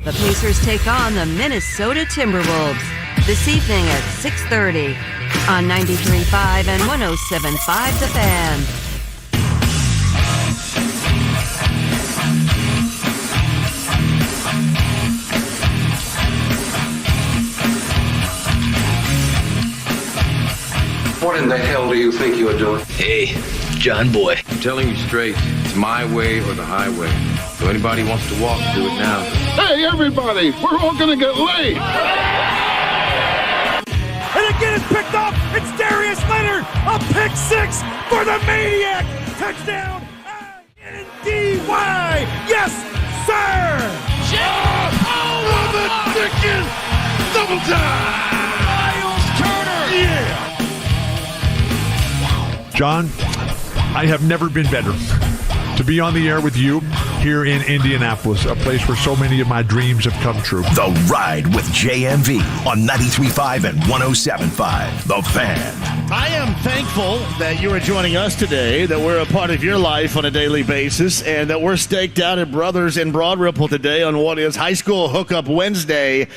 The Pacers take on the Minnesota Timberwolves this evening at 6:30 on 93.5 and 107.5 The Fan. What in the hell do you think you are doing? Hey, John Boy. I'm telling you straight, it's my way or the highway. So anybody wants to walk, do it now. Hey, everybody, we're all gonna get late. And again, it's picked up. It's Darius Leonard, a pick six for the Maniac. Touchdown, I-N-D-Y. Yes, sir. Oh, the Dickens double time. Miles Turner. Yeah. John, I have never been better to be on the air with you here in Indianapolis, a place where so many of my dreams have come true. The Ride with JMV on 93.5 and 107.5 The Fan. I am thankful that you are joining us today, that we're a part of your life on a daily basis, and that we're staked out at Brothers in Broad Ripple today on what is High School Hookup Wednesday.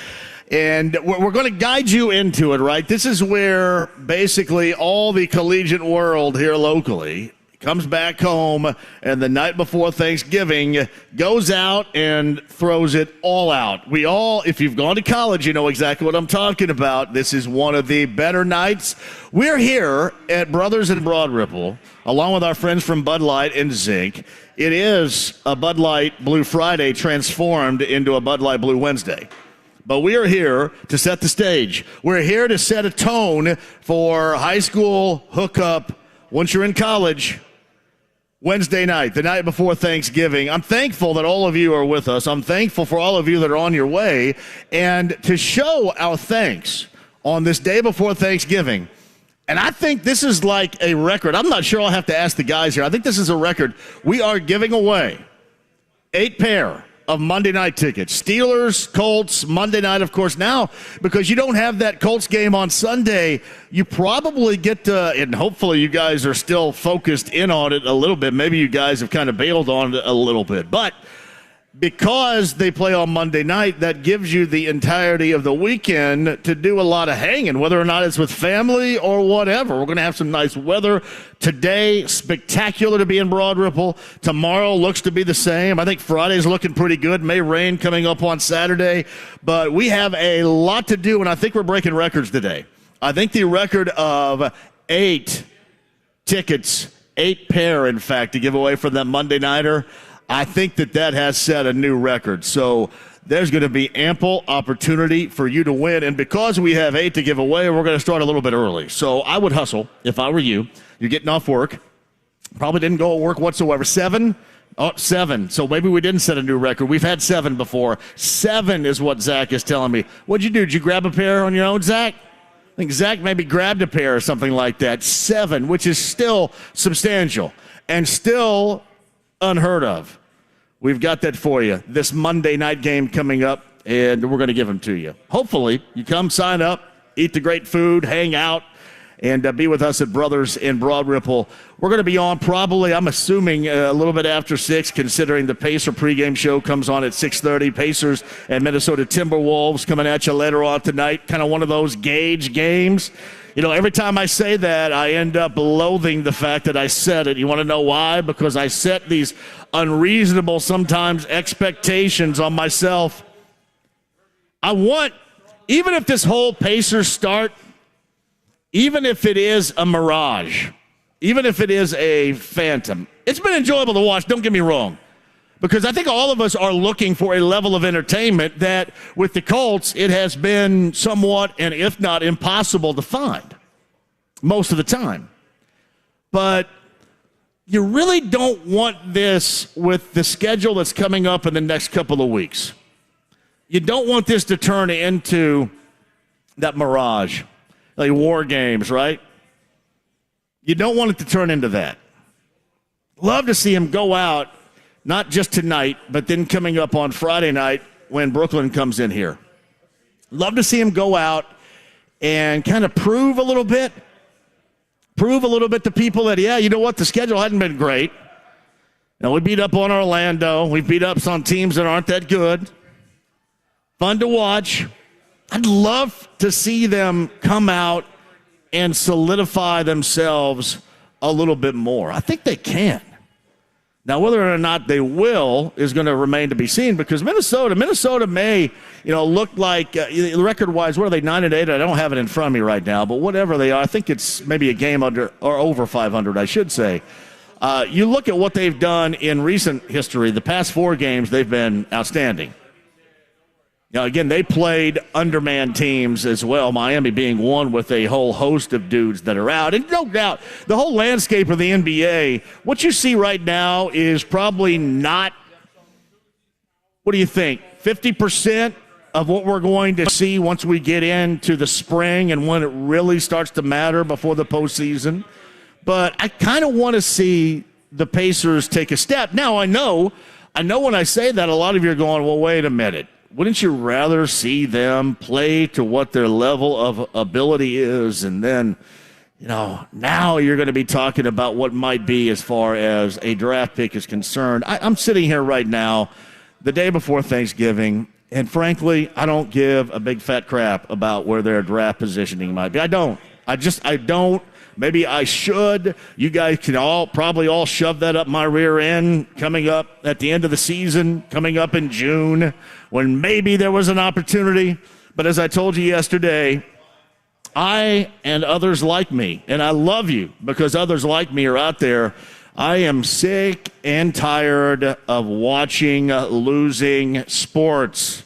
And we're going to guide you into it, right? This is where basically all the collegiate world here locally comes back home, and the night before Thanksgiving goes out and throws it all out. We all, if you've gone to college, you know exactly what I'm talking about. This is one of the better nights. We're here at Brothers in Broad Ripple, along with our friends from Bud Light and Zinc. It is a Bud Light Blue Friday transformed into a Bud Light Blue Wednesday. But we are here to set the stage. We're here to set a tone for high school hookup once you're in college. Wednesday night, the night before Thanksgiving. I'm thankful that all of you are with us. I'm thankful for all of you that are on your way. And to show our thanks on this day before Thanksgiving, and I think this is like a record. I'm not sure, I'll have to ask the guys here. I think this is a record. We are giving away 8 pair of Monday night tickets. Steelers, Colts, Monday night, of course. Now, because you don't have that Colts game on Sunday, you probably get to, and hopefully you guys are still focused in on it a little bit. Maybe you guys have kind of bailed on it a little bit. But because they play on Monday night, that gives you the entirety of the weekend to do a lot of hanging, whether or not it's with family or whatever. We're going to have some nice weather today. Spectacular to be in Broad Ripple. Tomorrow looks to be the same. I think Friday's looking pretty good. May rain coming up on Saturday. But we have a lot to do, and I think we're breaking records today. I think the record of 8 tickets, 8 pair, in fact, to give away for that Monday nighter, I think that has set a new record. So there's going to be ample opportunity for you to win. And because we have 8 to give away, we're going to start a little bit early. So I would hustle if I were you. You're getting off work. Probably didn't go to work whatsoever. 7? Oh, 7. So maybe we didn't set a new record. We've had 7 before. 7 is what Zach is telling me. What'd you do? Did you grab a pair on your own, Zach? I think Zach maybe grabbed a pair or something like that. 7, which is still substantial and still unheard of. We've got that for you. This Monday night game coming up, and we're going to give them to you. Hopefully, you come, sign up, eat the great food, hang out, and be with us at Brothers in Broad Ripple. We're going to be on probably, I'm assuming, a little bit after 6, considering the Pacer pregame show comes on at 6:30. Pacers and Minnesota Timberwolves coming at you later on tonight. Kind of one of those gauge games. You know, every time I say that, I end up loathing the fact that I said it. You want to know why? Because I set these unreasonable, sometimes, expectations on myself. I want, even if this whole Pacers start, even if it is a mirage, even if it is a phantom, it's been enjoyable to watch, don't get me wrong. Because I think all of us are looking for a level of entertainment that, with the Colts, it has been somewhat, and if not impossible, to find most of the time. But you really don't want this with the schedule that's coming up in the next couple of weeks. You don't want this to turn into that mirage, like war games, right? You don't want it to turn into that. Love to see him go out, not just tonight, but then coming up on Friday night when Brooklyn comes in here. Love to see him go out and kind of prove a little bit to people that, yeah, you know what, the schedule hadn't been great. Now, we beat up on Orlando. We beat up some teams that aren't that good. fun to watch. I'd love to see them come out and solidify themselves a little bit more. I think they can. Now, whether or not they will is going to remain to be seen, because Minnesota may, look like record-wise, what are they, 9-8? I don't have it in front of me right now, but whatever they are, I think it's maybe a game under or over 500, I should say. You look at what they've done in recent history, the past 4 games, they've been outstanding. Now, again, they played undermanned teams as well, Miami being one with a whole host of dudes that are out. And no doubt, the whole landscape of the NBA, what you see right now is probably not, what do you think, 50% of what we're going to see once we get into the spring and when it really starts to matter before the postseason. But I kind of want to see the Pacers take a step. Now, I know when I say that, a lot of you are going, well, wait a minute. Wouldn't you rather see them play to what their level of ability is? And then, now you're going to be talking about what might be as far as a draft pick is concerned. I'm sitting here right now, the day before Thanksgiving, and frankly, I don't give a big fat crap about where their draft positioning might be. I don't. I don't. Maybe I should. You guys can probably all shove that up my rear end coming up at the end of the season, coming up in June, when maybe there was an opportunity. But as I told you yesterday, I and others like me, and I love you because others like me are out there. I am sick and tired of watching losing sports.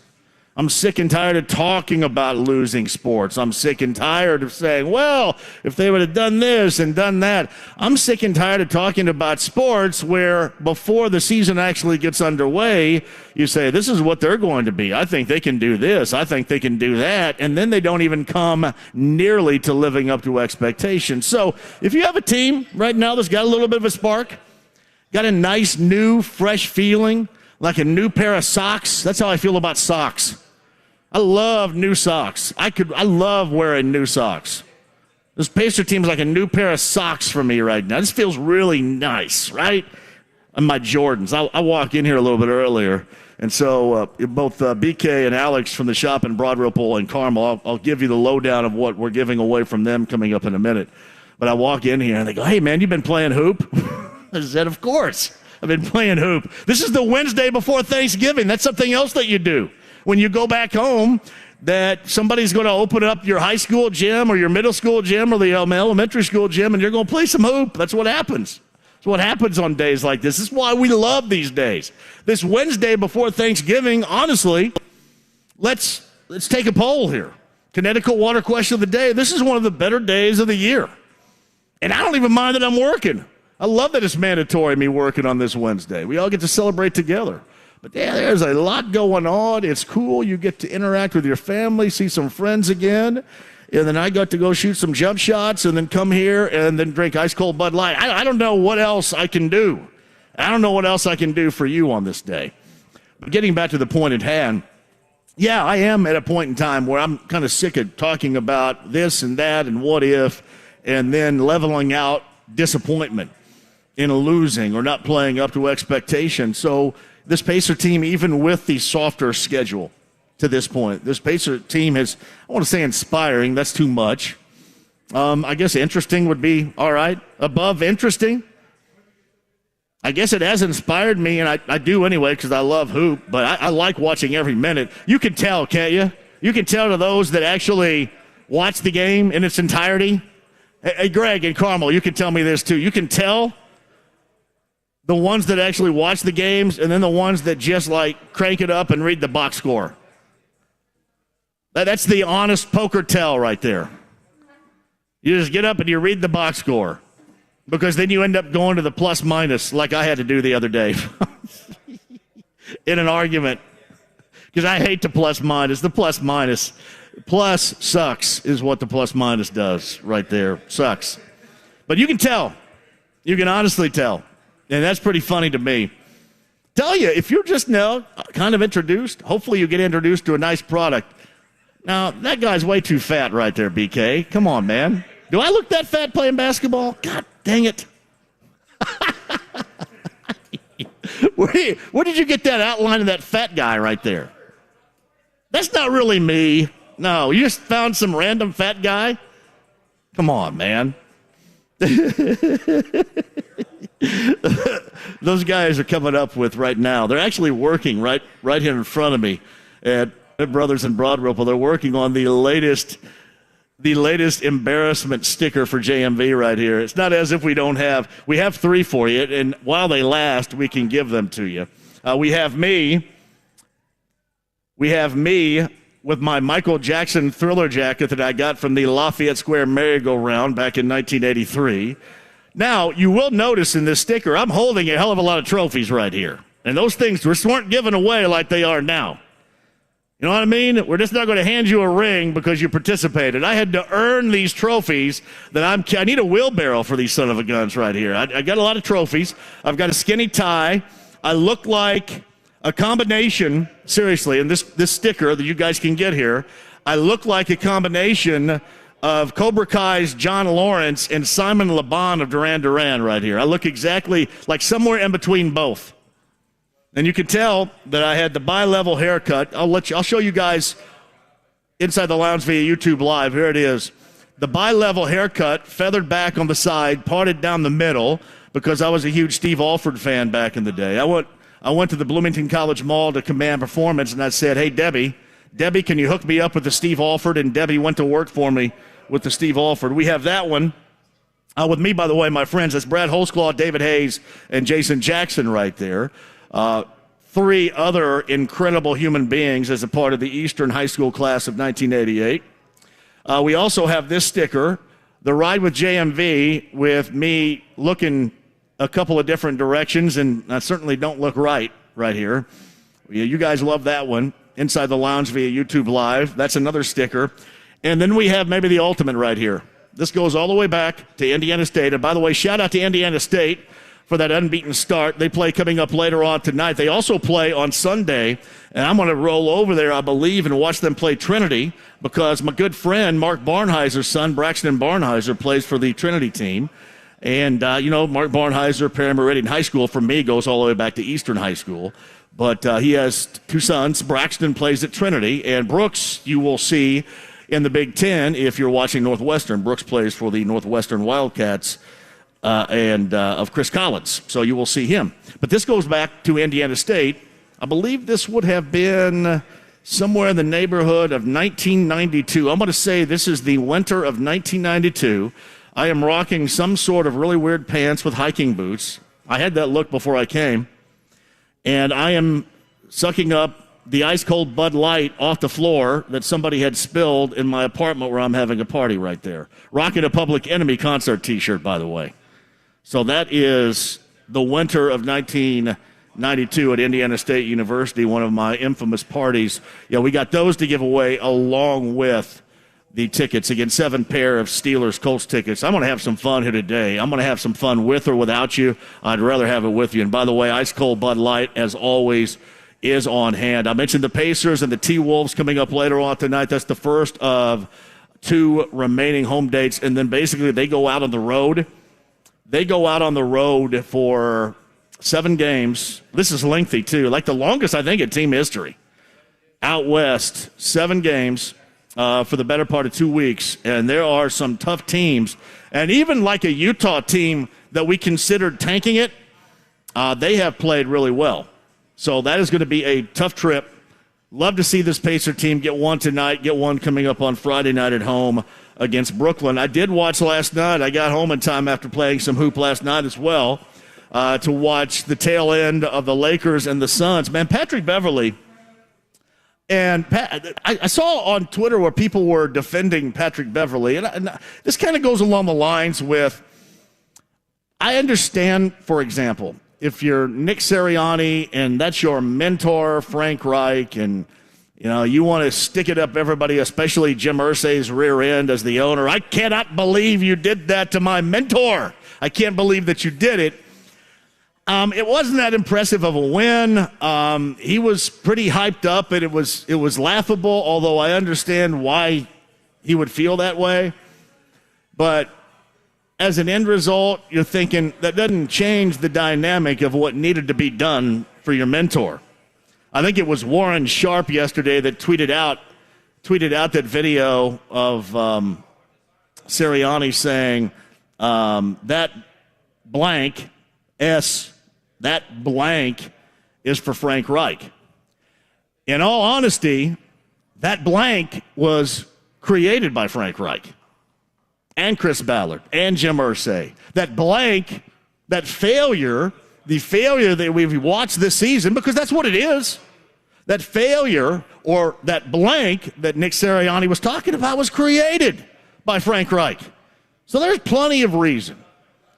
I'm sick and tired of talking about losing sports. I'm sick and tired of saying, well, if they would have done this and done that. I'm sick and tired of talking about sports where before the season actually gets underway, you say, this is what they're going to be. I think they can do this. I think they can do that. And then they don't even come nearly to living up to expectations. So if you have a team right now that's got a little bit of a spark, got a nice, new, fresh feeling, like a new pair of socks, that's how I feel about socks. I love new socks. I love wearing new socks. This Pacer team is like a new pair of socks for me right now. This feels really nice, right? And my Jordans. I walk in here a little bit earlier, and so both BK and Alex from the shop in Broad Ripple and Carmel, I'll give you the lowdown of what we're giving away from them coming up in a minute. But I walk in here, and they go, hey, man, you been playing hoop? I said, of course. I've been playing hoop. This is the Wednesday before Thanksgiving. That's something else that you do. When you go back home, that somebody's going to open up your high school gym or your middle school gym or the elementary school gym, and you're going to play some hoop. That's what happens. That's what happens on days like this. This is why we love these days. This Wednesday before Thanksgiving, honestly, let's take a poll here. Connecticut Water Question of the Day. This is one of the better days of the year. And I don't even mind that I'm working. I love that it's mandatory, me working on this Wednesday. We all get to celebrate together. But yeah, there's a lot going on. It's cool. You get to interact with your family, see some friends again. And then I got to go shoot some jump shots and then come here and then drink ice-cold Bud Light. I don't know what else I can do. I don't know what else I can do for you on this day. But getting back to the point at hand, yeah, I am at a point in time where I'm kind of sick of talking about this and that and what if, and then leveling out disappointment in losing or not playing up to expectation. So this Pacer team, even with the softer schedule to this point, this Pacer team is, I want to say inspiring. That's too much. I guess interesting would be all right. Above interesting. I guess it has inspired me, and I do anyway because I love hoop, but I like watching every minute. You can tell, can't you? You can tell to those that actually watch the game in its entirety. Hey, Greg and Carmel, you can tell me this too. You can tell the ones that actually watch the games and then the ones that just like crank it up and read the box score. That's the honest poker tell right there. You just get up and you read the box score because then you end up going to the plus minus like I had to do the other day in an argument because I hate the plus minus. The plus minus. Plus sucks is what the plus minus does right there. Sucks. But you can tell. You can honestly tell. And that's pretty funny to me. Tell you, if you're just now kind of introduced, hopefully you get introduced to a nice product. Now, that guy's way too fat right there, BK. Come on, man. Do I look that fat playing basketball? God dang it. Where did you get that outline of that fat guy right there? That's not really me. No, you just found some random fat guy? Come on, man. Those guys are coming up with right now. They're actually working right here in front of me at Brothers in Broad Ripple. They're working on the latest embarrassment sticker for JMV right here. It's not as if we have 3 for you, and while they last, we can give them to you. We have me with my Michael Jackson Thriller jacket that I got from the Lafayette Square merry-go-round back in 1983. Now, you will notice in this sticker, I'm holding a hell of a lot of trophies right here. And those things just weren't given away like they are now. You know what I mean? We're just not going to hand you a ring because you participated. I had to earn these trophies that I need a wheelbarrow for these son of a guns right here. I got a lot of trophies. I've got a skinny tie. I look like a combination, seriously, and this sticker that you guys can get here, I look like a combination of Cobra Kai's John Lawrence and Simon LeBon of Duran Duran right here. I look exactly like somewhere in between both. And you can tell that I had the bi-level haircut. I'll show you guys inside the lounge via YouTube Live. Here it is. The bi-level haircut, feathered back on the side, parted down the middle, because I was a huge Steve Alford fan back in the day. I went to the Bloomington College Mall to Command Performance, and I said, hey, Debbie, can you hook me up with the Steve Alford? And Debbie went to work for me with the Steve Alford. We have that one. With me, by the way, my friends, that's Brad Holzclaw, David Hayes, and Jason Jackson right there. 3 other incredible human beings as a part of the Eastern High School class of 1988. We also have this sticker, the Ride with JMV, with me looking a couple of different directions, and I certainly don't look right here. You guys love that one. Inside the lounge via YouTube Live. That's another sticker. And then we have maybe the ultimate right here. This goes all the way back to Indiana State. And by the way, shout out to Indiana State for that unbeaten start. They play coming up later on tonight. They also play on Sunday, and I'm going to roll over there, I believe, and watch them play Trinity, because my good friend Mark Barnheiser's son, Braxton Barnheiser, plays for the Trinity team. And, Mark Barnheiser, Perry Meridian High School, for me, goes all the way back to Eastern High School. But he has 2 sons. Braxton plays at Trinity, and Brooks, you will see in the Big Ten if you're watching Northwestern. Brooks plays for the Northwestern Wildcats of Chris Collins, so you will see him. But this goes back to Indiana State. I believe this would have been somewhere in the neighborhood of 1992. I'm going to say this is the winter of 1992. I am rocking some sort of really weird pants with hiking boots. I had that look before I came. And I am sucking up the ice-cold Bud Light off the floor that somebody had spilled in my apartment where I'm having a party right there. Rocking a Public Enemy concert T-shirt, by the way. So that is the winter of 1992 at Indiana State University, one of my infamous parties. Yeah, we got those to give away along with the tickets. Again, 7 pair of Steelers Colts tickets. I'm going to have some fun here today. I'm going to have some fun with or without you. I'd rather have it with you. And by the way, ice cold Bud Light, as always, is on hand. I mentioned the Pacers and the T-Wolves coming up later on tonight. That's the first of 2 remaining home dates. And then basically they go out on the road. They go out on the road for 7 games. This is lengthy, too. Like the longest, I think, in team history. Out west, 7 games. For the better part of 2 weeks, and there are some tough teams. And even like a Utah team that we considered tanking it, they have played really well. So that is going to be a tough trip. Love to see this Pacer team get one tonight, get one coming up on Friday night at home against Brooklyn. I did watch last night. I got home in time after playing some hoop last night as well to watch the tail end of the Lakers and the Suns. Man, Patrick Beverley. And I saw on Twitter where people were defending Patrick Beverley, and this kind of goes along the lines with, I understand, for example, if you're Nick Sirianni and that's your mentor, Frank Reich, and you want to stick it up everybody, especially Jim Irsay's rear end as the owner. I cannot believe you did that to my mentor. I can't believe that you did it. It wasn't that impressive of a win. He was pretty hyped up, and it was laughable, although I understand why he would feel that way. But as an end result, you're thinking that doesn't change the dynamic of what needed to be done for your mentor. I think it was Warren Sharp yesterday that tweeted out that video of Sirianni saying that blank is for Frank Reich. In all honesty, that blank was created by Frank Reich and Chris Ballard and Jim Irsay. That blank, that failure, the failure that we've watched this season, because that's what it is. That failure or that blank that Nick Sirianni was talking about was created by Frank Reich. So there's plenty of reason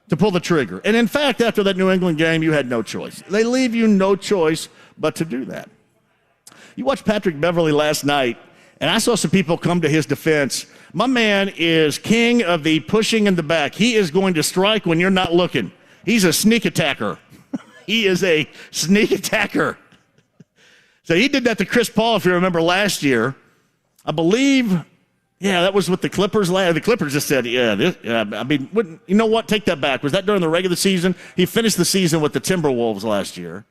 to pull the trigger. And in fact, after that New England game, you had no choice. They leave you no choice but to do that. You watched Patrick Beverley last night, and I saw some people come to his defense. My man is king of the pushing in the back. He is going to strike when you're not looking. He's a sneak attacker. He is a sneak attacker. So he did that to Chris Paul, if you remember last year. I believe, that was with the Clippers. The Clippers just said, you know what? Take that back. Was that during the regular season? He finished the season with the Timberwolves last year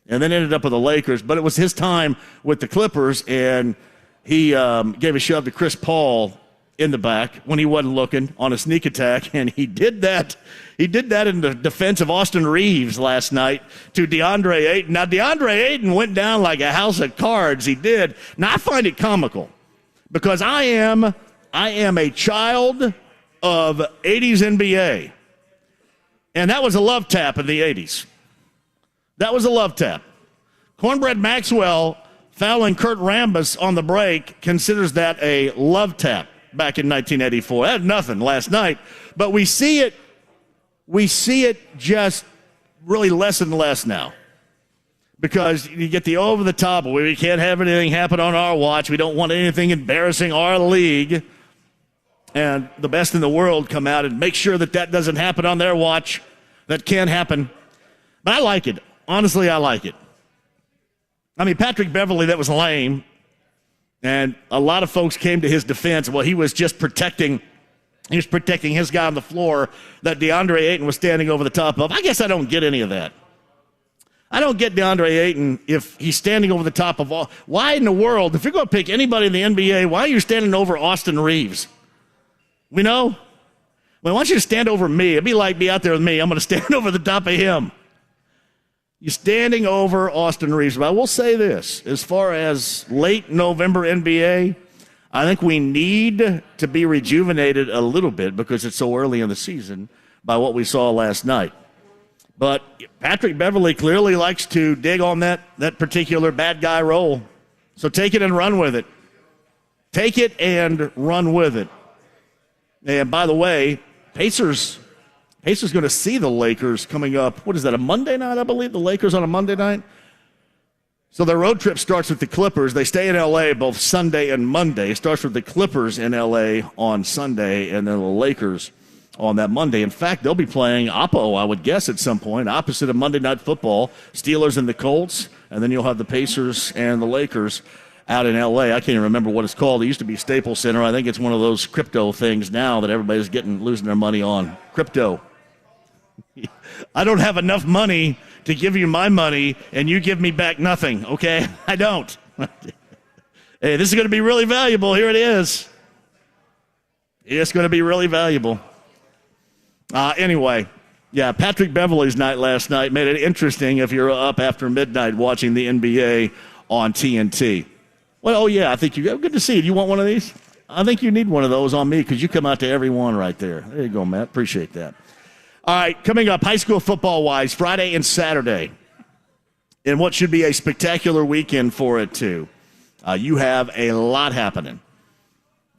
and then ended up with the Lakers. But it was his time with the Clippers, and he gave a shove to Chris Paul in the back when he wasn't looking on a sneak attack, and he did that. He did that in the defense of Austin Reeves last night to DeAndre Ayton. Now, DeAndre Ayton went down like a house of cards. He did. Now, I find it comical because I am a child of 80s NBA, and that was a love tap in the 80s. That was a love tap. Cornbread Maxwell fouling Kurt Rambis on the break considers that a love tap back in 1984. That had nothing last night, but we see it just really less and less now because you get the over the top. We can't have anything happen on our watch. We don't want anything embarrassing our league. And the best in the world come out and make sure that doesn't happen on their watch. That can't happen. But I like it. Honestly, I like it. I mean, Patrick Beverley, that was lame. And a lot of folks came to his defense. Well, he was just protecting his guy on the floor that DeAndre Ayton was standing over the top of. I guess I don't get any of that. I don't get DeAndre Ayton if he's standing over the top of all. Why in the world, if you're going to pick anybody in the NBA, why are you standing over Austin Reeves? We know? Well, I want you to stand over me. It'd be like be out there with me. I'm going to stand over the top of him. You're standing over Austin Reeves. But I will say this, as far as late November NBA, I think we need to be rejuvenated a little bit because it's so early in the season by what we saw last night. But Patrick Beverley clearly likes to dig on that particular bad guy role. So take it and run with it. Take it and run with it. And by the way, Pacers going to see the Lakers coming up. What is that, a Monday night, I believe? The Lakers on a Monday night? So their road trip starts with the Clippers. They stay in L.A. both Sunday and Monday. It starts with the Clippers in L.A. on Sunday and then the Lakers on that Monday. In fact, they'll be playing Oppo, I would guess, at some point, opposite of Monday Night Football, Steelers and the Colts, and then you'll have the Pacers and the Lakers out in L.A. I can't even remember what it's called. It used to be Staples Center. I think it's one of those crypto things now that everybody's losing their money on. Crypto. I don't have enough money to give you my money, and you give me back nothing, okay? I don't. Hey, this is going to be really valuable. Here it is. It's going to be really valuable. Anyway, Patrick Beverley's night last night made it interesting if you're up after midnight watching the NBA on TNT. Well, I think good to see you. You want one of these? I think you need one of those on me because you come out to every one right there. There you go, Matt. Appreciate that. All right, coming up, high school football-wise, Friday and Saturday, and what should be a spectacular weekend for it, too. You have a lot happening.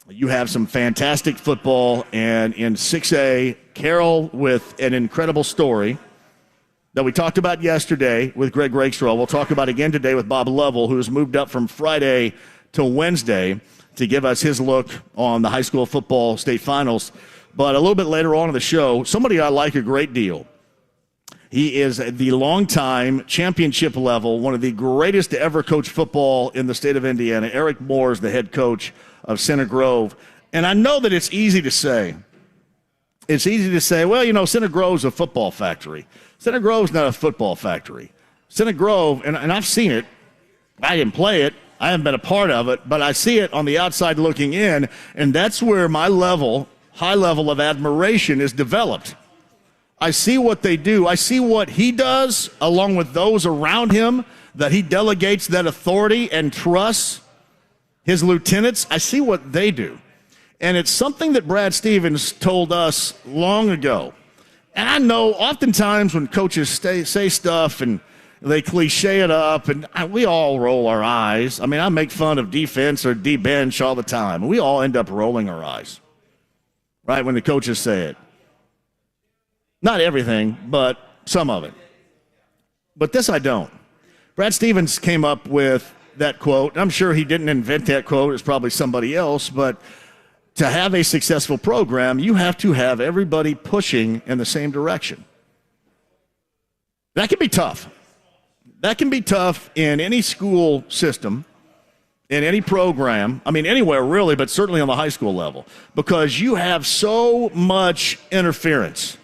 You have some fantastic football, and in 6A, Carroll with an incredible story that we talked about yesterday with Greg Rakestraw. We'll talk about again today with Bob Lovell, who has moved up from Friday to Wednesday to give us his look on the high school football state finals. But a little bit later on in the show, somebody I like a great deal. He is the longtime championship level, one of the greatest to ever coach football in the state of Indiana. Eric Moore is the head coach of Center Grove. And I know that it's easy to say. It's easy to say, well, Center Grove's a football factory. Center Grove's not a football factory. Center Grove, and I've seen it, I didn't play it. I haven't been a part of it, but I see it on the outside looking in, and that's where my high level of admiration is developed. I see what they do. I see what he does along with those around him, that he delegates that authority and trusts his lieutenants. I see what they do. And it's something that Brad Stevens told us long ago. And I know oftentimes when coaches say stuff and they cliche it up, and we all roll our eyes. I mean, I make fun of defense or D-bench all the time. We all end up rolling our eyes, right, when the coaches say it. Not everything, but some of it. But this I don't. Brad Stevens came up with that quote. I'm sure he didn't invent that quote. It's probably somebody else. But to have a successful program, you have to have everybody pushing in the same direction. That can be tough. That can be tough in any school system, in any program. I mean, anywhere really, but certainly on the high school level, because you have so much interference,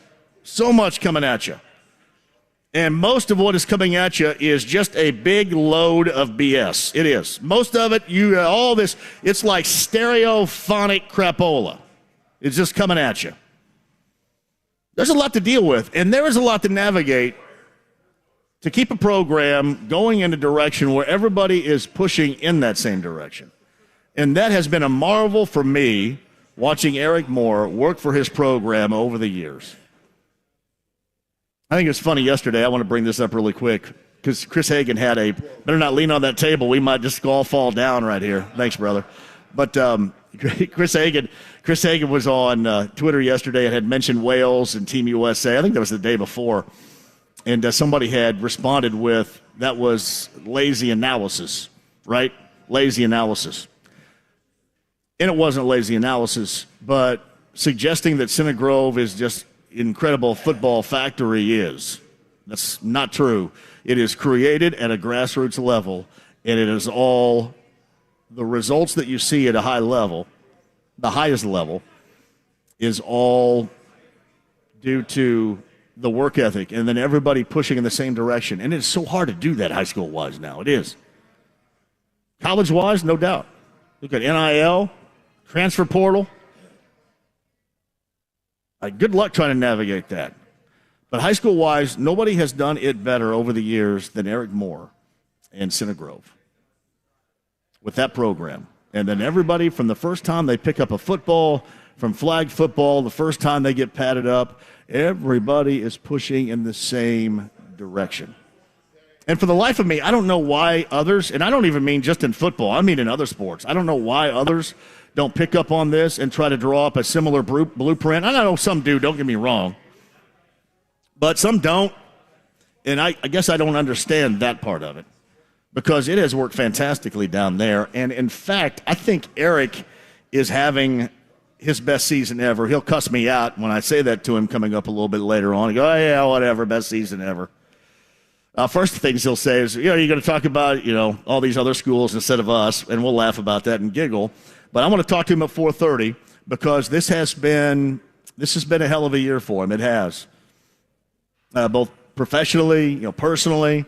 so much coming at you. And most of what is coming at you is just a big load of BS. It is. Most of it, all this, it's like stereophonic crapola. It's just coming at you. There's a lot to deal with, and there is a lot to navigate to keep a program going in a direction where everybody is pushing in that same direction. And that has been a marvel for me, watching Eric Moore work for his program over the years. I think it was funny yesterday. I want to bring this up really quick because Chris Hagan had better not lean on that table. We might just all fall down right here. Thanks, brother. But Chris Hagan was on Twitter yesterday and had mentioned Wales and Team USA. I think that was the day before. And somebody had responded with, that was lazy analysis, right? Lazy analysis. And it wasn't lazy analysis, but suggesting that Center Grove is just incredible football factory is. That's not true. It is created at a grassroots level, and it is all the results that you see at a high level, the highest level, is all due to the work ethic and then everybody pushing in the same direction. And it's so hard to do that high school-wise now. It is. College-wise, no doubt. Look at NIL, transfer portal. Good luck trying to navigate that. But high school-wise, nobody has done it better over the years than Eric Moore and Center Grove with that program. And then everybody, from the first time they pick up a football, from flag football, the first time they get padded up, everybody is pushing in the same direction. And for the life of me, I don't know why others, and I don't even mean just in football, I mean in other sports, I don't know why others don't pick up on this and try to draw up a similar blueprint. I know some do, don't get me wrong. But some don't. And I guess I don't understand that part of it because it has worked fantastically down there. And, in fact, I think Eric is having his best season ever. He'll cuss me out when I say that to him coming up a little bit later on. He go, oh, yeah, whatever, best season ever. First things he'll say is, you're going to talk about, all these other schools instead of us, and we'll laugh about that and giggle. But I want to talk to him at 4:30 because this has been a hell of a year for him. It has, both professionally, personally,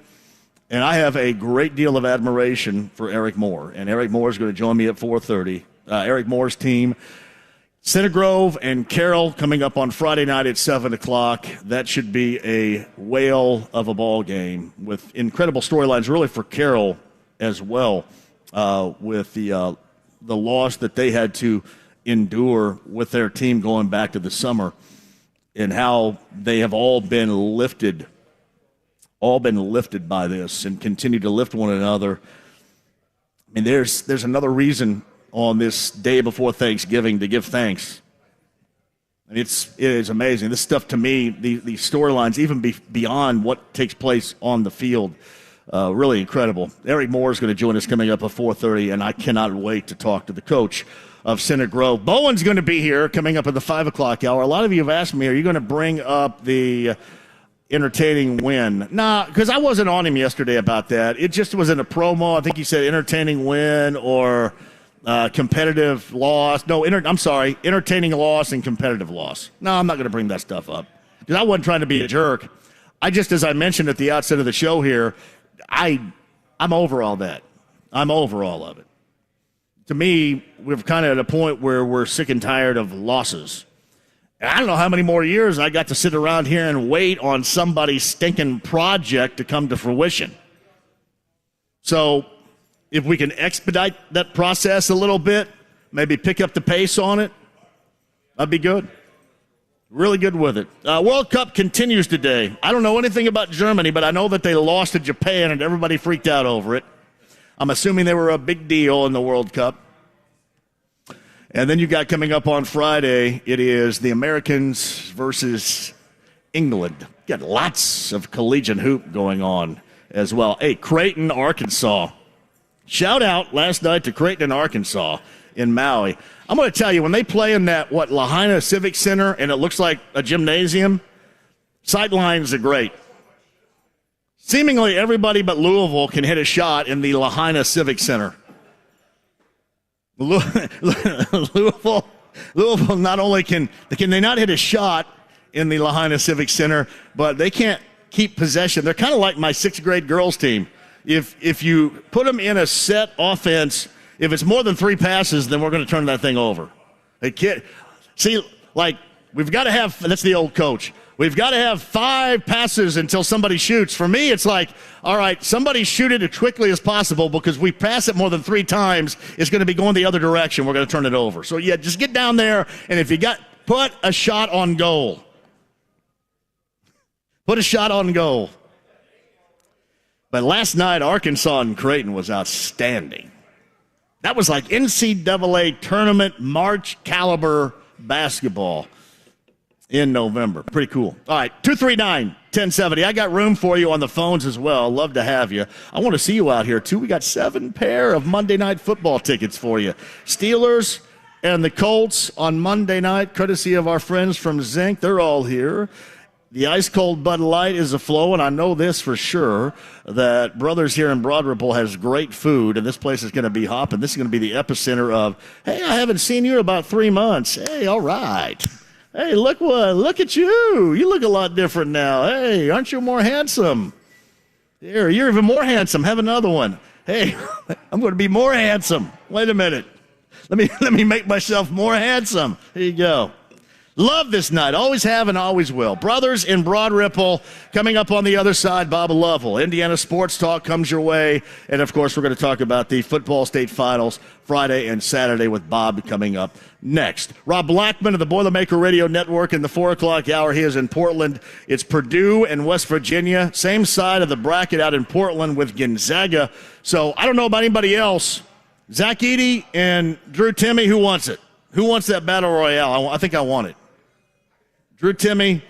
and I have a great deal of admiration for Eric Moore. And Eric Moore is going to join me at 4:30. Eric Moore's team, Center Grove and Carroll, coming up on Friday night at 7:00. That should be a whale of a ball game with incredible storylines, really for Carroll as well, with the loss that they had to endure with their team going back to the summer and how they have all been lifted by this and continue to lift one another. I mean, there's another reason on this day before Thanksgiving to give thanks. And it is amazing. This stuff to me, these storylines, even beyond what takes place on the field, really incredible. Eric Moore is going to join us coming up at 4:30, and I cannot wait to talk to the coach of Center Grove. Bowen's going to be here coming up at the 5 o'clock hour. A lot of you have asked me, are you going to bring up the entertaining win? Nah, because I wasn't on him yesterday about that. It just wasn't a promo. I think he said entertaining win or competitive loss. No, I'm sorry, entertaining loss and competitive loss. No, I'm not going to bring that stuff up because I wasn't trying to be a jerk. I just, as I mentioned at the outset of the show here, I'm over all that. I'm over all of it. To me, we're kind of at a point where we're sick and tired of losses. And I don't know how many more years I got to sit around here and wait on somebody's stinking project to come to fruition. So if we can expedite that process a little bit, maybe pick up the pace on it, that'd be good. Really good with it. World Cup continues today. I don't know anything about Germany, but I know that they lost to Japan and everybody freaked out over it. I'm assuming they were a big deal in the World Cup. And then you got coming up on Friday, it is the Americans versus England. You got lots of collegiate hoop going on as well. Hey, Creighton, Arkansas. Shout out last night to Creighton and Arkansas in Maui. I'm going to tell you, when they play in that, Lahaina Civic Center, and it looks like a gymnasium, sight lines are great. Seemingly everybody but Louisville can hit a shot in the Lahaina Civic Center. Louisville not only can they not hit a shot in the Lahaina Civic Center, but they can't keep possession. They're kind of like my 6th grade girls team. If you put them in a set offense, if it's more than 3 passes, then we're going to turn that thing over. They can't see, like, we've got to have, that's the old coach. We've got to have 5 passes until somebody shoots. For me, it's like, all right, somebody shoot it as quickly as possible, because we pass it more than 3 times, it's going to be going the other direction. We're going to turn it over. So, yeah, just get down there, and if you put a shot on goal. Put a shot on goal. But last night, Arkansas and Creighton was outstanding. That was like NCAA tournament March caliber basketball in November. Pretty cool. All right, 239-1070. I got room for you on the phones as well. Love to have you. I want to see you out here, too. We got 7 pair of Monday Night Football tickets for you. Steelers and the Colts on Monday night, courtesy of our friends from Zinc. They're all here. The ice-cold Bud Light is aflow, and I know this for sure, that Brothers here in Broad Ripple has great food, and this place is going to be hopping. This is going to be the epicenter of, hey, I haven't seen you in about 3 months. Hey, all right. Hey, look at you. You look a lot different now. Hey, aren't you more handsome? Here, you're even more handsome. Have another one. Hey, I'm going to be more handsome. Wait a minute. Let me make myself more handsome. Here you go. Love this night. Always have and always will. Brothers in Broad Ripple. Coming up on the other side, Bob Lovell. Indiana Sports Talk comes your way. And, of course, we're going to talk about the football state finals Friday and Saturday with Bob coming up next. Rob Blackman of the Boilermaker Radio Network in the 4 o'clock hour. He is in Portland. It's Purdue and West Virginia. Same side of the bracket out in Portland with Gonzaga. So I don't know about anybody else. Zach Edey and Drew Timme, who wants it? Who wants that battle royale? I think I want it. Drew Timme,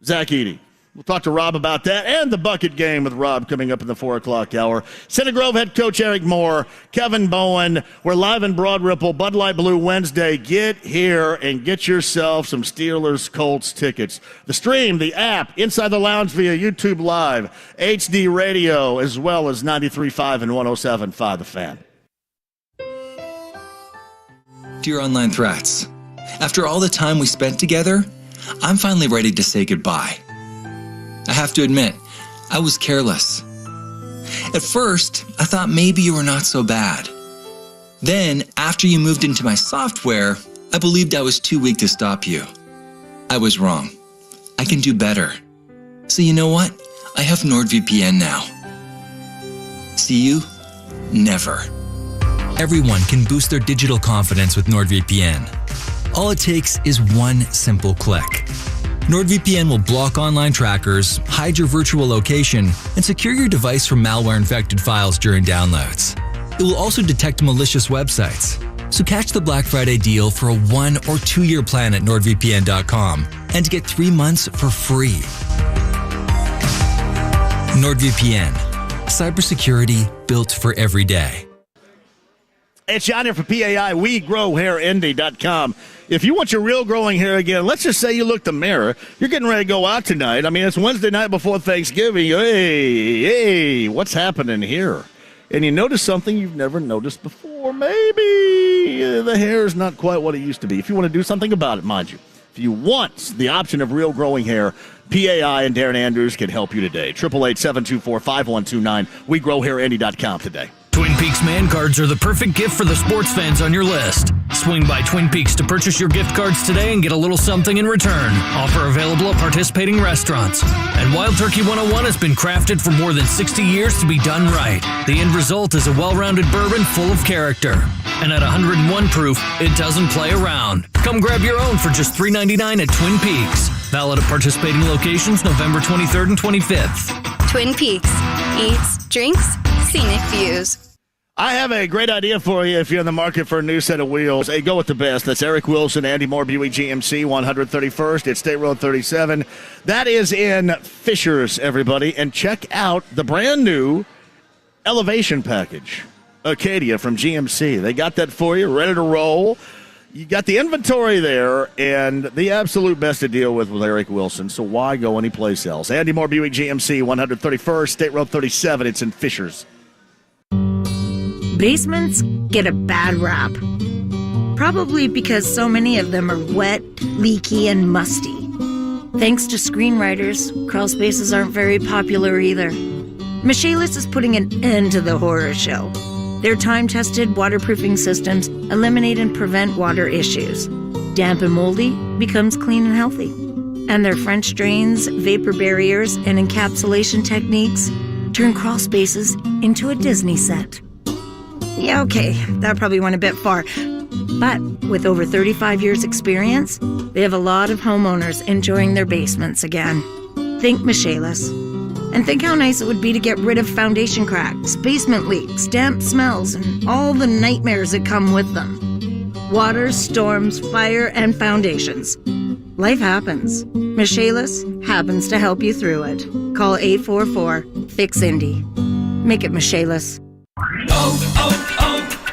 Zach Edey. We'll talk to Rob about that and the bucket game with Rob coming up in the 4 o'clock hour. Center Grove head coach Eric Moore, Kevin Bowen. We're live in Broad Ripple, Bud Light Blue Wednesday. Get here and get yourself some Steelers Colts tickets. The stream, the app, Inside the Lounge via YouTube Live, HD Radio, as well as 93.5 and 107.5 The Fan. Dear online threats, after all the time we spent together, I'm finally ready to say goodbye. I have to admit, I was careless. At first, I thought maybe you were not so bad. Then, after you moved into my software, I believed I was too weak to stop you. I was wrong. I can do better. So you know what? I have NordVPN now. See you? Never. Everyone can boost their digital confidence with NordVPN. All it takes is one simple click. NordVPN will block online trackers, hide your virtual location, and secure your device from malware-infected files during downloads. It will also detect malicious websites. So catch the Black Friday deal for a 1 or 2 year plan at NordVPN.com and get 3 months for free. NordVPN. Cybersecurity built for every day. It's John here for PAI, WeGrowHairIndy.com. If you want your real growing hair again, let's just say you look in the mirror. You're getting ready to go out tonight. I mean, it's Wednesday night before Thanksgiving. Hey, what's happening here? And you notice something you've never noticed before. Maybe the hair is not quite what it used to be. If you want to do something about it, mind you. If you want the option of real growing hair, PAI and Darren Andrews can help you today. 888-724-5129. WeGrowHairIndy.com today. Twin Peaks Man Cards are the perfect gift for the sports fans on your list. Swing by Twin Peaks to purchase your gift cards today and get a little something in return. Offer available at participating restaurants. And Wild Turkey 101 has been crafted for more than 60 years to be done right. The end result is a well-rounded bourbon full of character. And at 101 proof, it doesn't play around. Come grab your own for just $3.99 at Twin Peaks. Valid at participating locations November 23rd and 25th. Twin Peaks. Eats, drinks, scenic views. I have a great idea for you if you're in the market for a new set of wheels. Hey, go with the best. That's Eric Wilson, Andy Moore, Buick GMC, 131st. It's State Road 37. That is in Fishers, everybody. And check out the brand new Elevation package, Acadia from GMC. They got that for you, ready to roll. You got the inventory there and the absolute best to deal with Eric Wilson. So why go anyplace else? Andy Moore, Buick GMC, 131st, State Road 37. It's in Fishers. Basements get a bad rap. Probably because so many of them are wet, leaky, and musty. Thanks to screenwriters, crawl spaces aren't very popular either. Michaelis is putting an end to the horror show. Their time-tested waterproofing systems eliminate and prevent water issues. Damp and moldy becomes clean and healthy. And their French drains, vapor barriers, and encapsulation techniques turn crawl spaces into a Disney set. Yeah, okay, that probably went a bit far. But with over 35 years experience, they have a lot of homeowners enjoying their basements again. Think Michaelis. And think how nice it would be to get rid of foundation cracks, basement leaks, damp smells, and all the nightmares that come with them. Water, storms, fire, and foundations. Life happens. Michaelis happens to help you through it. Call 844-FIX-INDY. Make it Michaelis.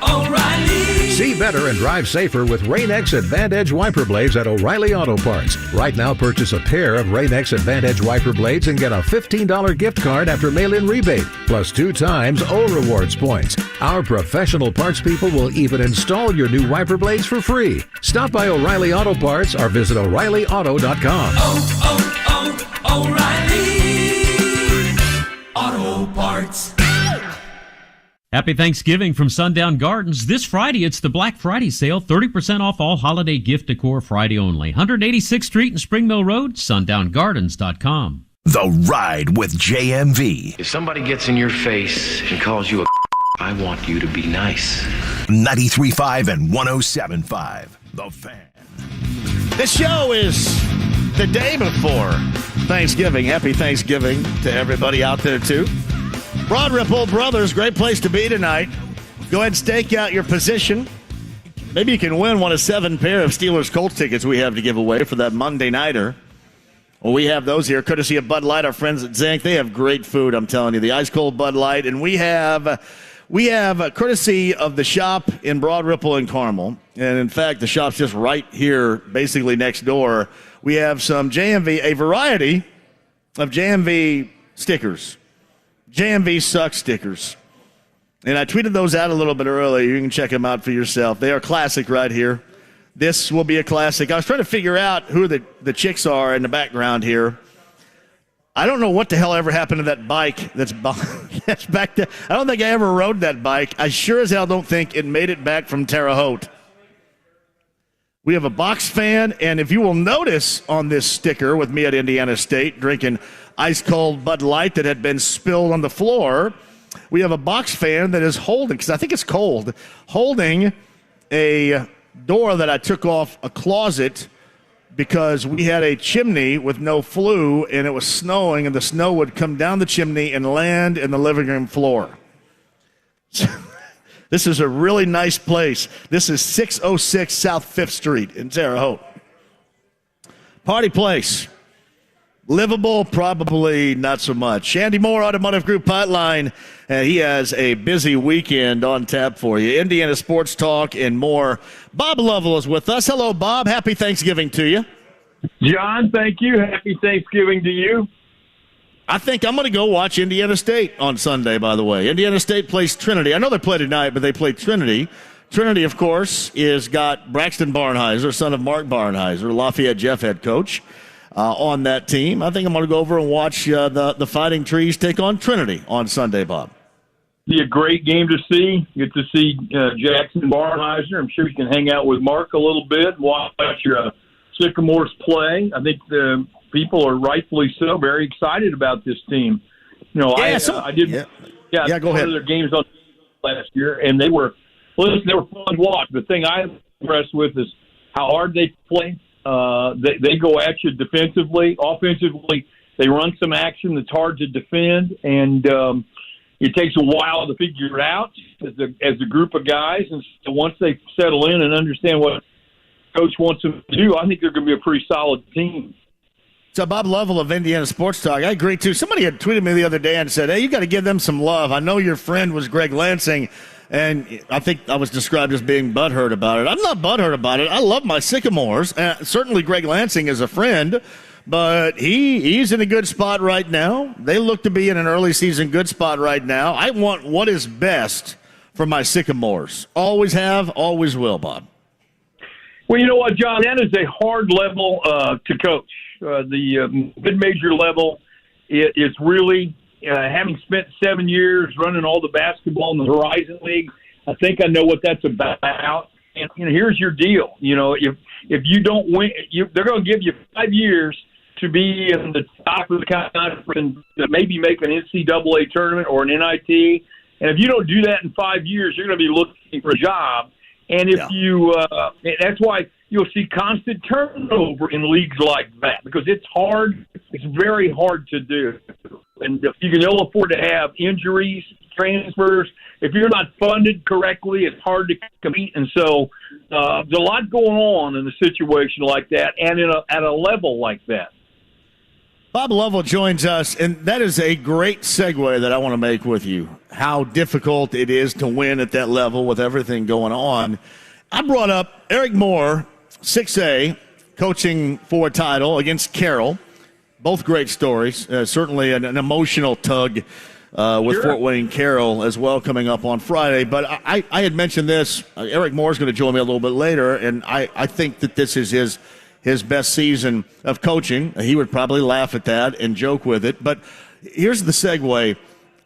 O'Reilly. See better and drive safer with Rain-X Advantage wiper blades at O'Reilly Auto Parts. Right now, purchase a pair of Rain-X Advantage wiper blades and get a $15 gift card after mail-in rebate, plus 2 times O Rewards points. Our professional parts people will even install your new wiper blades for free. Stop by O'Reilly Auto Parts or visit O'ReillyAuto.com. O'Reilly Auto Parts. Happy Thanksgiving from Sundown Gardens. This Friday, it's the Black Friday sale. 30% off all holiday gift decor Friday only. 186th Street and Spring Mill Road, sundown.gardens.com. The Ride with JMV. If somebody gets in your face and calls you a I want you to be nice. 93.5 and 107.5. The Fan. This show is the day before Thanksgiving. Happy Thanksgiving to everybody out there, too. Broad Ripple Brothers, great place to be tonight. Go ahead and stake out your position. Maybe you can win one of 7 pair of Steelers Colts tickets we have to give away for that Monday nighter. Well, we have those here, courtesy of Bud Light, our friends at Zank. They have great food, I'm telling you, the ice cold Bud Light. And we have courtesy of the shop in Broad Ripple and Carmel. And in fact, the shop's just right here, basically next door. We have some JMV, a variety of JMV stickers. JMV Sucks stickers. And I tweeted those out a little bit earlier. You can check them out for yourself. They are classic right here. This will be a classic. I was trying to figure out who the chicks are in the background here. I don't know what the hell ever happened to that bike that's back there. I don't think I ever rode that bike. I sure as hell don't think it made it back from Terre Haute. We have a box fan, and if you will notice on this sticker with me at Indiana State drinking ice-cold Bud Light that had been spilled on the floor, we have a box fan that is holding, because I think it's cold, holding a door that I took off a closet because we had a chimney with no flue, and it was snowing, and the snow would come down the chimney and land in the living room floor. This is a really nice place. This is 606 South 5th Street in Terre Haute. Party place. Livable, probably not so much. Andy Moore, Automotive Group Hotline, and he has a busy weekend on tap for you. Indiana Sports Talk and more. Bob Lovell is with us. Hello, Bob. Happy Thanksgiving to you. John, thank you. Happy Thanksgiving to you. I think I'm going to go watch Indiana State on Sunday, by the way. Indiana State plays Trinity. I know they play tonight, but they play Trinity. Trinity, of course, is got Braxton Barnheiser, son of Mark Barnheiser, Lafayette Jeff head coach, on that team. I think I'm going to go over and watch the Fighting Trees take on Trinity on Sunday, Bob. Be a great game to see. Get to see Jackson Barnheiser. I'm sure you can hang out with Mark a little bit, watch your Sycamores play. I think the people are rightfully so very excited about this team. You know, I did. Yeah, go ahead. One of their games on last year, and they were fun to watch. The thing I'm impressed with is how hard they play. They go at you defensively, offensively. They run some action that's hard to defend, and it takes a while to figure it out as a group of guys. And so once they settle in and understand what Coach wants them to do, I think they're going to be a pretty solid team. So Bob Lovell of Indiana Sports Talk, I agree too. Somebody had tweeted me the other day and said, hey, you got to give them some love. I know your friend was Greg Lansing, and I think I was described as being butthurt about it. I'm not butthurt about it. I love my Sycamores. Certainly Greg Lansing is a friend, but he's in a good spot right now. They look to be in an early season good spot right now. I want what is best for my Sycamores. Always have, always will, Bob. Well, you know what, John? That is a hard level to coach. The mid-major level is really, having spent 7 years running all the basketball in the Horizon League, I think I know what that's about. And here's your deal. You know, if you don't win, they're going to give you 5 years to be in the top of the conference and maybe make an NCAA tournament or an NIT. And if you don't do that in 5 years, you're going to be looking for a job. And if that's why you'll see constant turnover in leagues like that, because it's hard. It's very hard to do. And if you can ill afford to have injuries, transfers, if you're not funded correctly, it's hard to compete. And so there's a lot going on in a situation like that and at a level like that. Bob Lovell joins us, and that is a great segue that I want to make with you, how difficult it is to win at that level with everything going on. I brought up Eric Moore, 6A, coaching for a title against Carroll. Both great stories. Certainly an emotional tug with Fort Wayne Carroll as well coming up on Friday. But I had mentioned this. Eric Moore is going to join me a little bit later, and I think that this is his best season of coaching. He would probably laugh at that and joke with it. But here's the segue.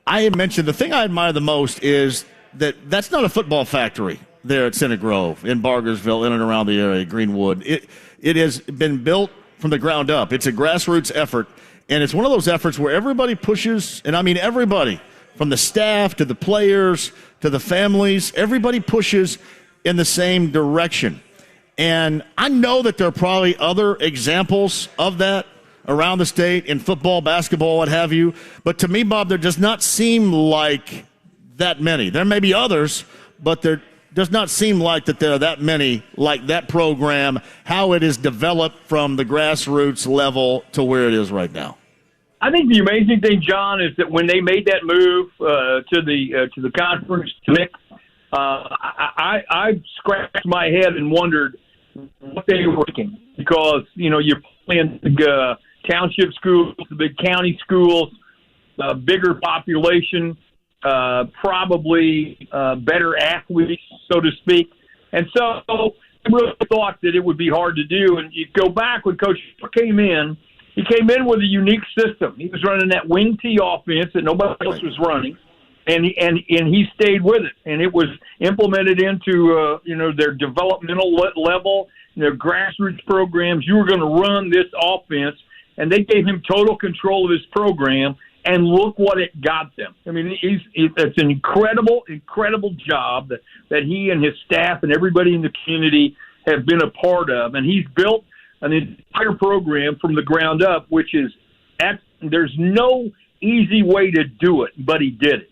I had mentioned the thing I admire the most is that's not a football factory there at Center Grove, in Bargersville, in and around the area, Greenwood. It has been built from the ground up. It's a grassroots effort, and it's one of those efforts where everybody pushes, and I mean everybody, from the staff to the players to the families, everybody pushes in the same direction. And I know that there are probably other examples of that around the state in football, basketball, what have you. But to me, Bob, there does not seem like that many. There may be others, but there does not seem like that there are that many like that program, how it is developed from the grassroots level to where it is right now. I think the amazing thing, John, is that when they made that move to the conference clinic, I scratched my head and wondered what they were thinking, because you're playing the township schools, the big county schools, bigger population, probably better athletes, so to speak. And so I really thought that it would be hard to do. And you go back when Coach came in, he came in with a unique system. He was running that wing T offense that nobody else was running, and he stayed with it. And it was implemented into their developmental level, their grassroots programs. You were going to run this offense, and they gave him total control of his program. And look what it got them. I mean, it's an incredible job that he and his staff and everybody in the community have been a part of. And he's built an entire program from the ground up, which is there's no easy way to do it, but he did it.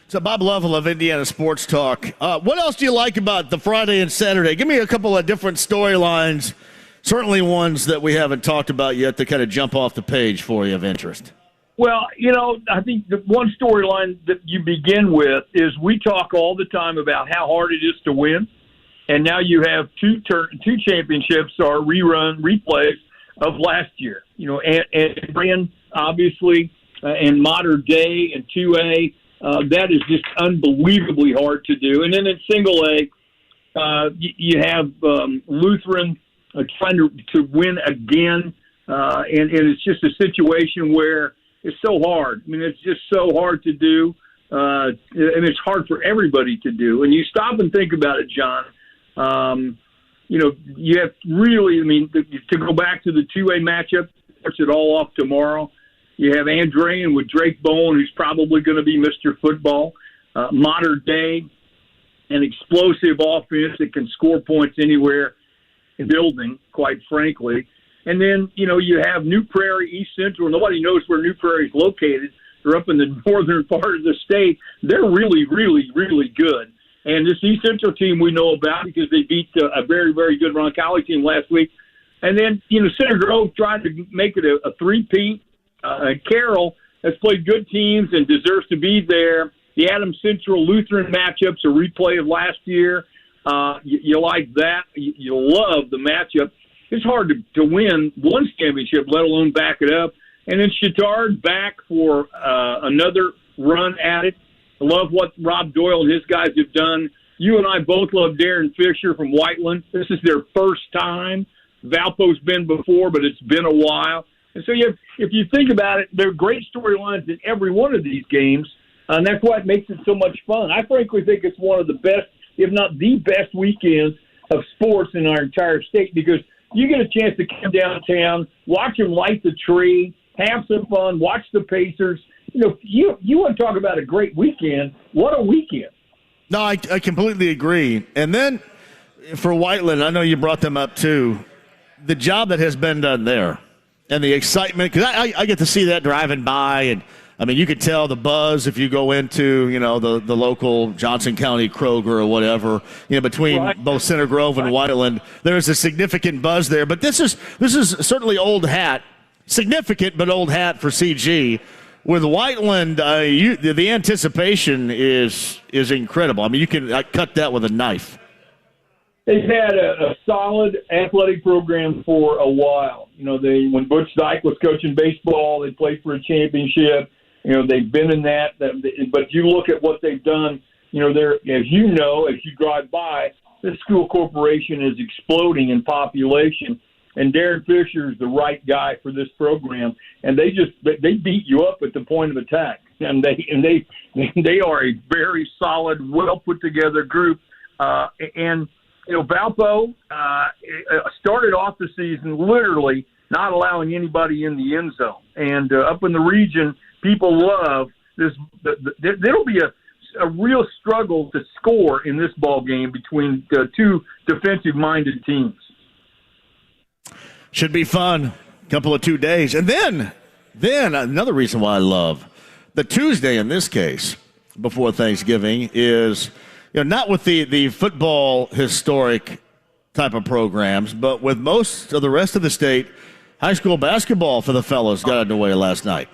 So Bob Lovell of Indiana Sports Talk. What else do you like about the Friday and Saturday? Give me a couple of different storylines, certainly ones that we haven't talked about yet that kind of jump off the page for you of interest. Well, I think the one storyline that you begin with is we talk all the time about how hard it is to win, and now you have two championships are replays of last year. And brand obviously in modern day and 2A, that is just unbelievably hard to do. And then in single A, you have Lutheran trying to win again, and it's just a situation where it's so hard. I mean, it's just so hard to do. and it's hard for everybody to do. And you stop and think about it, John. You have really, to go back to the 2A matchup, starts it all off tomorrow. You have Andrean with Drake Bowen, who's probably going to be Mr. Football. Modern day, an explosive offense that can score points anywhere in the building, quite frankly. And then, you have New Prairie, East Central. Nobody knows where New Prairie is located. They're up in the northern part of the state. They're really, really, really good. And this East Central team we know about because they beat a very, very good Roncalli team last week. And then, Center Grove tried to make it a three-peat. Carroll has played good teams and deserves to be there. The Adams Central Lutheran matchup's a replay of last year. You like that. You love the matchup. It's hard to win one championship, let alone back it up. And then Chittard back for another run at it. I love what Rob Doyle and his guys have done. You and I both love Darren Fisher from Whiteland. This is their first time. Valpo's been before, but it's been a while. And so if you think about it, there are great storylines in every one of these games, and that's why it makes it so much fun. I frankly think it's one of the best, if not the best weekends of sports in our entire state because you get a chance to come downtown, watch them light the tree, have some fun, watch the Pacers. You want to talk about a great weekend. What a weekend. No, I completely agree. And then for Whiteland, I know you brought them up too, the job that has been done there and the excitement, because I get to see that driving by, and you could tell the buzz if you go into, the local Johnson County Kroger or whatever, between both Center Grove and Whiteland. There's a significant buzz there. But this is certainly old hat, significant but old hat for CG. With Whiteland, the anticipation is incredible. You can cut that with a knife. They've had a solid athletic program for a while. When Butch Dyke was coaching baseball, they played for a championship. They've been in that. But you look at what they've done. They're, as you drive by, this school corporation is exploding in population. And Darren Fisher is the right guy for this program, and they beat you up at the point of attack, and they are a very solid, well put together group. And Valpo started off the season literally not allowing anybody in the end zone, and up in the region, people love this. There'll be a real struggle to score in this ball game between two defensive-minded teams. Should be fun. Couple of 2 days. And then another reason why I love the Tuesday in this case before Thanksgiving is, not with the football historic type of programs, but with most of the rest of the state, high school basketball for the fellas got underway last night.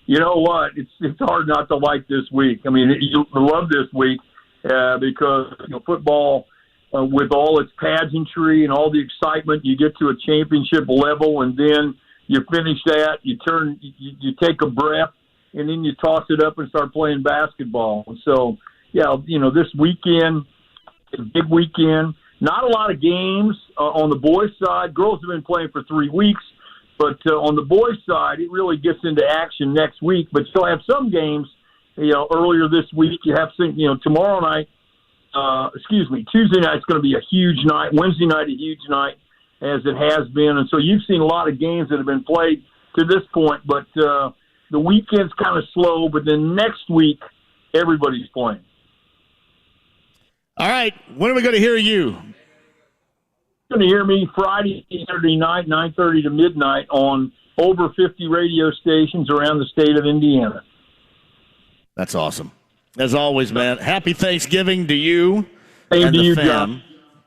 You know what? It's hard not to like this week. You love this week because football, with all its pageantry and all the excitement, you get to a championship level, and then you finish that, you take a breath, and then you toss it up and start playing basketball. So, this weekend, a big weekend. Not a lot of games on the boys' side. Girls have been playing for 3 weeks, but on the boys' side, it really gets into action next week. But you'll have some games, earlier this week. You have some, tomorrow night. Tuesday night's going to be a huge night. Wednesday night, a huge night, as it has been. And so you've seen a lot of games that have been played to this point, but the weekend's kind of slow. But then next week, everybody's playing. All right. When are we going to hear you? You're going to hear me Friday, Saturday night, 9:30 to midnight on over 50 radio stations around the state of Indiana. That's awesome. As always, man, happy Thanksgiving to you and the you, fam. John.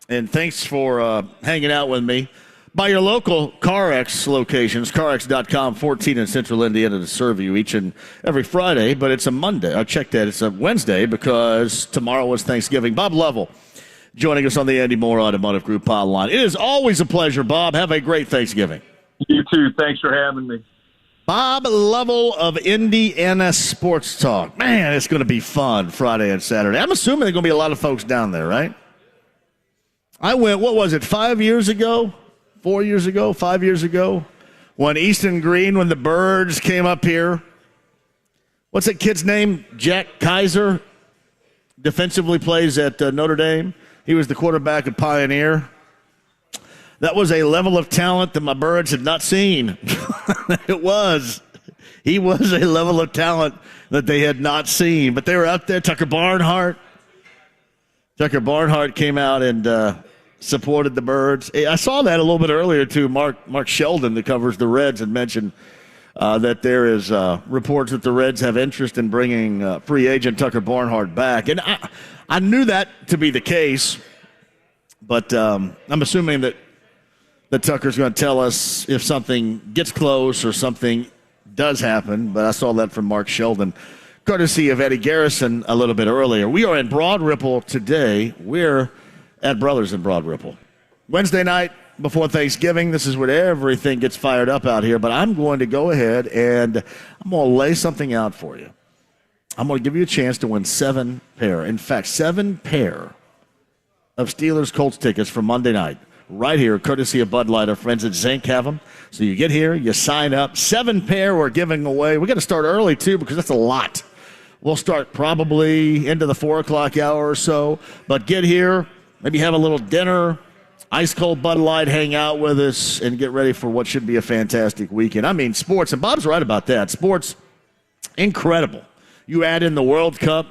And thanks for hanging out with me. By your local CarX locations, CarX.com, 14 in Central Indiana to serve you each and every Friday. But it's a Monday. I checked that. It's a Wednesday because tomorrow was Thanksgiving. Bob Lovell joining us on the Andy Moore Automotive Group hotline. It is always a pleasure, Bob. Have a great Thanksgiving. You too. Thanks for having me. Bob Lovell of Indiana Sports Talk. Man, it's going to be fun Friday and Saturday. I'm assuming there are going to be a lot of folks down there, right? I went, 5 years ago? 4 years ago? 5 years ago? When Easton Green, when the Birds came up here. What's that kid's name? Jack Kaiser. Defensively plays at Notre Dame. He was the quarterback at Pioneer. That was a level of talent that my Birds had not seen. It was. He was a level of talent that they had not seen. But they were out there. Tucker Barnhart came out and supported the Birds. I saw that a little bit earlier, too. Mark Sheldon, that covers the Reds, had mentioned that there is reports that the Reds have interest in bringing free agent Tucker Barnhart back. And I knew that to be the case, but I'm assuming that Tucker's going to tell us if something gets close or something does happen. But I saw that from Mark Sheldon, courtesy of Eddie Garrison a little bit earlier. We are in Broad Ripple today. We're at Brothers in Broad Ripple. Wednesday night before Thanksgiving, this is where everything gets fired up out here. But I'm going to go ahead and I'm going to lay something out for you. I'm going to give you a chance to win 7 pair of Steelers Colts tickets for Monday night. Right here, courtesy of Bud Light. Our friends at Zinc have them. So you get here, you sign up. 7 pair we're giving away. We're going to start early, too, because that's a lot. We'll start probably into the 4 o'clock hour or so. But get here, maybe have a little dinner, ice-cold Bud Light, hang out with us, and get ready for what should be a fantastic weekend. I mean, sports, and Bob's right about that. Sports, incredible. You add in the World Cup,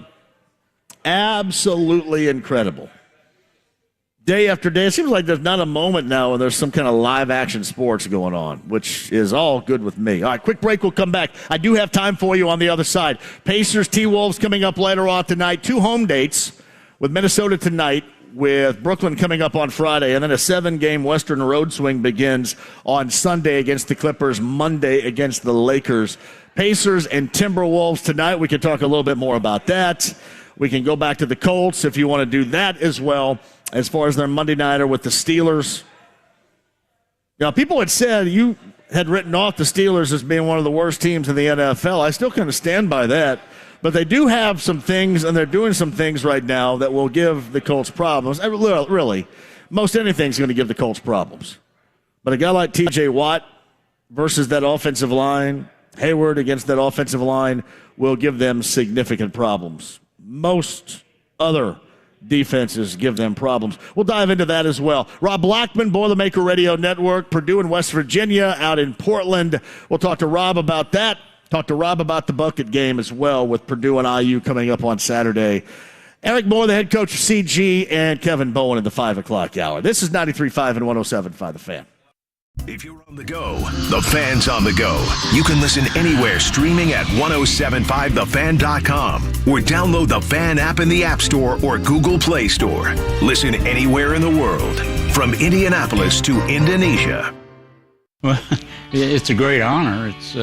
absolutely incredible. Day after day, it seems like there's not a moment now when there's some kind of live-action sports going on, which is all good with me. All right, quick break. We'll come back. I do have time for you on the other side. Pacers, T-Wolves coming up later on tonight. 2 home dates with Minnesota tonight, with Brooklyn coming up on Friday, and then a 7-game Western road swing begins on Sunday against the Clippers, Monday against the Lakers. Pacers and Timberwolves tonight. We can talk a little bit more about that. We can go back to the Colts if you want to do that as well. As far as their Monday nighter with the Steelers. Now, people had said you had written off the Steelers as being one of the worst teams in the NFL. I still kind of stand by that. But they do have some things, and they're doing some things right now that will give the Colts problems. Really, most anything's going to give the Colts problems. But a guy like T.J. Watt versus that offensive line, Hayward against that offensive line, will give them significant problems. Most other defenses give them problems. We'll dive into that as well. Rob Blackman, Boilermaker Radio Network, Purdue and West Virginia out in Portland. We'll talk to Rob about that. Talk to Rob about the bucket game as well with Purdue and IU coming up on Saturday. Eric Moore, the head coach of CG, and Kevin Bowen in the 5 o'clock hour. This is 93.5 and 107.5 The Fan. If you're on the go, The Fan's on the go. You can listen anywhere streaming at 1075thefan.com or download the Fan app in the App Store or Google Play Store. Listen anywhere in the world, from Indianapolis to Indonesia. Well, it's a great honor. It's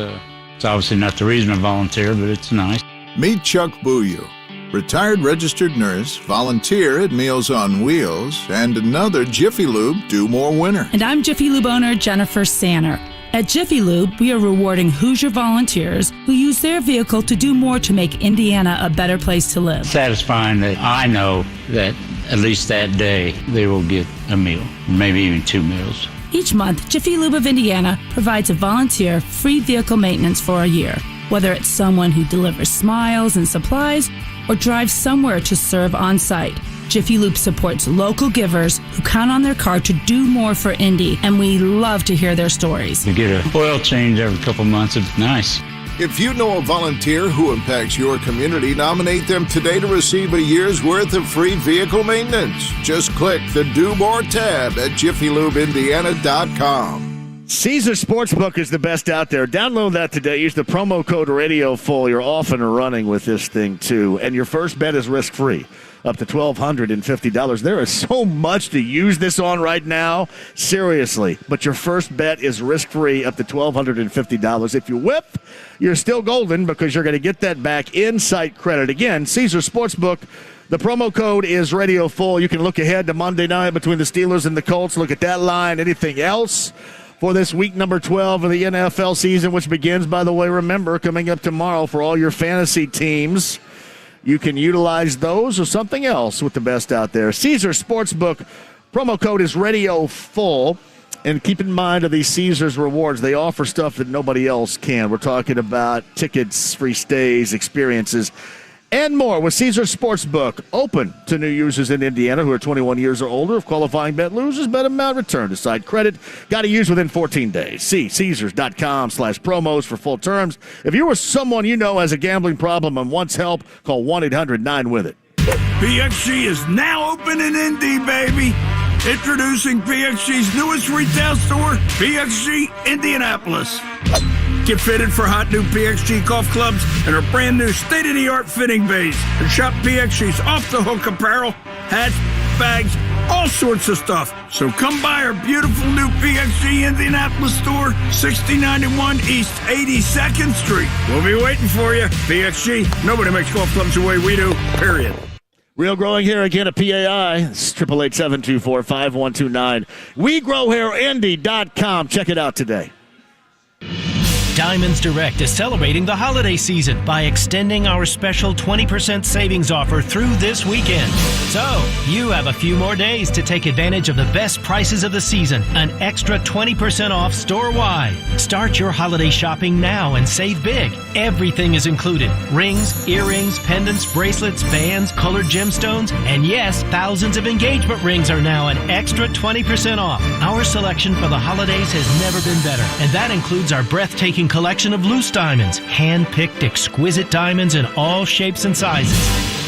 obviously not the reason I volunteer, but it's nice. Meet Chuck Bouillou, retired registered nurse, volunteer at Meals on Wheels, and another Jiffy Lube Do More winner. And I'm Jiffy Lube owner Jennifer Sanner. At Jiffy Lube, we are rewarding Hoosier volunteers who use their vehicle to do more to make Indiana a better place to live. Satisfying that I know that at least that day they will get a meal, maybe even 2 meals. Each month, Jiffy Lube of Indiana provides a volunteer free vehicle maintenance for a year, whether it's someone who delivers smiles and supplies or drives somewhere to serve on site. Jiffy Lube supports local givers who count on their car to do more for Indy, and we love to hear their stories. You get an oil change every couple months. It's nice. If you know a volunteer who impacts your community, nominate them today to receive a year's worth of free vehicle maintenance. Just click the Do More tab at JiffyLubeIndiana.com. Caesar Sportsbook is the best out there. Download that today. Use the promo code RadioFull. You're off and running with this thing, too. And your first bet is risk-free, up to $1,250. There is so much to use this on right now. Seriously. But your first bet is risk-free, up to $1,250. If you whip, you're still golden because you're going to get that back in site credit. Again, Caesar Sportsbook. The promo code is RadioFull. You can look ahead to Monday night between the Steelers and the Colts. Look at that line. Anything else for this week number 12 of the NFL season, which begins, by the way, remember, coming up tomorrow for all your fantasy teams. You can utilize those or something else with the best out there. Caesar Sportsbook, promo code is RadioFull. And keep in mind of these Caesars rewards, they offer stuff that nobody else can. We're talking about tickets, free stays, experiences, and more with Caesars Sportsbook. Open to new users in Indiana who are 21 years or older. If qualifying bet loses, bet amount returned to side credit. Got to use within 14 days. See Caesars.com/promos for full terms. If you or someone you know has a gambling problem and wants help, call 1-800-9-WITH-IT. PXG is now open in Indy, baby. Introducing PXG's newest retail store, PXG Indianapolis. Get fitted for hot new PXG golf clubs and our brand new state-of-the-art fitting bays. And shop PXG's off-the-hook apparel, hats, bags, all sorts of stuff. So come by our beautiful new PXG Indianapolis store, 6091 East 82nd Street. We'll be waiting for you. PXG, nobody makes golf clubs the way we do, period. Real Growing Hair again at PAI. It's 888-724-5129. WeGrowHairIndy.com. Check it out today. Diamonds Direct is celebrating the holiday season by extending our special 20% savings offer through this weekend. So, you have a few more days to take advantage of the best prices of the season, an extra 20% off store-wide. Start your holiday shopping now and save big. Everything is included. Rings, earrings, pendants, bracelets, bands, colored gemstones, and yes, thousands of engagement rings are now an extra 20% off. Our selection for the holidays has never been better, and that includes our breathtaking collection of loose diamonds, hand-picked exquisite diamonds in all shapes and sizes.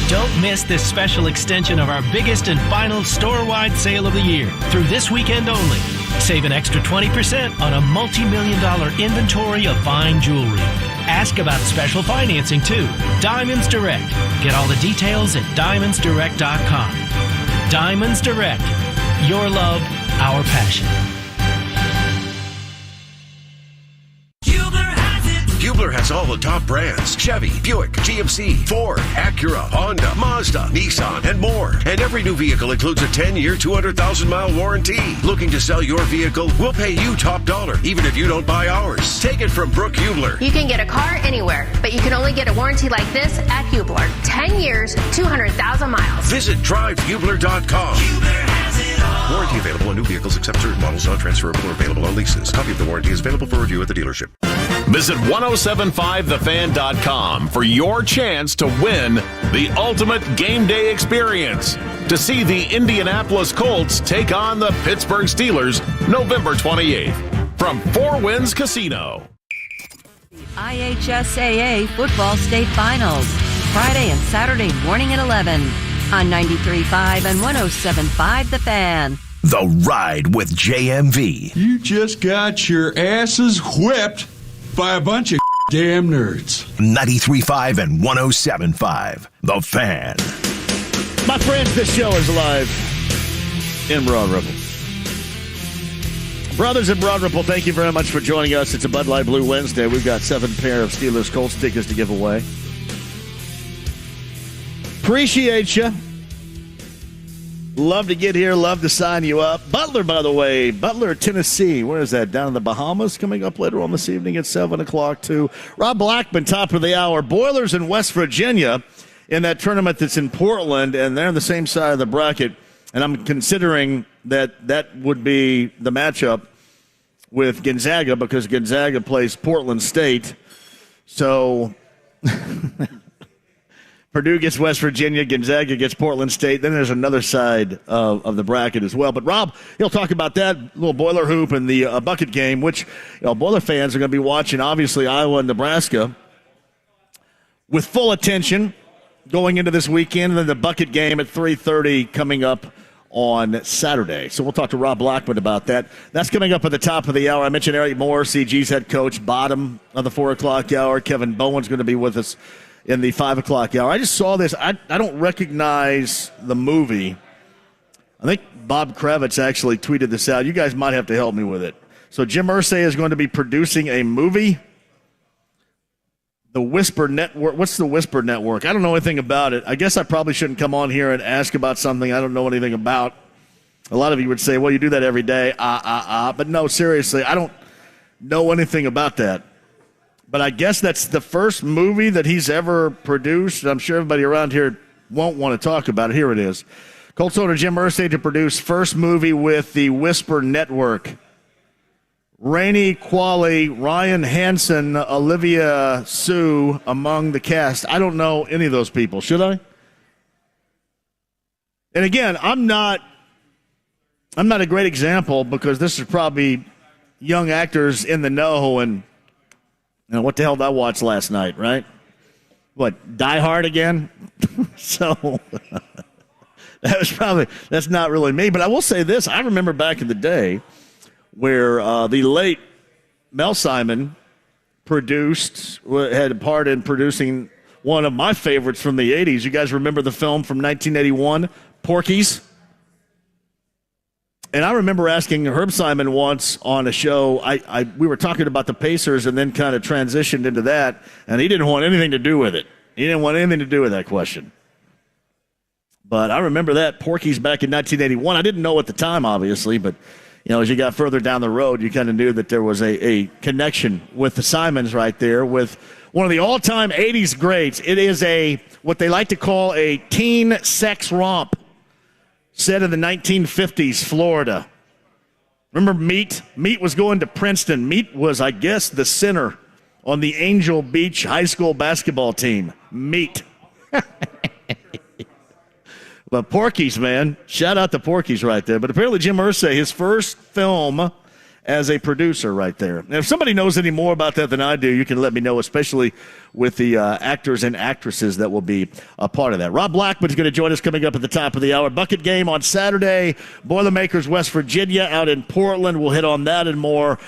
Don't miss this special extension of our biggest and final store-wide sale of the year through this weekend only. Save an extra 20% on a multi-million-dollar inventory of fine jewelry. Ask about special financing too. Diamonds Direct. Get all the details at diamondsdirect.com. Diamonds Direct. Your love, our passion. Hubler has all the top brands: Chevy, Buick, GMC, Ford, Acura, Honda, Mazda, Nissan, and more. And every new vehicle includes a 10-year, 200,000-mile warranty. Looking to sell your vehicle? We'll pay you top dollar, even if you don't buy ours. Take it from Brooke Hubler. You can get a car anywhere, but you can only get a warranty like this at Hubler. 10 years, 200,000 miles. Visit drivehubler.com. Hubler has it all. Warranty available on new vehicles except certain models, not transferable or available on leases. Copy of the warranty is available for review at the dealership. Visit 1075thefan.com for your chance to win the ultimate game day experience. To see the Indianapolis Colts take on the Pittsburgh Steelers November 28th from Four Winds Casino. IHSAA Football State Finals, Friday and Saturday morning at 11 on 93.5 and 107.5 The Fan. The Ride with JMV. You just got your asses whipped by a bunch of damn nerds. 93.5 and 107.5 The Fan. My friends, this show is live in Broad Ripple. Brothers in Broad Ripple, thank you very much for joining us. It's a Bud Light Blue Wednesday. We've got 7 pair of Steelers Colts tickets to give away. Appreciate you. Love to get here. Love to sign you up. Butler, by the way. Butler, Tennessee. Where is that? Down in the Bahamas. Coming up later on this evening at 7 o'clock, too. Rob Blackman, top of the hour. Boilers in West Virginia in that tournament that's in Portland, and they're on the same side of the bracket. And I'm considering that would be the matchup with Gonzaga because Gonzaga plays Portland State. So Purdue gets West Virginia, Gonzaga gets Portland State. Then there's another side of the bracket as well. But Rob, he'll talk about that little Boiler hoop and the bucket game, which Boiler fans are going to be watching, obviously, Iowa and Nebraska with full attention going into this weekend. And then the bucket game at 3:30 coming up on Saturday. So we'll talk to Rob Blackman about that. That's coming up at the top of the hour. I mentioned Eric Moore, CG's head coach, bottom of the 4 o'clock hour. Kevin Bowen's going to be with us in the 5 o'clock hour. I just saw this. I don't recognize the movie. I think Bob Kravitz actually tweeted this out. You guys might have to help me with it. So Jim Irsay is going to be producing a movie. The Whisper Network. What's the Whisper Network? I don't know anything about it. I guess I probably shouldn't come on here and ask about something I don't know anything about. A lot of you would say, well, you do that every day. But no, seriously, I don't know anything about that. But I guess that's the first movie that he's ever produced. I'm sure everybody around here won't want to talk about it. Here it is. Colts owner Jim Irsay to produce first movie with the Whisper Network. Rainey Qualley, Ryan Hansen, Olivia Sue among the cast. I don't know any of those people. Should I? And again, I'm not a great example because this is probably young actors in the know and what the hell did I watch last night, right? What, Die Hard again? So that's not really me. But I will say this. I remember back in the day where the late Mel Simon had a part in producing one of my favorites from the 80s. You guys remember the film from 1981, Porky's? And I remember asking Herb Simon once on a show, we were talking about the Pacers and then kind of transitioned into that, and he didn't want anything to do with it. He didn't want anything to do with that question. But I remember that, Porky's back in 1981. I didn't know at the time, obviously, but as you got further down the road, you kind of knew that there was a connection with the Simons right there with one of the all-time 80s greats. It is what they like to call a teen sex romp. Set in the 1950s, Florida. Remember Meat? Meat was going to Princeton. Meat was, I guess, the center on the Angel Beach high school basketball team. Meat. But Porky's, man. Shout out to Porky's right there. But apparently Jim Irsay, his first film as a producer right there. Now, if somebody knows any more about that than I do, you can let me know, especially with the actors and actresses that will be a part of that. Rob Blackman is going to join us coming up at the top of the hour. Bucket game on Saturday. Boilermakers, West Virginia, out in Portland. We'll hit on that and more.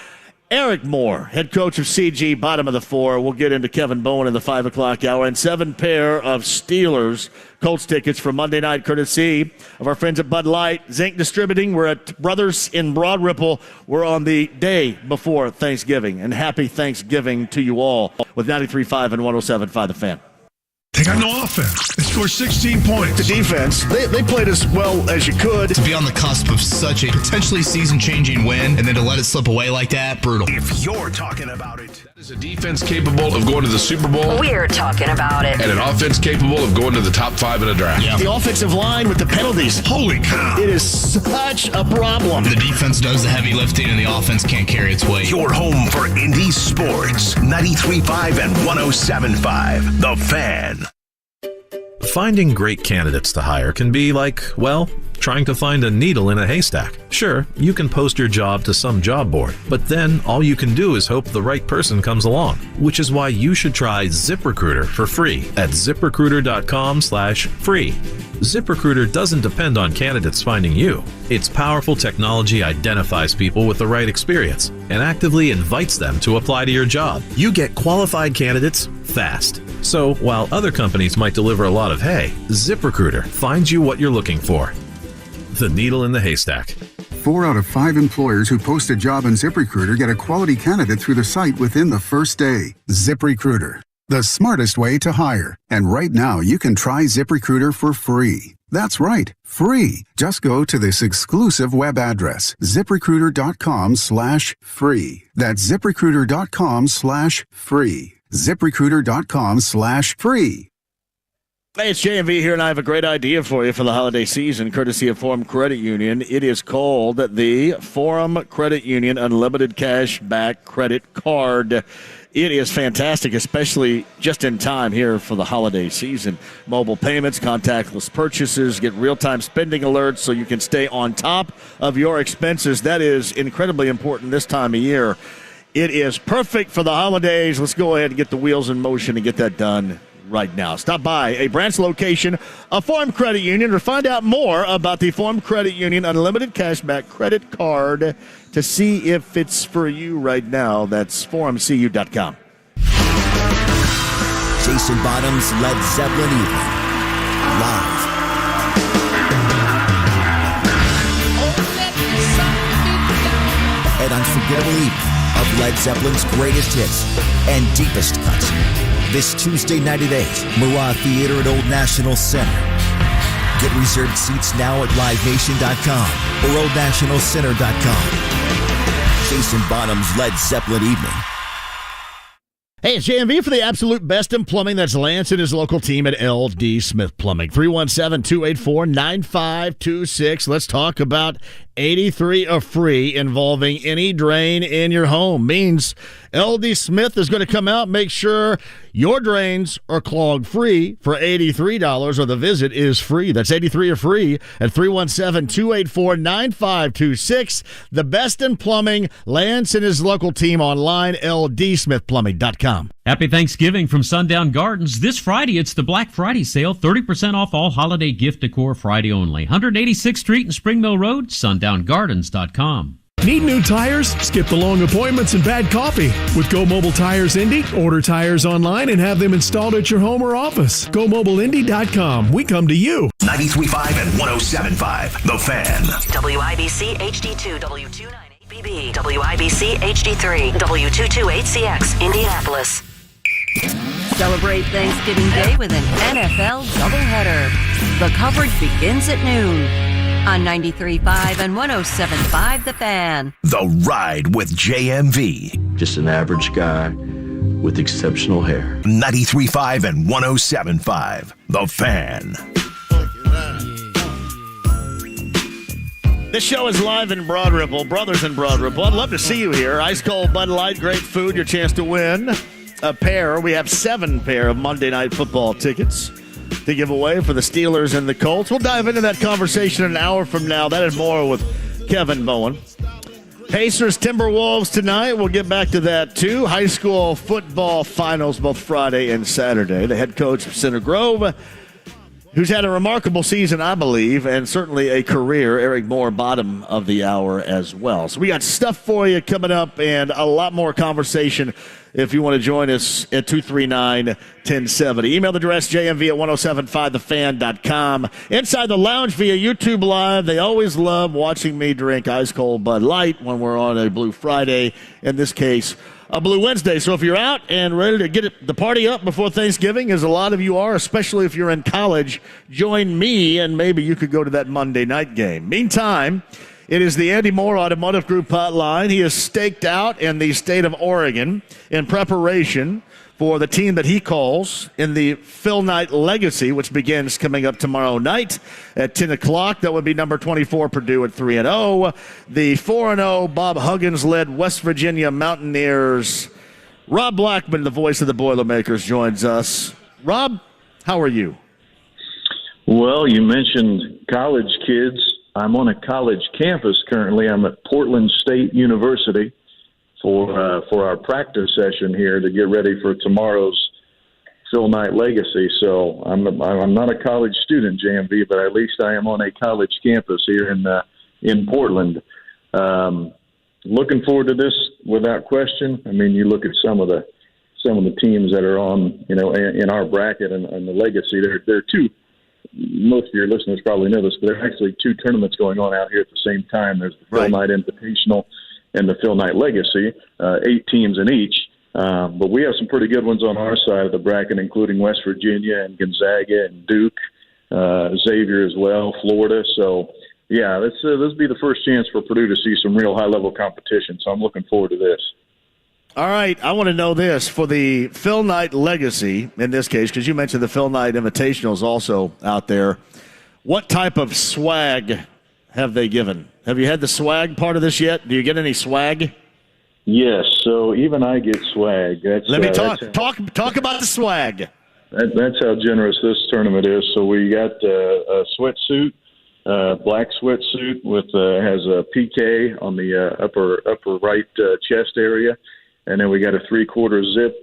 Eric Moore, head coach of CG, bottom of the four. We'll get into Kevin Bowen in the 5 o'clock hour. And 7 pair of Steelers Colts tickets for Monday night, courtesy of our friends at Bud Light. Zinc Distributing. We're at Brothers in Broad Ripple. We're on the day before Thanksgiving. And happy Thanksgiving to you all with 93.5 and 107.5 The Fan. They got no offense. They scored 16 points. The defense, they played as well as you could. To be on the cusp of such a potentially season-changing win and then to let it slip away like that, brutal. If you're talking about it. That is a defense capable of going to the Super Bowl. We're talking about it. And an offense capable of going to the top 5 in a draft. Yeah. The offensive line with the penalties. Holy cow. It is such a problem. The defense does the heavy lifting and the offense can't carry its weight. Your home for Indy Sports. 93.5 and 107.5. The Fan. Finding great candidates to hire can be like, well, trying to find a needle in a haystack. Sure, you can post your job to some job board, but then all you can do is hope the right person comes along, which is why you should try ZipRecruiter for free at ZipRecruiter.com/free. ZipRecruiter doesn't depend on candidates finding you. Its powerful technology identifies people with the right experience and actively invites them to apply to your job. You get qualified candidates fast. So while other companies might deliver a lot of hay, ZipRecruiter finds you what you're looking for. The needle in the haystack. 4 out of 5 employers who post a job on ZipRecruiter get a quality candidate through the site within the first day. ZipRecruiter, the smartest way to hire. And right now, you can try ZipRecruiter for free. That's right, free. Just go to this exclusive web address, ZipRecruiter.com/free. That's ZipRecruiter.com/free. ZipRecruiter.com/free. Hey, it's JMV here, and I have a great idea for you for the holiday season, courtesy of Forum Credit Union. It is called the Forum Credit Union Unlimited Cash Back Credit Card. It is fantastic, especially just in time here for the holiday season. Mobile payments, contactless purchases, get real-time spending alerts so you can stay on top of your expenses. That is incredibly important this time of year. It is perfect for the holidays. Let's go ahead and get the wheels in motion and get that done right now. Stop by a branch location of Forum Credit Union to find out more about the Forum Credit Union Unlimited Cashback Credit Card to see if it's for you right now. That's forumcu.com. Jason Bottom's Led Zeppelin Evening. Live. An unforgettable evening of Led Zeppelin's greatest hits and deepest cuts. This Tuesday night at 8, Murat Theater at Old National Center. Get reserved seats now at livenation.com or oldnationalcenter.com. Jason Bonham's Led Zeppelin Evening. Hey, it's JMV for the absolute best in plumbing. That's Lance and his local team at LD Smith Plumbing. 317-284-9526. Let's talk about 83 are free, involving any drain in your home. Means LD Smith is going to come out, make sure your drains are clog free for $83, or the visit is free. That's 83 are free at 317-284-9526. The best in plumbing. Lance and his local team online, ldsmithplumbing.com. Happy Thanksgiving from Sundown Gardens. This Friday, it's the Black Friday sale. 30% off all holiday gift decor Friday only. 186th Street and Spring Mill Road, sundowngardens.com. Need new tires? Skip the long appointments and bad coffee. With Go Mobile Tires Indy, order tires online and have them installed at your home or office. GoMobileIndy.com. We come to you. 93.5 and 107.5. The Fan. WIBC HD2, W298BB, WIBC HD3, W228CX, Indianapolis. Celebrate Thanksgiving Day with an NFL doubleheader. The coverage begins at noon on 93.5 and 107.5 The Fan. The Ride with JMV. Just an average guy with exceptional hair. 93.5 and 107.5 The Fan. This show is live in Broad Ripple, Brothers in Broad Ripple. I'd love to see you here. Ice cold Bud Light, great food, your chance to win a pair. We have 7 pair of Monday Night Football tickets to give away for the Steelers and the Colts. We'll dive into that conversation an hour from now. That and more with Kevin Bowen. Pacers, Timberwolves tonight. We'll get back to that, too. High school football finals both Friday and Saturday. The head coach of Center Grove, who's had a remarkable season, I believe, and certainly a career, Eric Moore, bottom of the hour as well. So we got stuff for you coming up and a lot more conversation if you want to join us at 239-1070. Email address jmv at 1075thefan.com. Inside the lounge via YouTube Live, they always love watching me drink ice-cold Bud Light when we're on a Blue Friday. In this case, a Blue Wednesday. So if you're out and ready to get the party up before Thanksgiving, as a lot of you are, especially if you're in college, join me and maybe you could go to that Monday night game. Meantime, it is the Andy Moore Automotive Group hotline. He is staked out in the state of Oregon in preparation for the team that he calls in the Phil Knight Legacy, which begins coming up tomorrow night at 10 o'clock. That would be number 24, Purdue at 3-0. The 4-0 Bob Huggins-led West Virginia Mountaineers. Rob Blackman, the voice of the Boilermakers, joins us. Rob, how are you? Well, you mentioned college kids. I'm on a college campus currently. I'm at Portland State University for our practice session here to get ready for tomorrow's Phil Knight Legacy. So I'm not a college student, JMV, but at least I am on a college campus here in Portland. Looking forward to this without question. I mean, you look at some of the teams that are on, in our bracket and the Legacy. There are 2. Most of your listeners probably know this, but there are actually 2 tournaments going on out here at the same time. There's the Phil Knight Invitational and the Phil Knight Legacy, 8 teams in each. But we have some pretty good ones on our side of the bracket, including West Virginia and Gonzaga and Duke, Xavier as well, Florida. So, yeah, this will be the first chance for Purdue to see some real high-level competition. So I'm looking forward to this. All right, I want to know this. For the Phil Knight Legacy, in this case, because you mentioned the Phil Knight Invitational is also out there, what type of swag have they given? Have you had the swag part of this yet? Do you get any swag? Yes, so even I get swag. Let me talk about the swag. That's how generous this tournament is. So we got a sweatsuit, black sweatsuit with has a PK on the upper right chest area. And then we got a 3/4 zip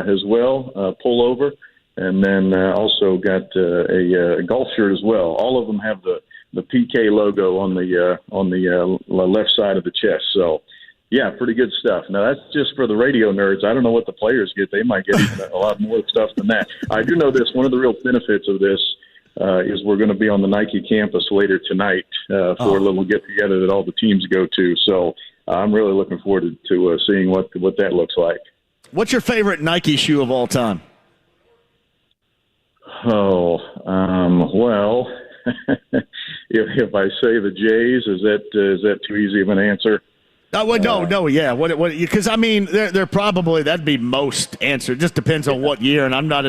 as well, pullover, and then also got a golf shirt as well. All of them have the PK logo on the left side of the chest. So, yeah, pretty good stuff. Now that's just for the radio nerds. I don't know what the players get. They might get even a lot more stuff than that. I do know this. One of the real benefits of this is we're going to be on the Nike campus later tonight for a little get together that all the teams go to. So. I'm really looking forward to seeing what that looks like. What's your favorite Nike shoe of all time? Well, if I say the Jays, is that too easy of an answer? Yeah. What? Because I mean, they're probably that'd be most answered. It just depends on what year, and I'm not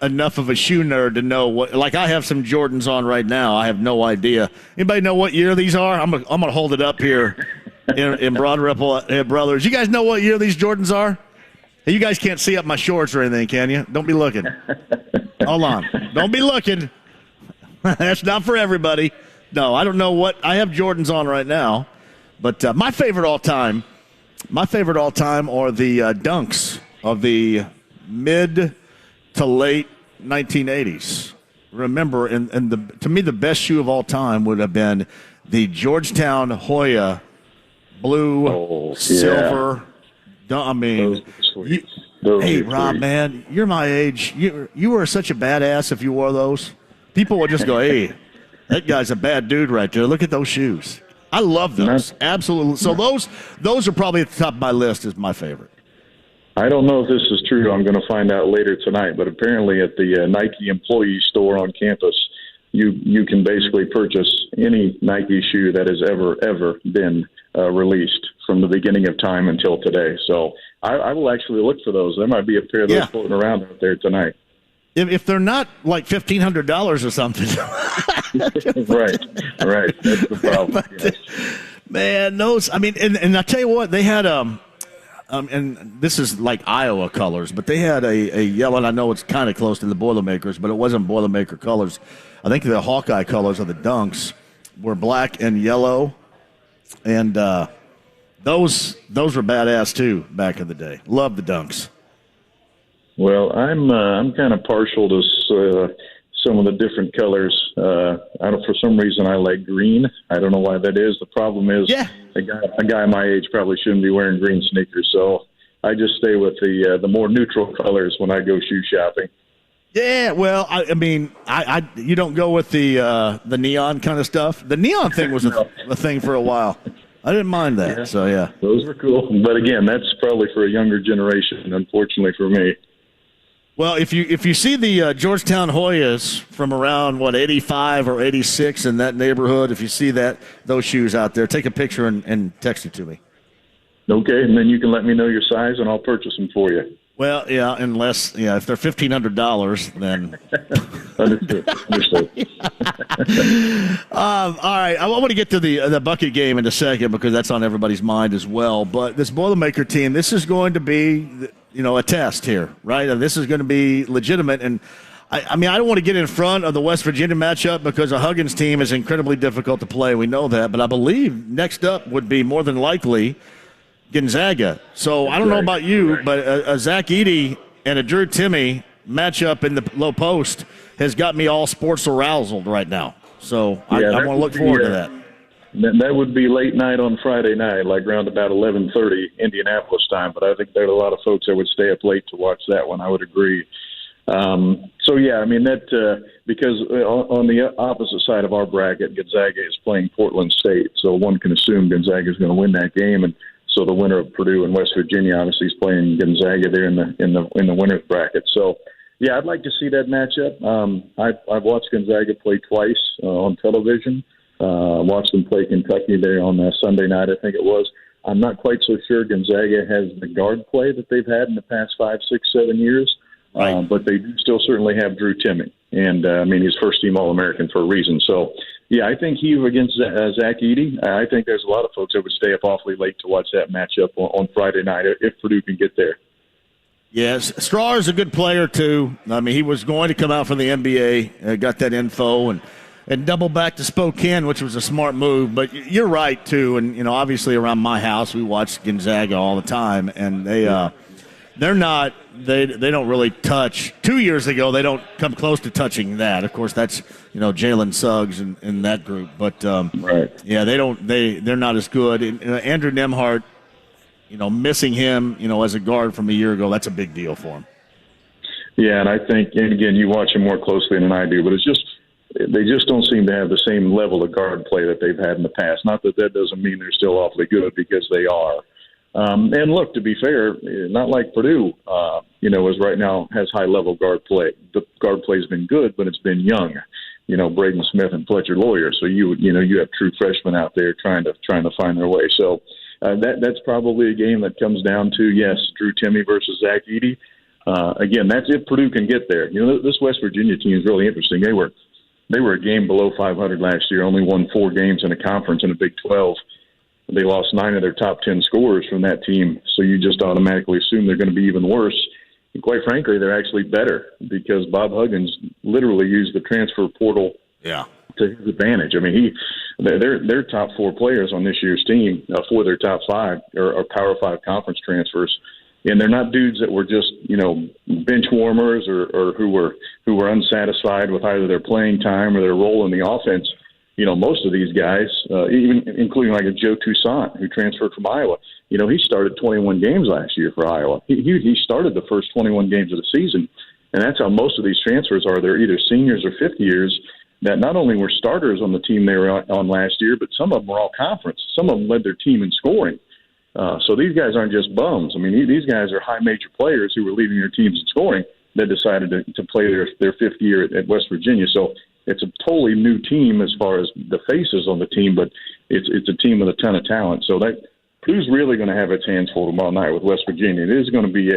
enough of a shoe nerd to know what. Like I have some Jordans on right now. I have no idea. Anybody know what year these are? I'm gonna hold it up here in Broad Ripple Brothers. You guys know what year these Jordans are? Hey, you guys can't see up my shorts or anything, can you? Don't be looking. Hold on. Don't be looking. That's not for everybody. No, I don't know what. I have Jordans on right now. But my favorite all time are the Dunks of the mid to late 1980s. Remember, to me, the best shoe of all time would have been the Georgetown Hoya blue, silver. I mean, hey, Rob, man, you're my age. You were such a badass if you wore those. People would just go, hey, that guy's a bad dude right there. Look at those shoes. I love those. Absolutely. So those are probably at the top of my list as my favorite. I don't know if this is true. I'm going to find out later tonight. But apparently at the Nike employee store on campus, you can basically purchase any Nike shoe that has ever been released from the beginning of time until today. So I will actually look for those. There might be a pair of those floating around out there tonight. If they're not like $1,500 or something. Right. That's the problem. But, man, those, I mean, and I tell you what, they had, and this is like Iowa colors, but they had a yellow, and I know it's kind of close to the Boilermakers, but it wasn't Boilermaker colors. I think the Hawkeye colors of the Dunks were black and yellow, and those were badass too back in the day. Love the Dunks. Well, I'm kind of partial to some of the different colors. For some reason I like green. I don't know why that is. The problem is a guy my age probably shouldn't be wearing green sneakers. So I just stay with the more neutral colors when I go shoe shopping. Yeah, well, I mean, you don't go with the neon kind of stuff. The neon thing was a thing for a while. I didn't mind that. Yeah. So yeah, those were cool. But again, that's probably for a younger generation. Unfortunately for me. Well, if you see the Georgetown Hoyas from around 85 or 86 in that neighborhood, if you see those shoes out there, take a picture and text it to me. Okay, and then you can let me know your size, and I'll purchase them for you. Well, yeah, if they're $1,500, then. Understood. All right, I want to get to the bucket game in a second because that's on everybody's mind as well. But this Boilermaker team, this is going to be, a test here, right? And this is going to be legitimate. And I mean, I don't want to get in front of the West Virginia matchup because a Huggins team is incredibly difficult to play. We know that, but I believe next up would be more than likely Gonzaga. So I don't know about you, but a Zach Edey and a Drew Timme matchup in the low post has got me all sports aroused right now. So I want to look forward to that. That would be late night on Friday night, like around about 11:30 Indianapolis time. But I think there are a lot of folks that would stay up late to watch that one. I would agree. Because on the opposite side of our bracket, Gonzaga is playing Portland State, so one can assume Gonzaga is going to win that game, and so the winner of Purdue and West Virginia obviously is playing Gonzaga there in the winners bracket. So, yeah, I'd like to see that matchup. I've watched Gonzaga play twice on television. Watched them play Kentucky there on Sunday night, I think it was. I'm not quite so sure Gonzaga has the guard play that they've had in the past 5, 6, 7 years. Right. But they do still certainly have Drew Timme. And, he's first-team All-American for a reason. So, yeah, I think he against Zach Edey, I think there's a lot of folks that would stay up awfully late to watch that matchup on Friday night if Purdue can get there. Yes, Straw is a good player, too. I mean, he was going to come out from the NBA, got that info, and double back to Spokane, which was a smart move. But you're right, too. And, obviously around my house, we watch Gonzaga all the time. And they don't really touch. 2 years ago, they don't come close to touching that. Of course, that's, Jalen Suggs in that group. But, right. Yeah, they're not as good. And, Andrew Nembhard, missing him, as a guard from a year ago, that's a big deal for him. Yeah, and I think, and again, you watch him more closely than I do, but they just don't seem to have the same level of guard play that they've had in the past. Not that doesn't mean they're still awfully good, because they are. And look, to be fair, not like Purdue, is right now has high-level guard play. The guard play has been good, but it's been young. Braden Smith and Fletcher Lawyer. So you have true freshmen out there trying to find their way. So that's probably a game that comes down to, yes, Drew Timme versus Zach Edey. Again, that's if Purdue can get there. This West Virginia team is really interesting. They were a game below 500 last year, only won 4 games in a conference in the Big 12. They lost 9 of their top 10 scorers from that team, so you just automatically assume they're going to be even worse. And quite frankly, they're actually better because Bob Huggins literally used the transfer portal to his advantage. I mean, their top 4 players on this year's team, 4 of their top 5 are Power 5 conference transfers. And they're not dudes that were just, bench warmers or who were unsatisfied with either their playing time or their role in the offense. Most of these guys, even including like a Joe Toussaint, who transferred from Iowa, he started 21 games last year for Iowa. He started the first 21 games of the season, and that's how most of these transfers are. They're either seniors or fifth years that not only were starters on the team they were on last year, but some of them were all conference. Some of them led their team in scoring. So these guys aren't just bums. I mean, these guys are high major players who were leading their teams in scoring that decided to play their fifth year at West Virginia. So it's a totally new team as far as the faces on the team, but it's a team with a ton of talent. So Purdue's really going to have its hands full tomorrow night with West Virginia. It is going to be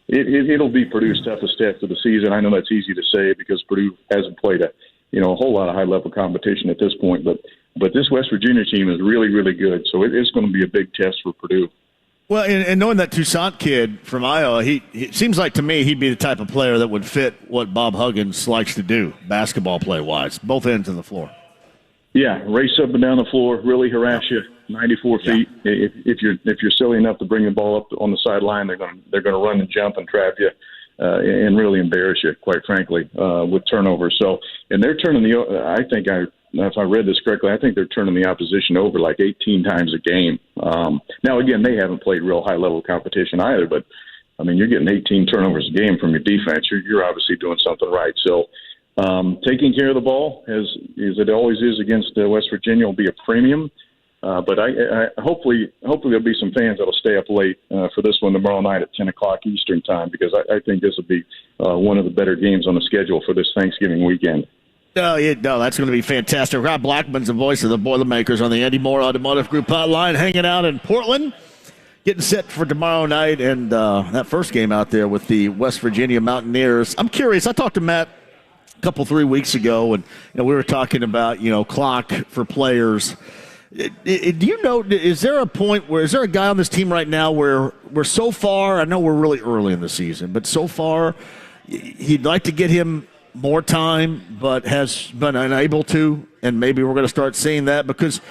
it'll be Purdue's toughest test of the season. I know that's easy to say because Purdue hasn't played a whole lot of high level competition at this point, but this West Virginia team is really, really good. So it's going to be a big test for Purdue. Well, and knowing that Toussaint kid from Iowa, he seems like to me he'd be the type of player that would fit what Bob Huggins likes to do, basketball play-wise, both ends of the floor. Yeah, race up and down the floor, really harass you, 94 feet. If you're silly enough to bring the ball up on the sideline, they're going to run and jump and trap you and really embarrass you, quite frankly, with turnovers. So, and they're turning if I read this correctly, I think they're turning the opposition over like 18 times a game. Now, again, they haven't played real high-level competition either, but, I mean, you're getting 18 turnovers a game from your defense. You're obviously doing something right. So taking care of the ball, as it always is against West Virginia, will be a premium. But I hopefully there'll be some fans that'll stay up late for this one tomorrow night at 10 o'clock Eastern time because I think this will be one of the better games on the schedule for this Thanksgiving weekend. No, that's going to be fantastic. Rob Blackman's the voice of the Boilermakers on the Andy Moore Automotive Group hotline, hanging out in Portland, getting set for tomorrow night and that first game out there with the West Virginia Mountaineers. I'm curious. I talked to Matt a 3 weeks ago, and we were talking about clock for players. Do you know? Is there a guy on this team right now where we're so far? I know we're really early in the season, but so far, he'd like to get him more time, but has been unable to, and maybe we're going to start seeing that because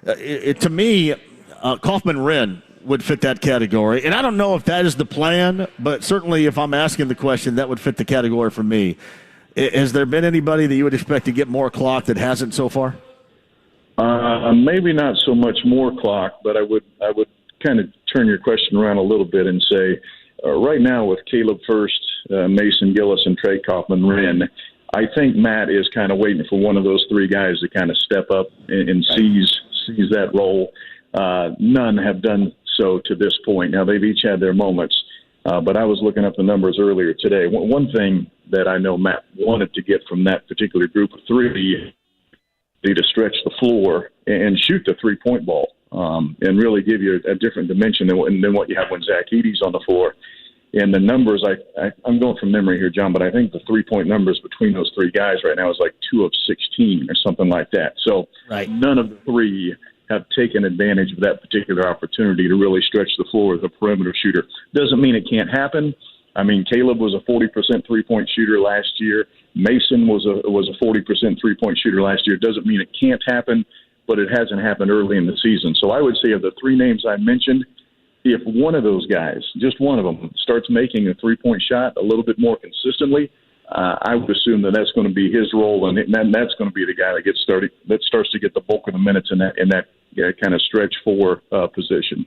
to me, Kaufman-Wren would fit that category. And I don't know if that is the plan, but certainly if I'm asking the question, that would fit the category for me. Has there been anybody that you would expect to get more clock that hasn't so far? Maybe not so much more clock, but I would kind of turn your question around a little bit and say, right now with Caleb First, Mason Gillis, and Trey Kaufman-Wren, I think Matt is kind of waiting for one of those 3 guys to kind of step up and seize that role. None have done so to this point. Now, they've each had their moments, but I was looking up the numbers earlier today. One thing that I know Matt wanted to get from that particular group of 3 to stretch the floor and shoot the 3-point ball and really give you a different dimension than what you have when Zach Edey's on the floor. And the numbers, I'm going from memory here, John, but I think the 3-point numbers between those 3 guys right now is like 2 of 16 or something like that. So None of the 3 have taken advantage of that particular opportunity to really stretch the floor as a perimeter shooter. Doesn't mean it can't happen. I mean, Caleb was a 40% 3-point shooter last year. Mason was a 40% 3-point shooter last year. Doesn't mean it can't happen, but it hasn't happened early in the season. So I would say of the 3 names I mentioned, if one of those guys, just one of them, starts making a 3-point shot a little bit more consistently, I would assume that's going to be his role, and that's going to be the guy that starts to get the bulk of the minutes in that kind of stretch 4 position.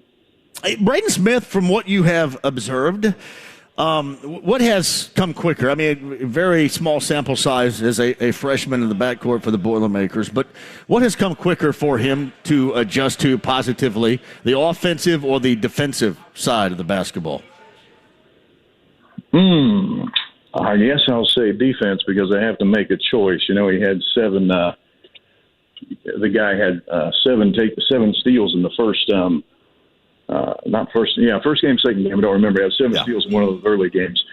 Hey, Braden Smith, from what you have observed, what has come quicker? I mean, very small sample size as a freshman in the backcourt for the Boilermakers, but what has come quicker for him to adjust to positively, the offensive or the defensive side of the basketball? I guess I'll say defense because I have to make a choice. He had seven. The guy had seven steals in the first. First game, second game. I don't remember. He had seven steals in one of those early games.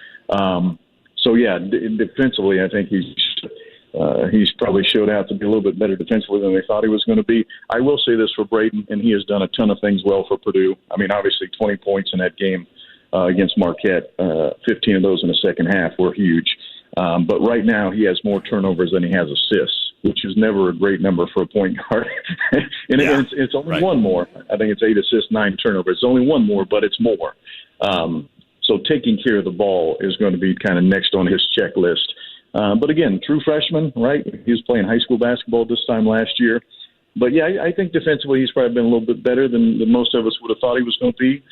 Defensively, I think he's probably showed out to be a little bit better defensively than they thought he was going to be. I will say this for Braden, and he has done a ton of things well for Purdue. I mean, obviously 20 points in that game against Marquette, 15 of those in the second half were huge. But right now he has more turnovers than he has assists, which is never a great number for a point guard. It's only one more. I think it's 8 assists, 9 turnovers. It's only one more, but it's more. So taking care of the ball is going to be kind of next on his checklist. But again, true freshman, right? He was playing high school basketball this time last year. But, I think defensively he's probably been a little bit better than most of us would have thought he was going to be.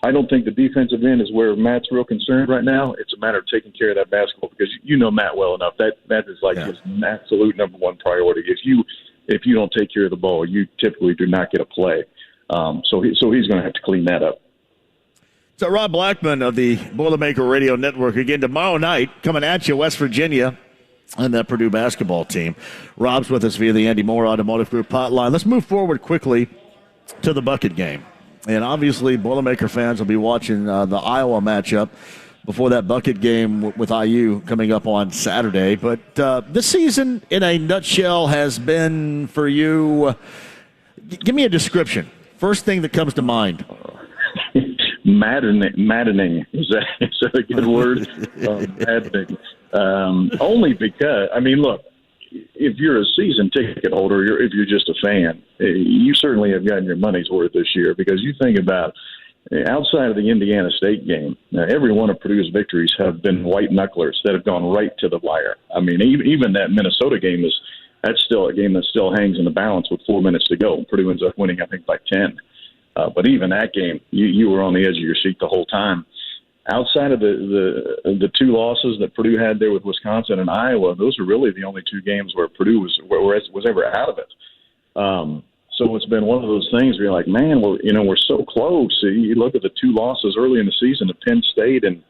I don't think the defensive end is where Matt's real concerned right now. It's a matter of taking care of that basketball because you know Matt well enough. That is like his absolute number one priority. If you don't take care of the ball, you typically do not get a play. So he's going to have to clean that up. So Rob Blackman of the Boilermaker Radio Network again tomorrow night coming at you, West Virginia, and that Purdue basketball team. Rob's with us via the Andy Moore Automotive Group hotline. Let's move forward quickly to the bucket game. And obviously, Boilermaker fans will be watching the Iowa matchup before that bucket game with IU coming up on Saturday. But this season, in a nutshell, has been for you. Give me a description. First thing that comes to mind. Maddening. Is that a good word? Maddening. Only because, look, if you're a season ticket holder, if you're just a fan, you certainly have gotten your money's worth this year because you think about outside of the Indiana State game, every one of Purdue's victories have been white knucklers that have gone right to the wire. Even that Minnesota game that's still a game that still hangs in the balance with 4 minutes to go. Purdue ends up winning, I think, by 10. But even that game, you were on the edge of your seat the whole time. Outside of the two losses that Purdue had there with Wisconsin and Iowa, those are really the only two games where Purdue was ever out of it. So it's been one of those things where you're like, man, we're so close. You look at the two losses early in the season to Penn State and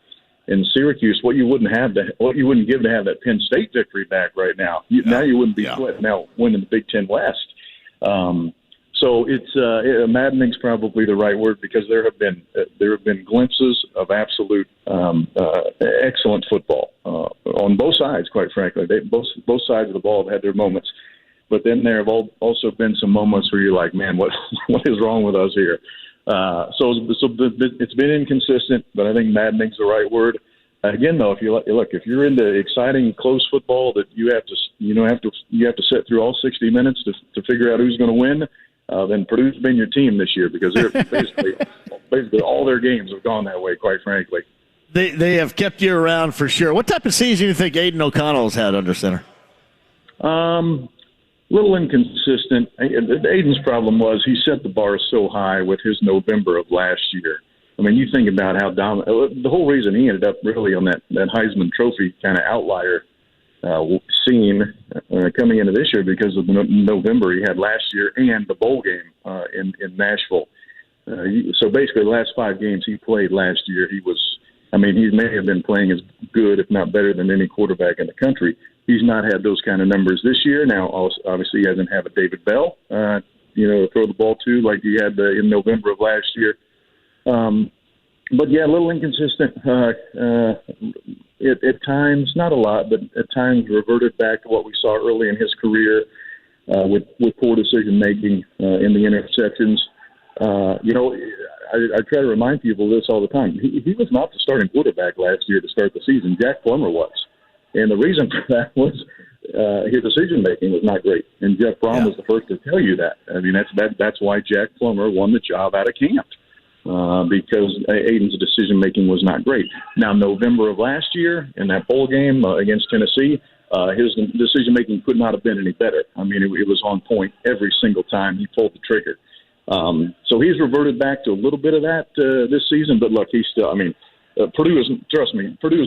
Syracuse. What you wouldn't give to have that Penn State victory back right now. Now you wouldn't be sweating out winning the Big Ten West. So it's maddening's probably the right word because there have been glimpses of absolute excellent football on both sides. Quite frankly, both sides of the ball have had their moments, but then there have also been some moments where you're like, man, what is wrong with us here? So it's been inconsistent, but I think maddening's the right word. Again, though, if you're into exciting close football that you have to sit through all 60 minutes to figure out who's going to win. Then Purdue's been your team this year because they're basically all their games have gone that way, quite frankly. They have kept you around for sure. What type of season do you think Aiden O'Connell's had under center? Little inconsistent. Aiden's problem was he set the bar so high with his November of last year. You think about how dominant. The whole reason he ended up really on that Heisman Trophy kind of outlier scene coming into this year because of the November he had last year and the bowl game in Nashville. So basically the last 5 games he played last year, he may have been playing as good, if not better, than any quarterback in the country. He's not had those kind of numbers this year. Now, obviously he hasn't had a David Bell, to throw the ball to like he had in November of last year. But yeah, a little inconsistent. At times, not a lot, but at times reverted back to what we saw early in his career with poor decision making in the interceptions. I try to remind people this all the time. He was not the starting quarterback last year to start the season. Jack Plummer was, and the reason for that was his decision making was not great. And Jeff Brom was the first to tell you that. That's why Jack Plummer won the job out of camp. Because Aiden's decision-making was not great. Now, November of last year, in that bowl game against Tennessee, his decision-making could not have been any better. It was on point every single time he pulled the trigger. So he's reverted back to a little bit of that this season, but look, he's still, Purdue is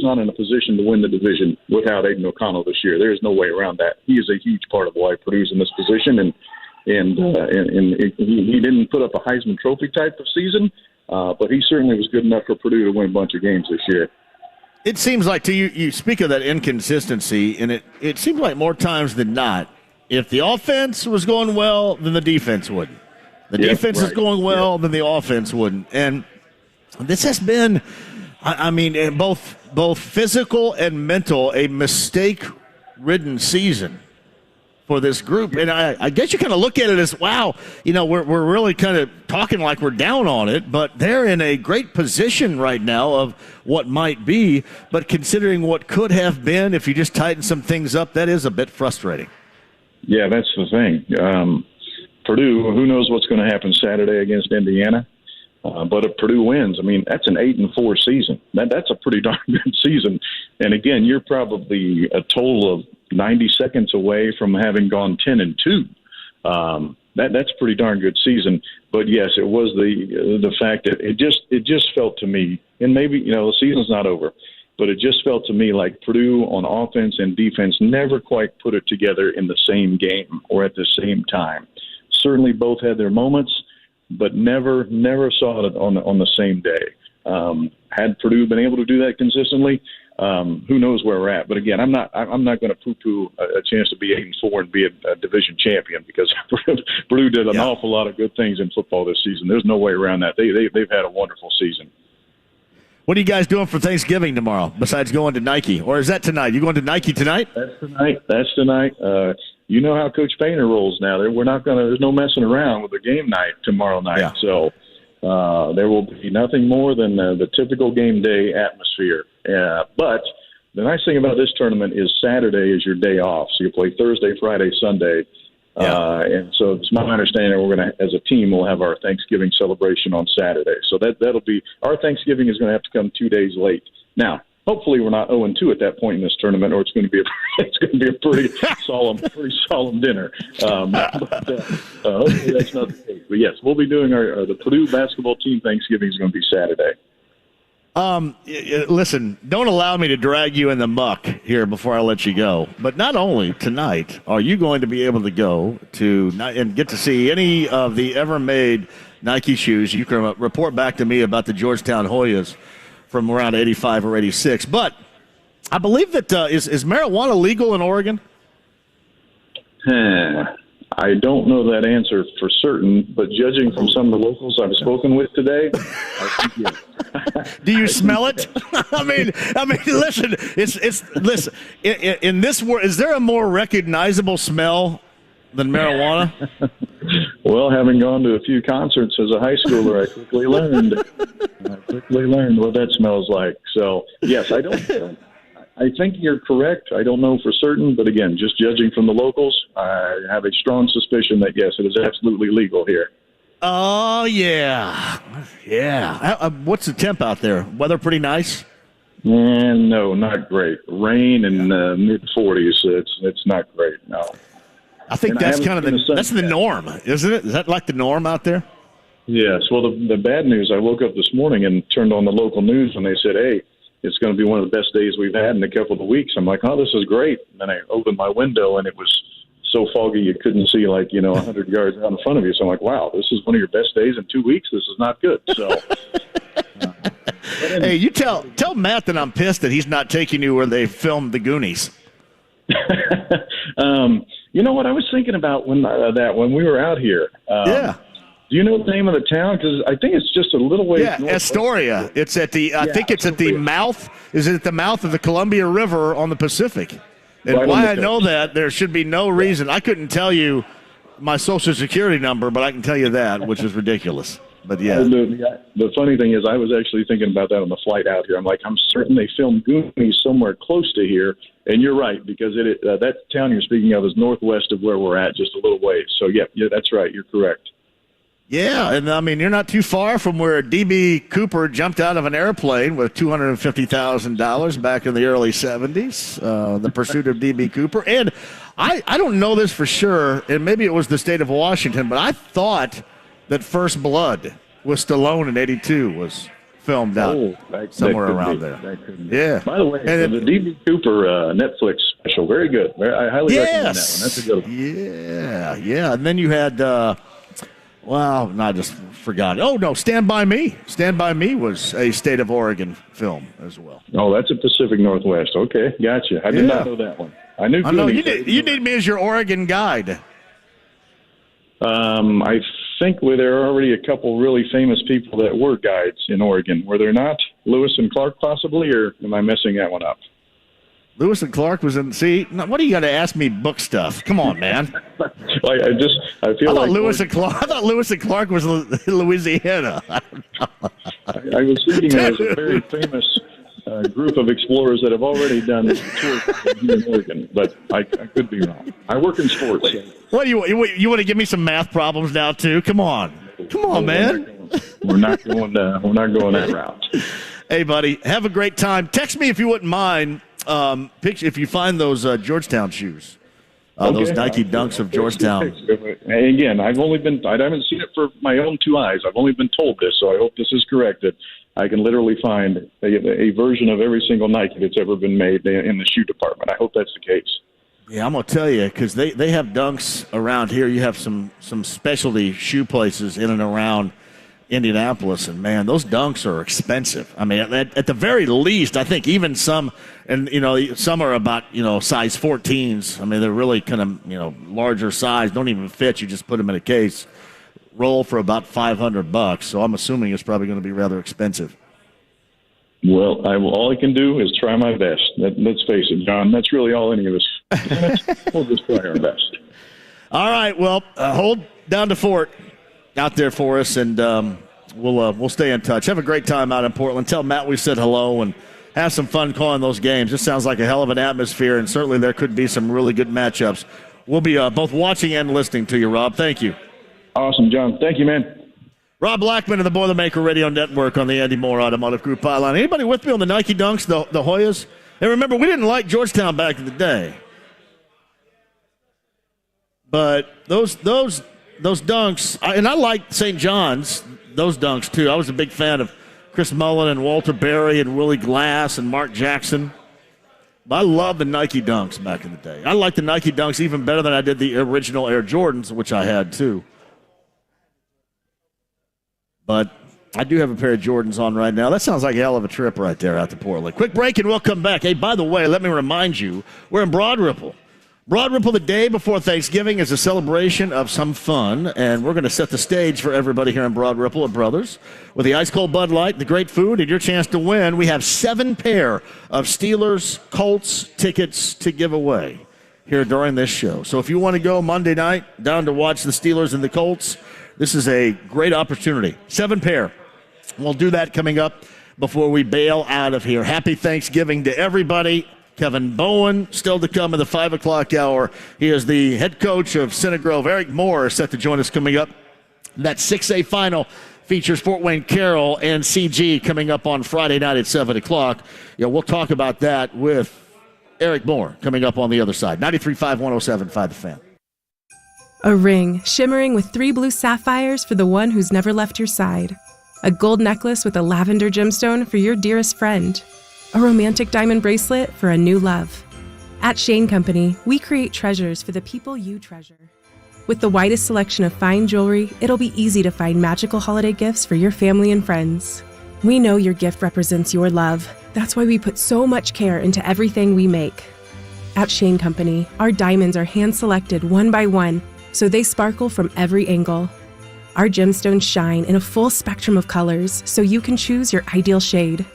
not in a position to win the division without Aiden O'Connell this year. There's no way around that. He is a huge part of why Purdue's in this position, and he didn't put up a Heisman Trophy type of season, but he certainly was good enough for Purdue to win a bunch of games this year. It seems like, to you speak of that inconsistency, and it seems like more times than not, if the offense was going well, then the defense wouldn't. The defense is going well, then the offense wouldn't. And this has been, I mean, both physical and mental, a mistake-ridden season for this group. And I guess you kind of look at it as, wow, we're really kind of talking like we're down on it, but they're in a great position right now of what might be. But considering what could have been, if you just tighten some things up, that is a bit frustrating. Yeah, that's the thing. Purdue, who knows what's going to happen Saturday against Indiana? But if Purdue wins, I mean, that's an 8-4 season. That's a pretty darn good season. And again, you're probably a total of 90 seconds away from having gone 10-2. That's a pretty darn good season. But yes, it was the fact that it just felt to me, and maybe the season's not over, but it just felt to me like Purdue on offense and defense never quite put it together in the same game or at the same time. Certainly both had their moments, but never saw it on the same day. Had Purdue been able to do that consistently, who knows where we're at? But again, I'm not going to poo-poo a chance to be 8-4 and be a division champion, because Purdue did an awful lot of good things in football this season. There's no way around that. They've had a wonderful season. What are you guys doing for Thanksgiving tomorrow besides going to Nike? Or is that tonight? You going to Nike tonight? That's tonight. You know how Coach Painter rolls now. There's no messing around with the game night tomorrow night. Yeah. So there will be nothing more than the typical game day atmosphere. But the nice thing about this tournament is Saturday is your day off. So you play Thursday, Friday, Sunday. And so it's my understanding we're going to, as a team, we'll have our Thanksgiving celebration on Saturday. So that'll be our Thanksgiving is going to have to come 2 days late. Now, hopefully we're not 0-2 at that point in this tournament, or it's going to be a pretty solemn dinner. But hopefully that's not the case. But yes, we'll be doing the Purdue basketball team Thanksgiving is going to be Saturday. Listen, don't allow me to drag you in the muck here before I let you go. But not only tonight are you going to be able to go to and get to see any of the ever-made Nike shoes. You can report back to me about the Georgetown Hoyas from around 85 or 86. But I believe that is marijuana legal in Oregon? I don't know that answer for certain, but judging from some of the locals I've spoken with today, I think yes. Do you smell it? I mean, listen. Listen. In this world, is there a more recognizable smell than marijuana? Well, having gone to a few concerts as a high schooler, I quickly learned what that smells like. So, yes, I think you're correct. I don't know for certain, but again, just judging from the locals, I have a strong suspicion that, yes, it is absolutely legal here. Oh, yeah. Yeah. What's the temp out there? Weather pretty nice? No, not great. Rain in mid-40s. It's not great, no. I think that's kind of that's the norm, isn't it? Is that like the norm out there? Yes. Well, the bad news, I woke up this morning and turned on the local news, and they said, hey, it's going to be one of the best days we've had in a couple of weeks. I'm like, oh, this is great. And then I opened my window, and it was so foggy you couldn't see 100 yards out in front of you. So I'm like, wow, this is one of your best days in 2 weeks. This is not good. So, hey, you tell Matt that I'm pissed that he's not taking you where they filmed the Goonies. You know what I was thinking about when we were out here? Yeah. Do you know the name of the town? Because I think it's just a little ways north. Astoria. It's at the. I think it's at the mouth. Is it at the mouth of the Columbia River on the Pacific? And right why I know that, there should be no reason. I couldn't tell you my Social Security number, but I can tell you that, which is ridiculous. But yeah. The funny thing is, I was actually thinking about that on the flight out here. I'm like, I'm certain they filmed Goonies somewhere close to here. And you're right, because that town you're speaking of is northwest of where we're at, just a little ways. So, yeah, that's right. You're correct. Yeah, and I mean, you're not too far from where D.B. Cooper jumped out of an airplane with $250,000 back in the early 70s, the pursuit of D.B. Cooper. And I don't know this for sure, and maybe it was the state of Washington, but I thought that First Blood with Stallone in 82 was filmed out somewhere around there. Yeah. By the way, the D.B. Cooper Netflix special, very good. I highly recommend that one. That's a good one. Yeah. And then you had... Well, no, I just forgot. Oh, no, Stand By Me. Stand By Me was a State of Oregon film as well. Oh, that's a Pacific Northwest. Okay, gotcha. I did not know that one. I knew. You need me as your Oregon guide. I think there are already a couple really famous people that were guides in Oregon. Were there not? Lewis and Clark possibly, or am I messing that one up? Lewis and Clark was in. See, what do you got to ask me book stuff? Come on, man. I thought Lewis and Clark was Louisiana. I was thinking there was a very famous group of explorers that have already done tours here in Oregon, but I could be wrong. I work in sports. So. What do you want to give me some math problems now too? Come on, man. We're not going that route. Hey, buddy, have a great time. Text me if you wouldn't mind. If you find those Georgetown shoes, those Nike Dunks of Georgetown. Again, I haven't seen it for my own two eyes. I've only been told this, so I hope this is correct. That I can literally find a version of every single Nike that's ever been made in the shoe department. I hope that's the case. Yeah, I'm gonna tell you, because they have Dunks around here. You have some specialty shoe places in and around Indianapolis, and man, those Dunks are expensive. I mean, at the very least, I think even some, and some are about size 14s. I mean, they're really kind of larger size, don't even fit. You just put them in a case, roll for about $500. So I'm assuming it's probably going to be rather expensive. Well, all I can do is try my best. Let's face it, John. That's really all any of us. We'll just try our best. All right. Well, hold down to Fort out there for us, and we'll stay in touch. Have a great time out in Portland. Tell Matt we said hello, and have some fun calling those games. This sounds like a hell of an atmosphere, and certainly there could be some really good matchups. We'll be both watching and listening to you, Rob. Thank you. Awesome, John. Thank you, man. Rob Blackman of the Boilermaker Radio Network on the Andy Moore Automotive Group hotline. Anybody with me on the Nike Dunks, the Hoyas? And remember, we didn't like Georgetown back in the day. But those Dunks, and I liked St. John's, those Dunks too. I was a big fan of Chris Mullen and Walter Berry and Willie Glass and Mark Jackson. But I love the Nike Dunks back in the day. I like the Nike Dunks even better than I did the original Air Jordans, which I had too. But I do have a pair of Jordans on right now. That sounds like a hell of a trip right there out to Portland. Quick break and we'll come back. Hey, by the way, let me remind you, we're in Broad Ripple. Broad Ripple the day before Thanksgiving is a celebration of some fun, and we're going to set the stage for everybody here in Broad Ripple at Brothers. With the ice-cold Bud Light, the great food, and your chance to win, we have 7 pair of Steelers Colts tickets to give away here during this show. So if you want to go Monday night down to watch the Steelers and the Colts, this is a great opportunity. 7 pair. We'll do that coming up before we bail out of here. Happy Thanksgiving to everybody. Kevin Bowen still to come in the 5 o'clock hour. He is the head coach of Center Grove. Eric Moore is set to join us coming up. That 6A final features Fort Wayne Carroll and CG coming up on Friday night at 7 o'clock. We'll talk about that with Eric Moore coming up on the other side. 93.5, 107.5 The Fan. A ring shimmering with 3 blue sapphires for the one who's never left your side. A gold necklace with a lavender gemstone for your dearest friend. A romantic diamond bracelet for a new love. At Shane Company, we create treasures for the people you treasure. With the widest selection of fine jewelry, it'll be easy to find magical holiday gifts for your family and friends. We know your gift represents your love. That's why we put so much care into everything we make. At Shane Company, our diamonds are hand-selected one by one, so they sparkle from every angle. Our gemstones shine in a full spectrum of colors, so you can choose your ideal shade.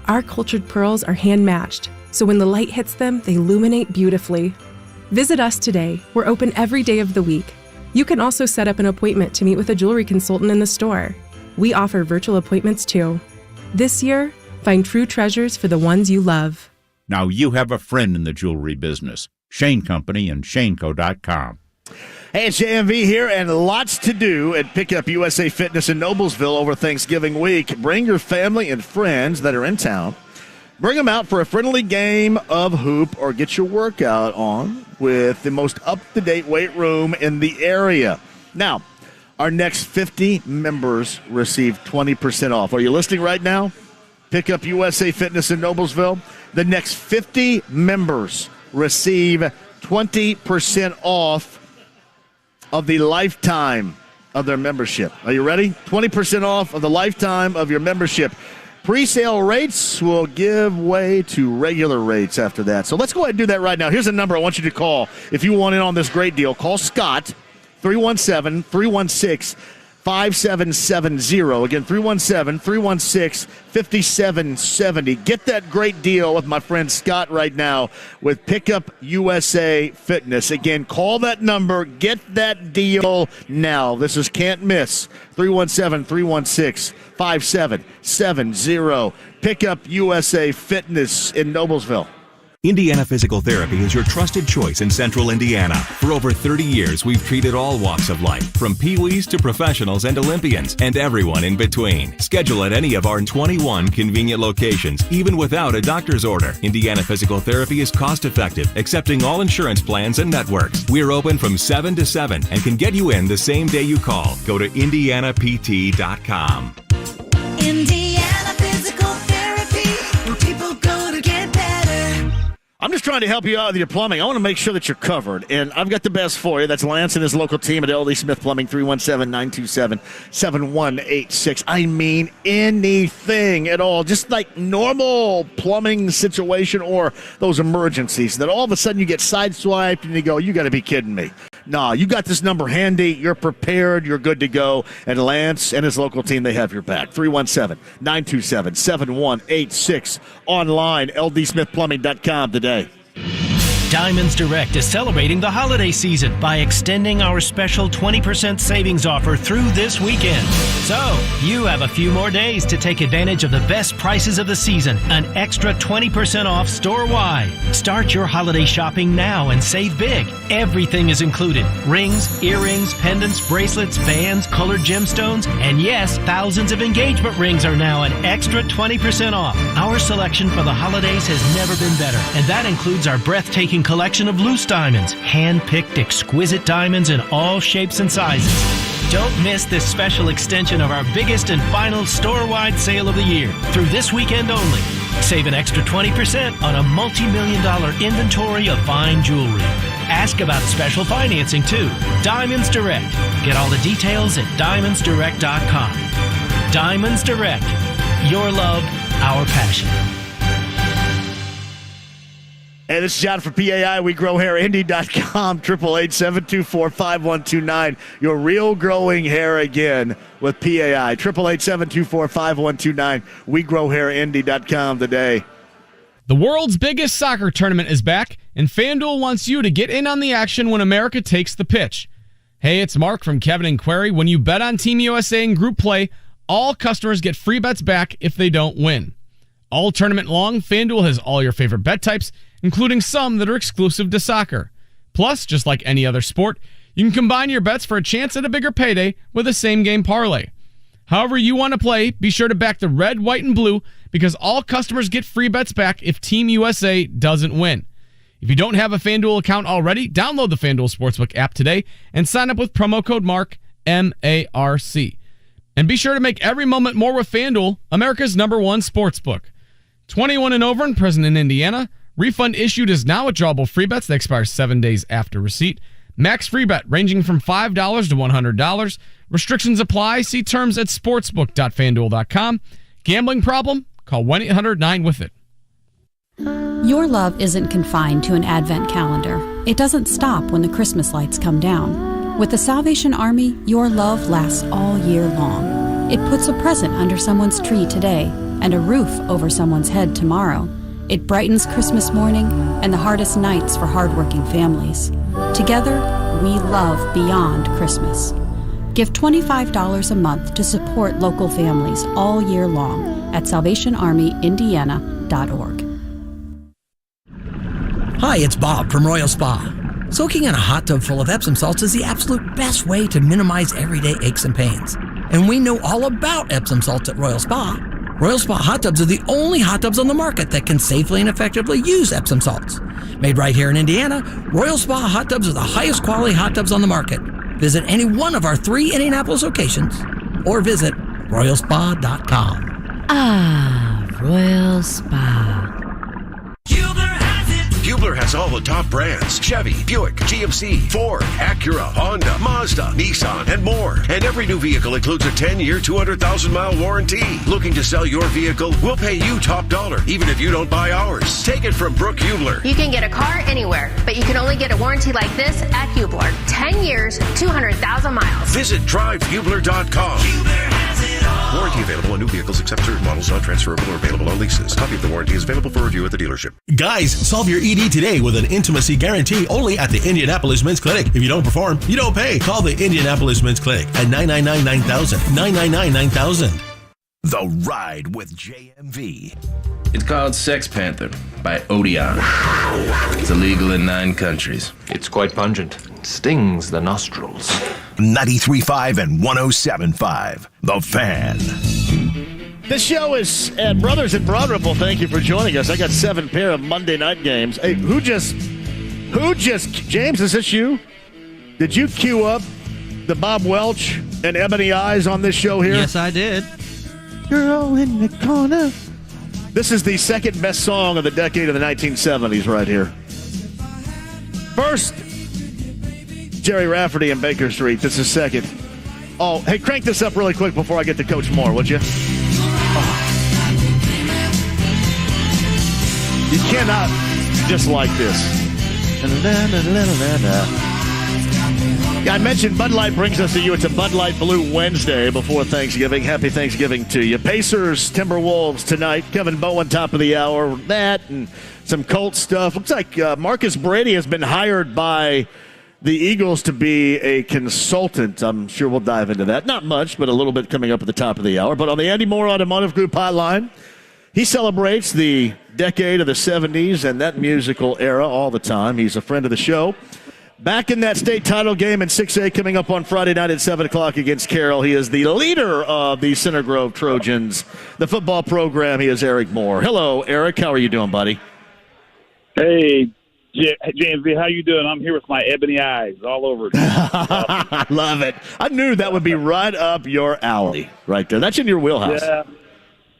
Our cultured pearls are hand-matched, so when the light hits them, they illuminate beautifully. Visit us today. We're open every day of the week. You can also set up an appointment to meet with a jewelry consultant in the store. We offer virtual appointments too. This year, find true treasures for the ones you love. Now you have a friend in the jewelry business. Shane Company and ShaneCo.com. Hey, it's JMV here, and lots to do at Pickup USA Fitness in Noblesville over Thanksgiving week. Bring your family and friends that are in town. Bring them out for a friendly game of hoop or get your workout on with the most up-to-date weight room in the area. Now, our next 50 members receive 20% off. Are you listening right now? Pickup USA Fitness in Noblesville. The next 50 members receive 20% off of the lifetime of their membership. Are you ready? 20% off of the lifetime of your membership. Pre-sale rates will give way to regular rates after that. So let's go ahead and do that right now. Here's a number I want you to call if you want in on this great deal. Call Scott, 317-316-5770. Again, 317-316-5770. Get that great deal with my friend Scott right now with Pickup USA Fitness. Again, call that number. Get that deal now. This is can't miss. 317-316-5770. Pickup USA Fitness in Noblesville. Indiana Physical Therapy is your trusted choice in Central Indiana. For over 30 years, we've treated all walks of life, from peewees to professionals and Olympians, and everyone in between. Schedule at any of our 21 convenient locations, even without a doctor's order. Indiana Physical Therapy is cost-effective, accepting all insurance plans and networks. We're open from 7 to 7 and can get you in the same day you call. Go to IndianaPT.com. Indiana Physical Therapy, where people go to get better. I'm just trying to help you out with your plumbing. I want to make sure that you're covered, and I've got the best for you. That's Lance and his local team at L.D. Smith Plumbing, 317-927-7186. I mean anything at all, just like normal plumbing situation or those emergencies that all of a sudden you get sideswiped and you go, you got to be kidding me. Nah, you got this number handy, you're prepared, you're good to go, and Lance and his local team, they have your back. 317-927-7186. Online, ldsmithplumbing.com today. Diamonds Direct is celebrating the holiday season by extending our special 20% savings offer through this weekend. So, you have a few more days to take advantage of the best prices of the season, an extra 20% off store-wide. Start your holiday shopping now and save big. Everything is included. Rings, earrings, pendants, bracelets, bands, colored gemstones, and yes, thousands of engagement rings are now an extra 20% off. Our selection for the holidays has never been better, and that includes our breathtaking collection of loose diamonds, hand-picked exquisite diamonds in all shapes and sizes. Don't miss this special extension of our biggest and final store-wide sale of the year through this weekend only. Save an extra 20% on a multi-million-dollar inventory of fine jewelry. Ask about special financing too. Diamonds Direct. Get all the details at diamondsdirect.com. Diamonds Direct. Your love, our passion. Hey, this is John for PAI. We grow hair. Indy.com, 888-724-5129. Your real growing hair again with PAI. 888-724-5129. We grow hair. Indy.com today. The world's biggest soccer tournament is back, and FanDuel wants you to get in on the action when America takes the pitch. Hey, it's Mark from Kevin and Query. When you bet on Team USA in group play, all customers get free bets back if they don't win. All tournament long, FanDuel has all your favorite bet types, including some that are exclusive to soccer. Plus, just like any other sport, you can combine your bets for a chance at a bigger payday with a same-game parlay. However you want to play, be sure to back the red, white, and blue because all customers get free bets back if Team USA doesn't win. If you don't have a FanDuel account already, download the FanDuel Sportsbook app today and sign up with promo code MARC, M-A-R-C. And be sure to make every moment more with FanDuel, America's #1 sportsbook. 21 and over and present in Indiana. Refund issued is now withdrawable free bets that expire 7 days after receipt. Max free bet ranging from $5 to $100. Restrictions apply. See terms at sportsbook.fanduel.com. Gambling problem? Call 1-800-9-WITH-IT. Your love isn't confined to an Advent calendar. It doesn't stop when the Christmas lights come down. With the Salvation Army, your love lasts all year long. It puts a present under someone's tree today and a roof over someone's head tomorrow. It brightens Christmas morning and the hardest nights for hardworking families. Together, we love beyond Christmas. Give $25 a month to support local families all year long at SalvationArmyIndiana.org. Hi, it's Bob from Royal Spa. Soaking in a hot tub full of Epsom salts is the absolute best way to minimize everyday aches and pains. And we know all about Epsom salts at Royal Spa. Royal Spa hot tubs are the only hot tubs on the market that can safely and effectively use Epsom salts. Made right here in Indiana, Royal Spa hot tubs are the highest quality hot tubs on the market. Visit any one of our 3 Indianapolis locations or visit royalspa.com. Ah, Royal Spa. Hubler has all the top brands: Chevy, Buick, GMC, Ford, Acura, Honda, Mazda, Nissan, and more. And every new vehicle includes a 10-year, 200,000-mile warranty. Looking to sell your vehicle? We'll pay you top dollar, even if you don't buy ours. Take it from Brooke Hubler. You can get a car anywhere, but you can only get a warranty like this at Hubler. 10 years, 200,000 miles. Visit drivehubler.com. Warranty available on new vehicles except certain models, not transferable or available on leases. Copy of the warranty is available for review at the dealership. Guys, solve your ED today with an intimacy guarantee only at the Indianapolis Men's Clinic. If you don't perform, you don't pay. Call the Indianapolis Men's Clinic at 999-9000. 999-9000. The Ride with JMV. It's called Sex Panther by Odeon. It's illegal in 9 countries. It's quite pungent. It stings the nostrils. 93.5 and 107.5. The Fan. This show is at Brothers at Broad Ripple. Thank you for joining us. I got 7 pair of Monday night games. Hey, who just, James, is this you? Did you cue up the Bob Welch and Ebony Eyes on this show here? Yes, I did. Girl in the corner. This is the second best song of the decade of the 1970s right here. First, Jerry Rafferty and Baker Street. This is second. Oh, hey, crank this up really quick before I get to Coach Moore, would you? Oh. You cannot just like this. Yeah, I mentioned Bud Light brings us to you. It's a Bud Light Blue Wednesday before Thanksgiving. Happy Thanksgiving to you. Pacers, Timberwolves tonight. Kevin Bowen, top of the hour. That and some Colts stuff. Looks like Marcus Brady has been hired by the Eagles to be a consultant. I'm sure we'll dive into that. Not much, but a little bit coming up at the top of the hour. But on the Andy Moore Automotive Group hotline, he celebrates the decade of the 70s and that musical era all the time. He's a friend of the show. Back in that state title game in 6A coming up on Friday night at 7 o'clock against Carroll. He is the leader of the Center Grove Trojans, the football program. He is Eric Moore. Hello, Eric. How are you doing, buddy? Hey, JMV, how you doing? I'm here with my Ebony Eyes all over. I love it. I knew that would be right up your alley right there. That's in your wheelhouse.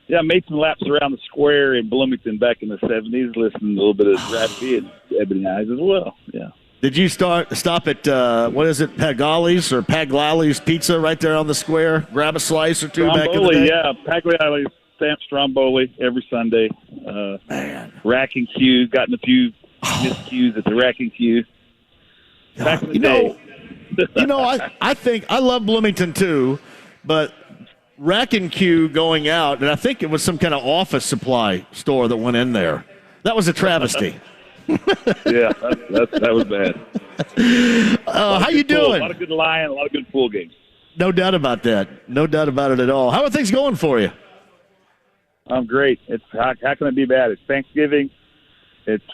Yeah, I made some laps around the square in Bloomington back in the 70s, listening to a little bit of Rafferty and Ebony Eyes as well. Yeah. Did you stop at, what is it, Pagliali's or Pagliali's Pizza right there on the square? Grab a slice or two back in the day? Yeah, Pagliali's, Stromboli every Sunday. Man. Rack and Q, gotten a few miscues at the Rack and Q. Back in the day. I think I love Bloomington too, but Rack and Q going out, and I think it was some kind of office supply store that went in there. That was a travesty. Yeah, that was bad. How you doing? A lot of good lying, a lot of good pool games. No doubt about that. No doubt about it at all. How are things going for you? I'm great. It's how can it be bad? It's Thanksgiving.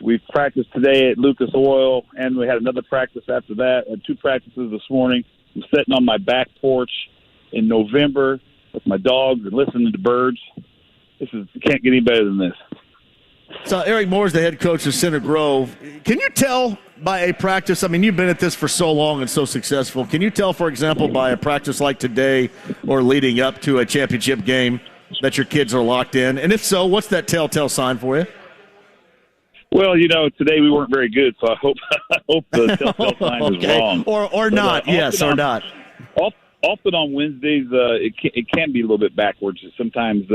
We've practiced today at Lucas Oil, and we had another practice after that. I had 2 practices this morning. I'm sitting on my back porch in November with my dogs and listening to birds. You can't get any better than this. So Eric Moore is the head coach of Center Grove. Can you tell by a practice, I mean, you've been at this for so long and so successful. Can you tell, for example, by a practice like today or leading up to a championship game that your kids are locked in? And if so, what's that telltale sign for you? Well, today we weren't very good, so I hope the telltale sign is wrong. Or not, or not. Often on Wednesdays, it can be a little bit backwards. Sometimes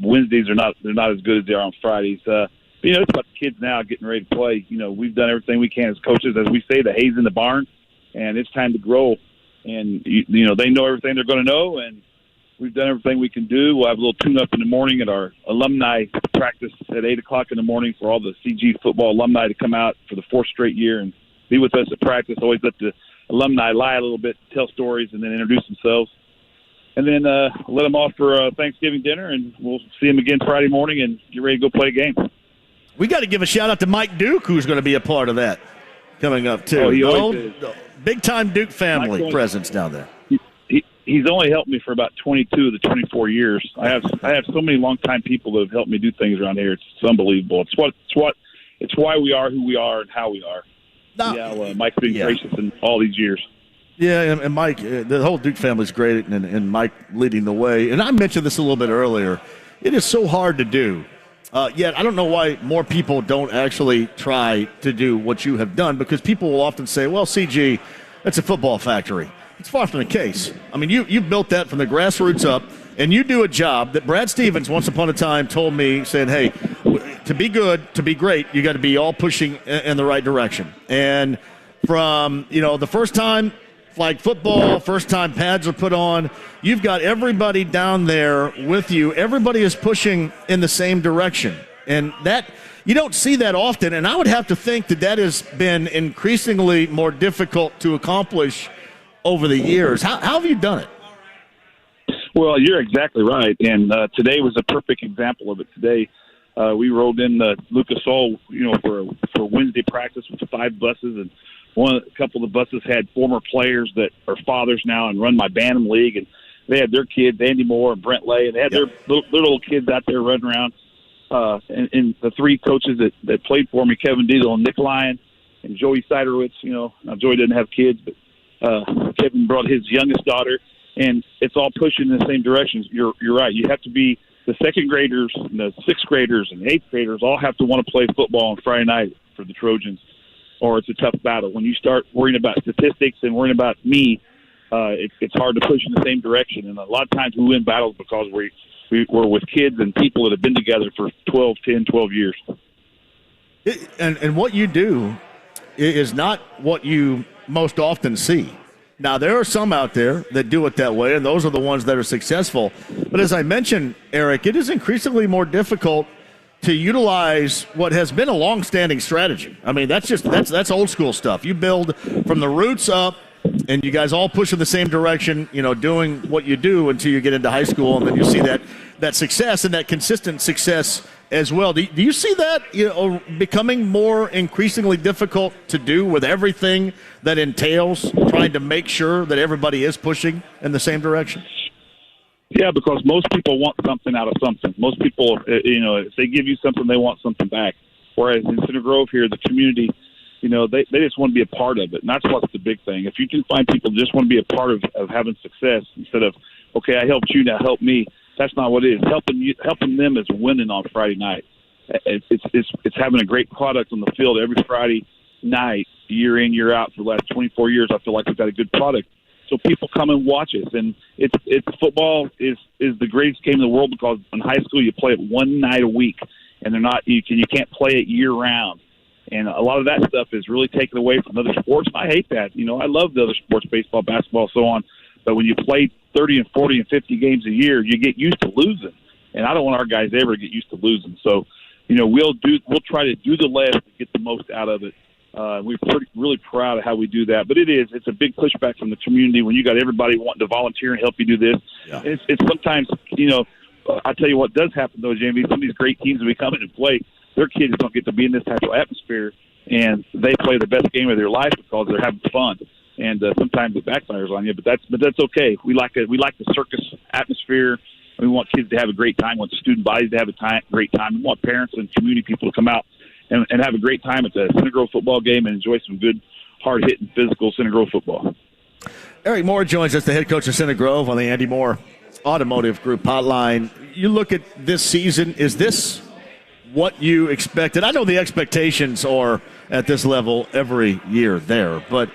Wednesdays they're not as good as they are on Fridays. It's about the kids now getting ready to play. We've done everything we can as coaches, as we say, the hay's in the barn, and it's time to grow. And they know everything they're going to know, and we've done everything we can do. We'll have a little tune-up in the morning at our alumni practice at 8 o'clock in the morning for all the CG football alumni to come out for the 4th straight year and be with us at practice. Always let the alumni lie a little bit, tell stories, and then introduce themselves. And then let them off for Thanksgiving dinner, and we'll see them again Friday morning and get ready to go play a game. We got to give a shout-out to Mike Duke, who's going to be a part of that coming up, too. Oh, he always is. Big-time Duke family presence down there. He's only helped me for about 22 of the 24 years. I have so many longtime people that have helped me do things around here. It's unbelievable. It's why we are who we are and how we are. Mike's been gracious in all these years. Yeah, and Mike, the whole Duke family's great, and Mike leading the way. And I mentioned this a little bit earlier. It is so hard to do Yet I don't know why more people don't actually try to do what you have done, because people will often say, well, CG, that's a football factory. It's far from the case. I mean, you built that from the grassroots up, and you do a job that Brad Stevens once upon a time told me, saying, hey, to be good, to be great, you got to be all pushing in the right direction. And from, the first time flag football, first time pads are put on, you've got everybody down there with you. Everybody is pushing in the same direction. And that, you don't see that often, and I would have to think that has been increasingly more difficult to accomplish over the years. How have you done it? Well, you're exactly right, and today was a perfect example of it. Today, we rolled in Lucas Oil, for Wednesday practice with 5 buses, and a couple of the buses had former players that are fathers now and run my Bantam League, and they had their kids, Andy Moore and Brent Lay, and they had their little kids out there running around. And the 3 coaches that played for me, Kevin Diesel and Nick Lyon and Joey Siderowitz. Now Joey didn't have kids, but Kevin brought his youngest daughter, and it's all pushing in the same directions. You're right. You have to be the second graders, and the 6th graders, and the 8th graders all have to want to play football on Friday night for the Trojans, or it's a tough battle. When you start worrying about statistics and worrying about me, it's hard to push in the same direction. And a lot of times we win battles because we're with kids and people that have been together for 12 years. And what you do is not what you most often see. Now, there are some out there that do it that way, and those are the ones that are successful. But as I mentioned, Eric, it is increasingly more difficult to utilize what has been a long-standing strategy. I mean, that's old school stuff. You build from the roots up, and you guys all push in the same direction, doing what you do until you get into high school, and then you see that success and that consistent success as well. Do you see that becoming more increasingly difficult to do with everything that entails trying to make sure that everybody is pushing in the same direction? Yeah, because most people want something out of something. Most people, if they give you something, they want something back. Whereas in Center Grove here, the community, they just want to be a part of it. And that's what's the big thing. If you can find people that just want to be a part of having success instead of, okay, I helped you, now help me. That's not what it is. Helping them is winning on Friday night. It's having a great product on the field every Friday night, year in, year out for the last 24 years. I feel like we've got a good product. So people come and watch us, and it's football is the greatest game in the world, because in high school you play it one night a week, and you can't play it year round. And a lot of that stuff is really taken away from other sports. I hate that. I love the other sports, baseball, basketball, so on. But when you play 30 and 40 and 50 games a year, you get used to losing. And I don't want our guys ever to get used to losing. So, we'll try to do the less to get the most out of it. We're really proud of how we do that. But it's a big pushback from the community when you got everybody wanting to volunteer and help you do this. Yeah. It's sometimes, I tell you what does happen, though, JMV, some of these great teams that we come in and play, their kids don't get to be in this type of atmosphere, and they play the best game of their life because they're having fun. And sometimes it backfires on you, but that's okay. We like the circus atmosphere. We want kids to have a great time. We want the student bodies to have a great time. We want parents and community people to come out and have a great time at the Center Grove football game and enjoy some good, hard-hitting, physical Center Grove football. Eric Moore joins us, the head coach of Center Grove, on the Andy Moore Automotive Group hotline. You look at this season, is this what you expected? I know the expectations are at this level every year there, but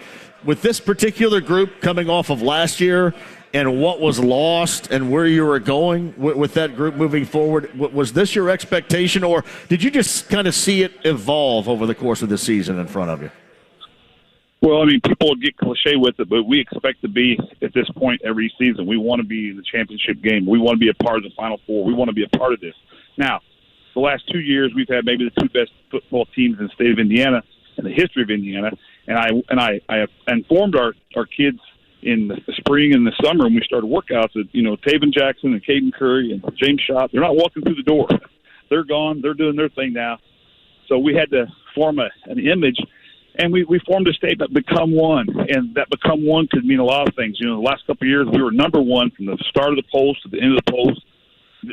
with this particular group coming off of last year and what was lost and where you were going with that group moving forward, was this your expectation, or did you just kind of see it evolve over the course of the season in front of you? Well, people get cliche with it, but we expect to be at this point every season. We want to be in the championship game. We want to be a part of the Final Four. We want to be a part of this. Now, the last 2 years, we've had maybe the 2 best football teams in the state of Indiana in the history of Indiana. And I have informed our kids in the spring and the summer when we started workouts that, Taven Jackson and Caden Curry and James Schott, they're not walking through the door. They're gone. They're doing their thing now. So we had to form an image, and we formed a statement, become one. And that become one could mean a lot of things. The last couple of years we were number one from the start of the polls to the end of the polls.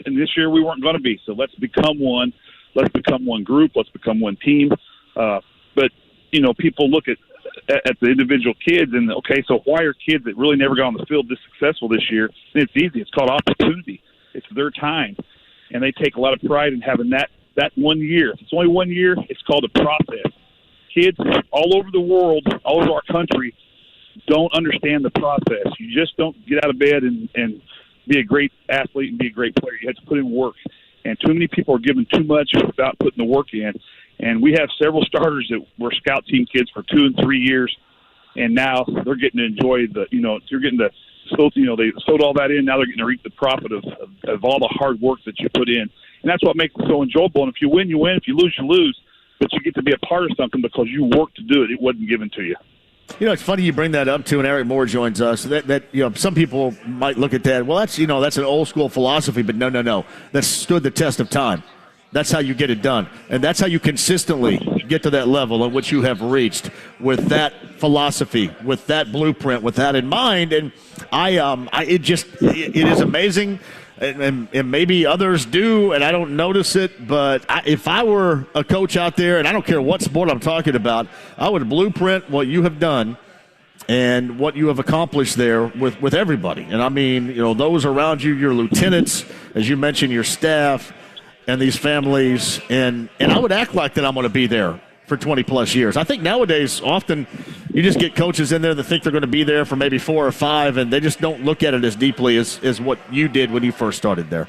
And this year we weren't going to be. So let's become one. Let's become one group. Let's become one team. But people look at the individual kids and, okay, so why are kids that really never got on the field this successful this year? And it's easy. It's called opportunity. It's their time. And they take a lot of pride in having that that 1 year. If it's only 1 year, it's called a process. Kids all over the world, all over our country, don't understand the process. You just don't get out of bed and be a great athlete and be a great player. You have to put in work. And too many people are given too much without putting the work in. And we have several starters that were scout team kids for 2 and 3 years, and now they're getting to enjoy you're getting to, they sowed all that in. Now they're getting to reap the profit of all the hard work that you put in. And that's what makes it so enjoyable. And if you win, you win. If you lose, you lose. But you get to be a part of something because you worked to do it. It wasn't given to you. It's funny you bring that up too, and Eric Moore joins us. That some people might look at that. Well, that's an old school philosophy, but no, that stood the test of time. That's how you get it done, and that's how you consistently get to that level at which you have reached with that philosophy, with that blueprint, with that in mind. And it is amazing. And maybe others do, and I don't notice it, but if I were a coach out there, and I don't care what sport I'm talking about, I would blueprint what you have done and what you have accomplished there with everybody. And I mean, those around you, your lieutenants, as you mentioned, your staff, and these families, and I would act like that I'm going to be there for 20-plus years. I think nowadays, often, you just get coaches in there that think they're going to be there for maybe 4 or 5, and they just don't look at it as deeply as what you did when you first started there.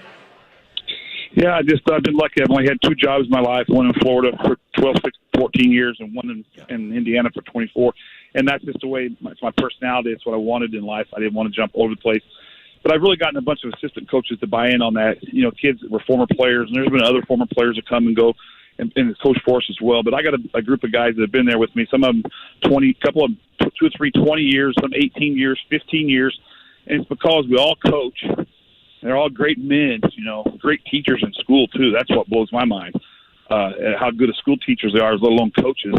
Yeah, I've been lucky. I've only had 2 jobs in my life, one in Florida for 12, 14 years, and one in Indiana for 24. And that's just the way, it's my personality. It's what I wanted in life. I didn't want to jump all over the place. But I've really gotten a bunch of assistant coaches to buy in on that. Kids that were former players, and there's been other former players that come and go, and the coach force as well. But I got a group of guys that have been there with me. Some of them 20 years, some 18 years, 15 years. And it's because we all coach. They're all great men, great teachers in school too. That's what blows my mind, how good of school teachers they are, let alone coaches.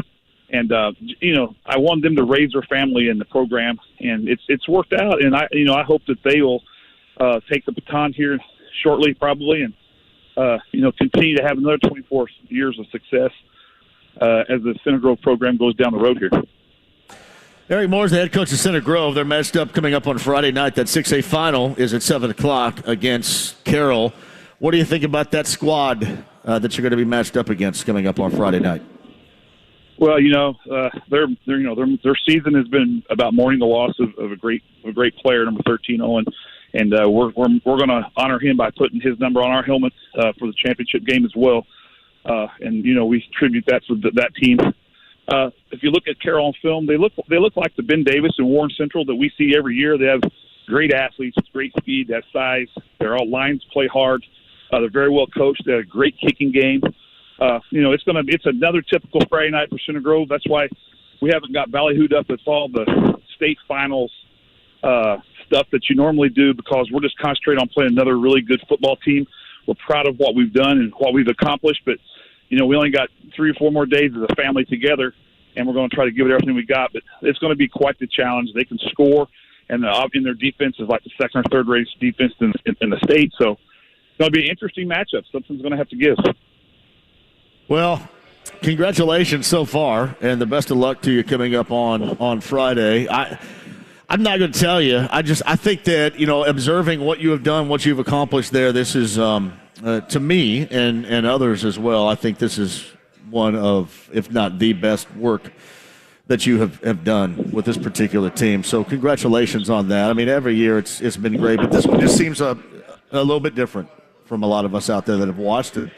And, I want them to raise their family in the program, and it's worked out. And I hope that they will take the baton here shortly probably, and continue to have another 24 years of success as the Center Grove program goes down the road here. Eric Moore's the head coach of Center Grove. They're matched up coming up on Friday night. That 6A final is at 7 o'clock against Carroll. What do you think about that squad that you're going to be matched up against coming up on Friday night? Well, their season has been about mourning the loss of a great player, number 13, Owen. And we're going to honor him by putting his number on our helmets for the championship game as well. And we tribute that for that team. If you look at Carroll on film, they look like the Ben Davis and Warren Central that we see every year. They have great athletes, great speed, that size. Their all lines play hard. They're very well coached. They have a great kicking game. It's another typical Friday night for Center Grove. That's why we haven't got ballyhooed up with all the state finals stuff that you normally do, because we're just concentrating on playing another really good football team. We're proud of what we've done and what we've accomplished, but we only got 3 or 4 more days as a family together, and we're going to try to give it everything we got. But it's going to be quite the challenge. They can score, and in their defense is like the second or third rate defense in the state. So it's going to be an interesting matchup. Something's going to have to give. Well, congratulations so far, and the best of luck to you coming up on Friday. I'm not going to tell you. I think that, observing what you have done, what you've accomplished there, this is, to me and others as well, I think this is one of, if not the best work that you have done with this particular team. So congratulations on that. I mean, every year it's been great, but this one just seems a little bit different from a lot of us out there that have watched it.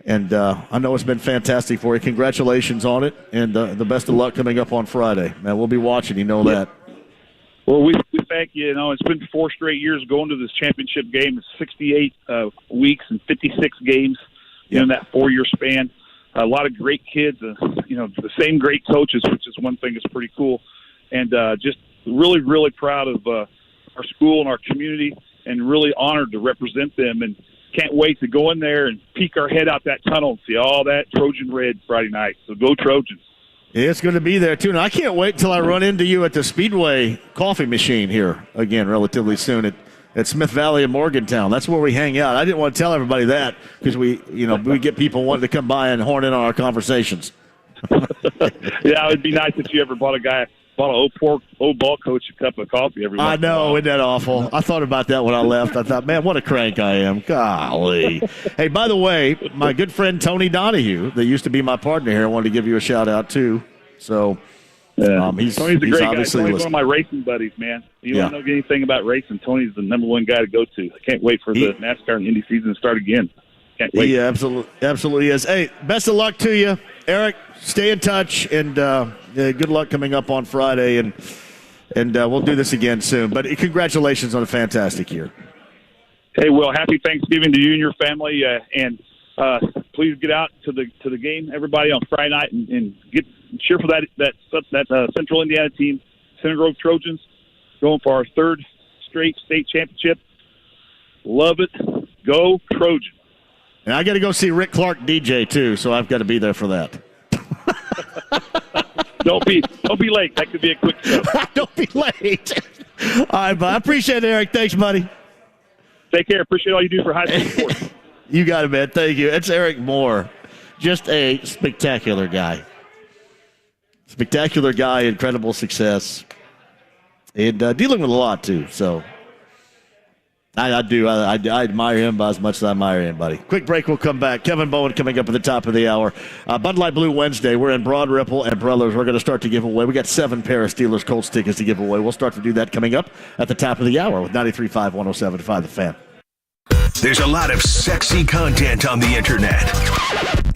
And I know it's been fantastic for you. Congratulations on it, and the best of luck coming up on Friday. Man, we'll be watching. That. Well, we thank you. It's been 4 straight years going to this championship game. It's 68 weeks and 56 games in that 4-year span. A lot of great kids, the same great coaches, which is one thing that's pretty cool. And just really, really proud of our school and our community, and really honored to represent them. And can't wait to go in there and peek our head out that tunnel and see all that Trojan red Friday night. So go Trojans. It's going to be there, too. And I can't wait until I run into you at the Speedway coffee machine here again relatively soon at Smith Valley in Morgantown. That's where we hang out. I didn't want to tell everybody that because we get people wanting to come by and horn in on our conversations. Yeah, it would be nice if you ever brought a guy bought an old ball coach a cup of coffee every month. I know, isn't that awful? I thought about that when I left. I thought, man, what a crank I am. Golly. Hey, by the way, my good friend Tony Donahue, that used to be my partner here, I wanted to give you a shout-out, too. So, Tony's a great guy. Tony's one of my racing buddies, man. If you want to know anything about racing, Tony's the number one guy to go to. I can't wait for the NASCAR and Indy season to start again. Can't wait. Yeah, absolutely is. Hey, best of luck to you, Eric. Stay in touch, and good luck coming up on Friday, and we'll do this again soon. But congratulations on a fantastic year. Hey, Will, happy Thanksgiving to you and your family, and please get out to the game, everybody, on Friday night, and cheer for that Central Indiana team, Center Grove Trojans, going for our third straight state championship. Love it. Go Trojans. And I got to go see Rick Clark DJ too, so I've got to be there for that. Don't be late. That could be a quick show. Don't be late. All right, bud. I appreciate it, Eric. Thanks, buddy. Take care. Appreciate all you do for high school sports. You got it, man. Thank you. It's Eric Moore. Just a spectacular guy. Spectacular guy, incredible success. And dealing with a lot, too. So I do. I admire him by as much as I admire anybody. Quick break. We'll come back. Kevin Bowen coming up at the top of the hour. Bud Light Blue Wednesday. We're in Broad Ripple and Brothers. We're going to start to give away. We got 7 pair of Steelers Colts tickets to give away. We'll start to do that coming up at the top of the hour with 93.5, 107.5 The Fan. There's a lot of sexy content on the internet.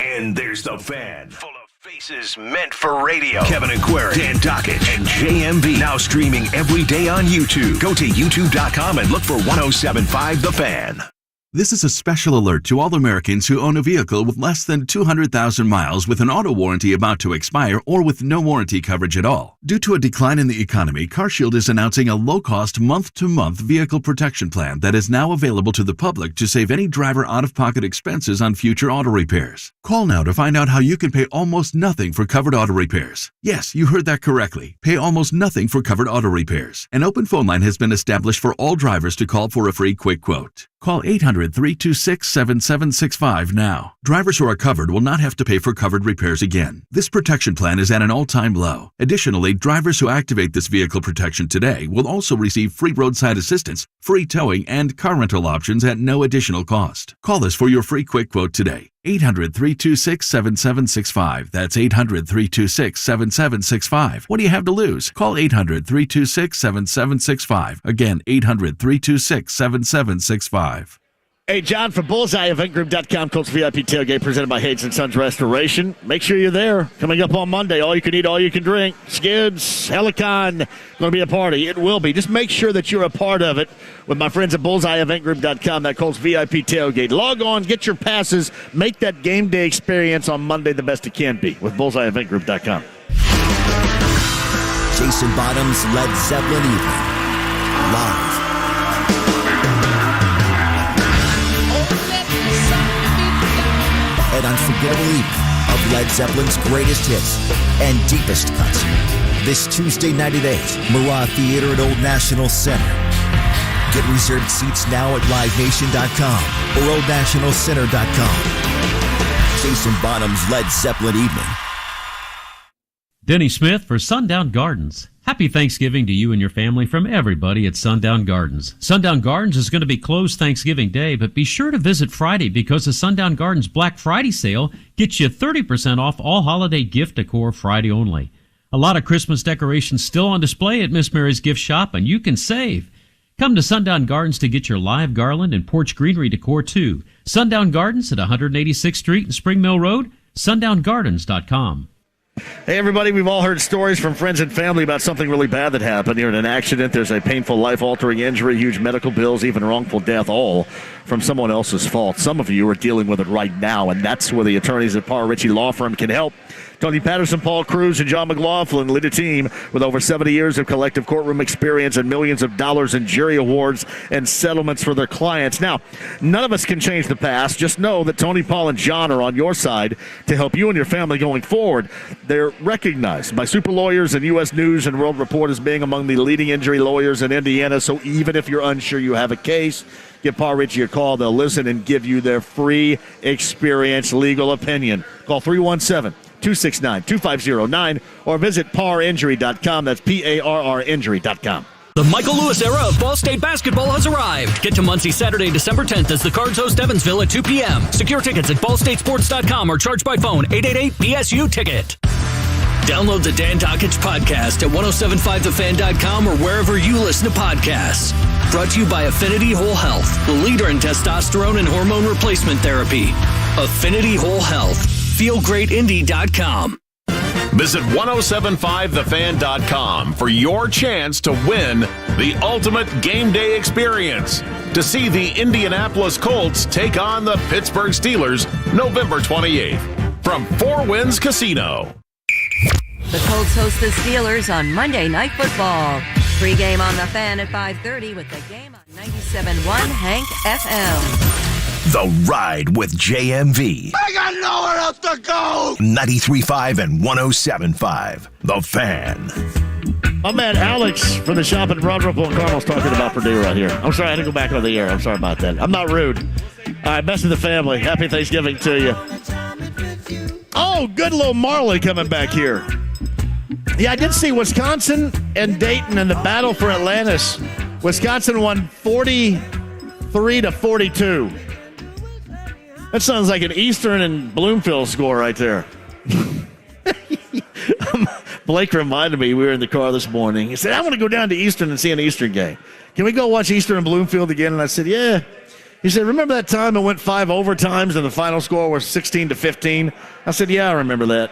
And there's The Fan. Full of faces meant for radio. Kevin and Query, Dan Dockett, and JMV. Now streaming every day on YouTube. Go to youtube.com and look for 107.5 The Fan. This is a special alert to all Americans who own a vehicle with less than 200,000 miles with an auto warranty about to expire or with no warranty coverage at all. Due to a decline in the economy, CarShield is announcing a low-cost month-to-month vehicle protection plan that is now available to the public to save any driver out-of-pocket expenses on future auto repairs. Call now to find out how you can pay almost nothing for covered auto repairs. Yes, you heard that correctly. Pay almost nothing for covered auto repairs. An open phone line has been established for all drivers to call for a free quick quote. Call 800-326-7765 now. Drivers who are covered will not have to pay for covered repairs again. This protection plan is at an all-time low. Additionally, drivers who activate this vehicle protection today will also receive free roadside assistance, free towing, and car rental options at no additional cost. Call us for your free quick quote today. 800-326-7765. That's 800-326-7765. What do you have to lose? Call 800-326-7765. Again, 800-326-7765. Hey, John from BullseyeEventGroup.com, Colts VIP tailgate presented by Hayes & Sons Restoration. Make sure you're there. Coming up on Monday, all you can eat, all you can drink. Skids, Helicon, going to be a party. It will be. Just make sure that you're a part of it with my friends at BullseyeEventGroup.com, that Colts VIP tailgate. Log on, get your passes, make that game day experience on Monday the best it can be with BullseyeEventGroup.com. Jason Bottom's Led Zeppelin Evening. Live. An unforgettable evening of Led Zeppelin's greatest hits and deepest cuts. This Tuesday night at 8, Murat Theater at Old National Center. Get reserved seats now at livenation.com or oldnationalcenter.com. Jason Bonham's Led Zeppelin Evening. Denny Smith for Sundown Gardens. Happy Thanksgiving to you and your family from everybody at Sundown Gardens. Sundown Gardens is going to be closed Thanksgiving Day, but be sure to visit Friday because the Sundown Gardens Black Friday sale gets you 30% off all holiday gift decor Friday only. A lot of Christmas decorations still on display at Miss Mary's Gift Shop, and you can save. Come to Sundown Gardens to get your live garland and porch greenery decor too. Sundown Gardens at 186th Street and Spring Mill Road, sundown.gardens.com. Hey, everybody, we've all heard stories from friends and family about something really bad that happened. You're in an accident, there's a painful life-altering injury, huge medical bills, even wrongful death, all from someone else's fault. Some of you are dealing with it right now, and that's where the attorneys at Parr Ritchie Law Firm can help. Tony Patterson, Paul Cruz, and John McLaughlin lead a team with over 70 years of collective courtroom experience and millions of dollars in jury awards and settlements for their clients. Now, none of us can change the past. Just know that Tony, Paul, and John are on your side to help you and your family going forward. They're recognized by super lawyers and U.S. News and World Report as being among the leading injury lawyers in Indiana. So even if you're unsure you have a case, give Parr Ritchie a call. They'll listen and give you their free experience legal opinion. Call 317 888-269-2509, or visit parinjury.com. That's PARRinjury.com. The Michael Lewis era of Ball State basketball has arrived. Get to Muncie Saturday, December 10th as the Cards host Evansville at 2 p.m. Secure tickets at ballstatesports.com or charge by phone 888-BSU-TICKET. Download the Dan Dockich podcast at 1075thefan.com or wherever you listen to podcasts. Brought to you by Affinity Whole Health, the leader in testosterone and hormone replacement therapy. Affinity Whole Health. FeelGreatIndy.com. Visit 1075thefan.com for your chance to win the ultimate game day experience. To see the Indianapolis Colts take on the Pittsburgh Steelers November 28th from Four Winds Casino. The Colts host the Steelers on Monday Night Football. Pre-game on the Fan at 5:30 with the game on 97.1 Hank FM. The Ride with JMV. I got nowhere else to go. 93.5 and 107.5. The Fan. My man Alex from the shop at Broad Ripple and Cardinals talking about Purdue right here. I'm sorry I had to go back on the air. I'm sorry about that. I'm not rude. All right, best of the family. Happy Thanksgiving to you. Oh, good little Marley coming back here. Yeah, I did see Wisconsin and Dayton in the battle for Atlantis. Wisconsin won 43-42. That sounds like an Eastern and Bloomfield score right there. Blake reminded me, we were in the car this morning. He said, I want to go down to Eastern and see an Eastern game. Can we go watch Eastern and Bloomfield again? And I said, yeah. He said, remember that time it went 5 overtimes and the final score was 16-15? I said, yeah, I remember that.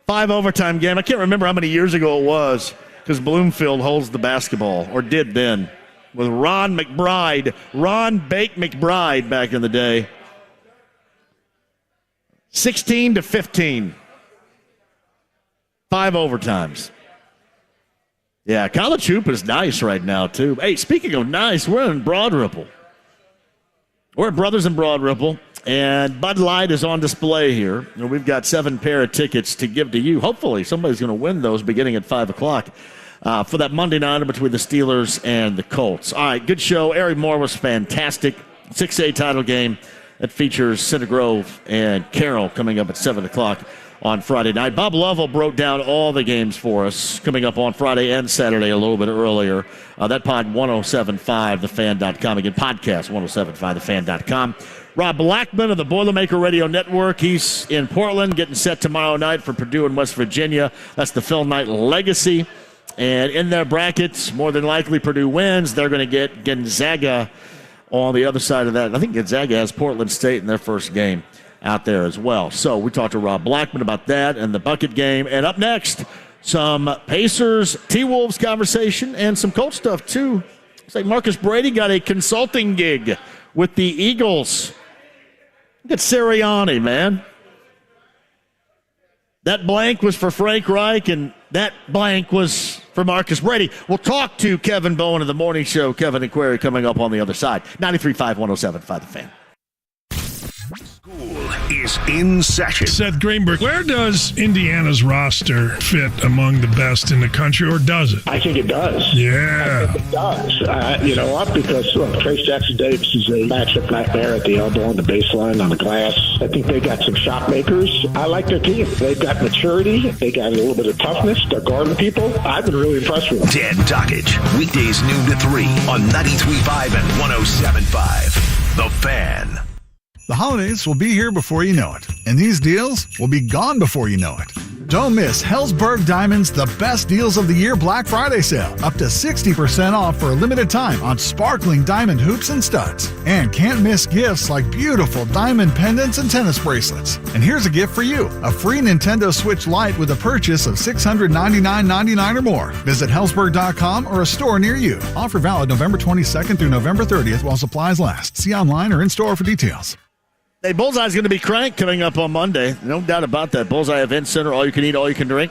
5 overtime game. I can't remember how many years ago it was because Bloomfield holds the basketball, or did then, with Ron Bake McBride back in the day. 16-15. 5 overtimes. Yeah, college hoop is nice right now, too. Hey, speaking of nice, we're in Broad Ripple. We're at Brothers in Broad Ripple, and Bud Light is on display here. And we've got 7 pair of tickets to give to you. Hopefully, somebody's going to win those beginning at 5 o'clock for that Monday night between the Steelers and the Colts. All right, good show. Eric Moore was fantastic. 6A title game that features Center Grove and Carroll coming up at 7 o'clock on Friday night. Bob Lovell broke down all the games for us coming up on Friday and Saturday a little bit earlier. That pod, 1075thefan.com. Again, podcast, 1075thefan.com. Rob Blackman of the Boilermaker Radio Network. He's in Portland getting set tomorrow night for Purdue and West Virginia. That's the Phil Knight Legacy. And in their brackets, more than likely Purdue wins. They're going to get Gonzaga on the other side of that. I think Gonzaga has Portland State in their first game out there as well. So we talked to Rob Blackman about that and the bucket game. And up next, some Pacers, T-Wolves conversation and some Colts stuff too. It's like Marcus Brady got a consulting gig with the Eagles. Look at Sirianni, man. That blank was for Frank Reich, and that blank was for Marcus Brady. We'll talk to Kevin Bowen of the morning show, Kevin and Query, coming up on the other side. 93.5, 107.5 The Fan. Is in session. Seth Greenberg, where does Indiana's roster fit among the best in the country, or does it? I think it does. Yeah. I think it does. You know what? Because Trace Jackson-Davis is a matchup nightmare at the elbow on the baseline, on the glass. I think they got some shot makers. I like their team. They've got maturity. They got a little bit of toughness. They're guarding people. I've been really impressed with them. Dan Dockich, weekdays noon to 3 on 93.5 and 107.5. The Fan. The holidays will be here before you know it, and these deals will be gone before you know it. Don't miss Hellsberg Diamonds' The Best Deals of the Year Black Friday sale. Up to 60% off for a limited time on sparkling diamond hoops and studs. And can't miss gifts like beautiful diamond pendants and tennis bracelets. And here's a gift for you, a free Nintendo Switch Lite with a purchase of $699.99 or more. Visit Hellsberg.com or a store near you. Offer valid November 22nd through November 30th while supplies last. See online or in-store for details. Hey, Bullseye's going to be cranked coming up on Monday. No doubt about that. Bullseye Event Center, all you can eat, all you can drink.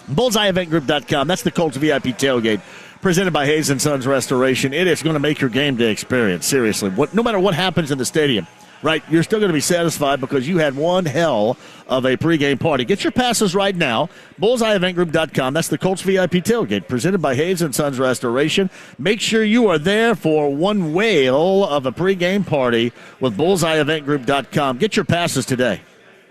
BullseyeEventGroup.com. That's the Colts VIP tailgate presented by Hayes & Sons Restoration. It is going to make your game day experience, seriously. No matter what happens in the stadium, right, you're still going to be satisfied because you had one hell of a pregame party. Get your passes right now. BullseyeEventGroup.com. That's the Colts VIP tailgate presented by Hayes & Sons Restoration. Make sure you are there for one whale of a pregame party with BullseyeEventGroup.com. Get your passes today.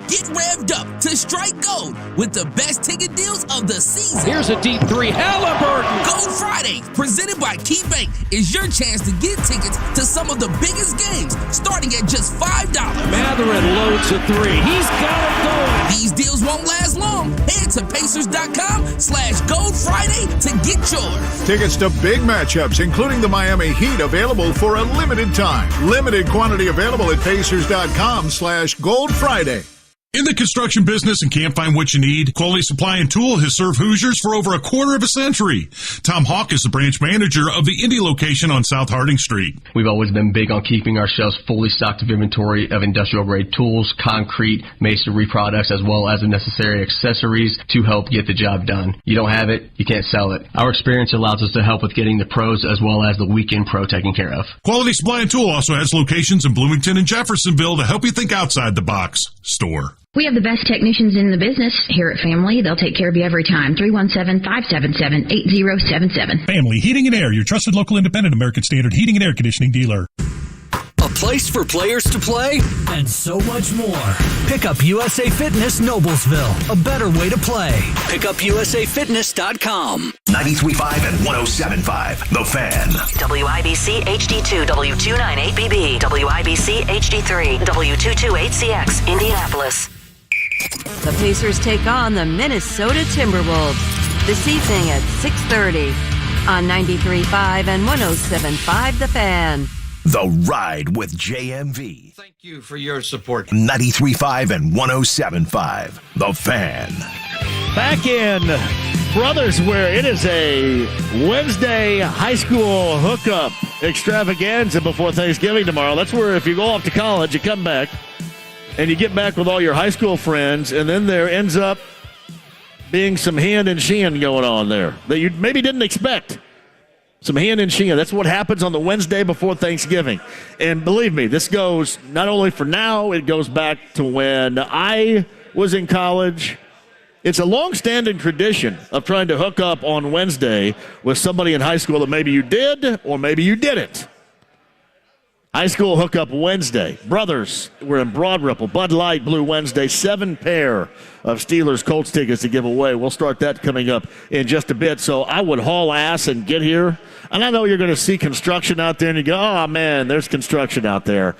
Get revved up to strike gold with the best ticket deals of the season. Here's a deep three. Halliburton. Gold Friday, presented by KeyBank, is your chance to get tickets to some of the biggest games, starting at just $5. Matherin loads a three. He's got it going. These deals won't last long. Head to Pacers.com/Gold Friday to get yours. Tickets to big matchups, including the Miami Heat, available for a limited time. Limited quantity available at Pacers.com/Gold Friday. In the construction business and can't find what you need? Quality Supply and Tool has served Hoosiers for over a quarter of a century. Tom Hawk is the branch manager of the Indy location on South Harding Street. We've always been big on keeping our shelves fully stocked of inventory of industrial-grade tools, concrete, masonry products, as well as the necessary accessories to help get the job done. You don't have it, you can't sell it. Our experience allows us to help with getting the pros as well as the weekend pro taken care of. Quality Supply and Tool also has locations in Bloomington and Jeffersonville to help you think outside the box. Store. We have the best technicians in the business here at Family. They'll take care of you every time. 317-577-8077. Family Heating and Air, your trusted local independent American Standard heating and air conditioning dealer. A place for players to play and so much more. Pick up USA Fitness Noblesville, a better way to play. PickUpUSAFitness.com. 93.5 and 107.5. The Fan. WIBC HD2 W298BB, WIBC HD3 W228CX, Indianapolis. The Pacers take on the Minnesota Timberwolves this evening at 6:30 on 93.5 and 107.5 The Fan. The Ride with JMV. Thank you for your support. 93.5 and 107.5. The Fan. Back in Brothers, where it is a Wednesday high school hookup extravaganza before Thanksgiving tomorrow. That's where if you go off to college, you come back and you get back with all your high school friends, and then there ends up being some hand and shin going on there that you maybe didn't expect. Some hand and shin. That's what happens on the Wednesday before Thanksgiving. And believe me, this goes not only for now, it goes back to when I was in college. It's a long-standing tradition of trying to hook up on Wednesday with somebody in high school that maybe you did or maybe you didn't. High school hookup Wednesday. Brothers, we're in Broad Ripple. Bud Light Blue Wednesday. 7 pair of Steelers Colts tickets to give away. We'll start that coming up in just a bit. So I would haul ass and get here. And I know you're going to see construction out there and you go, oh, man, there's construction out there.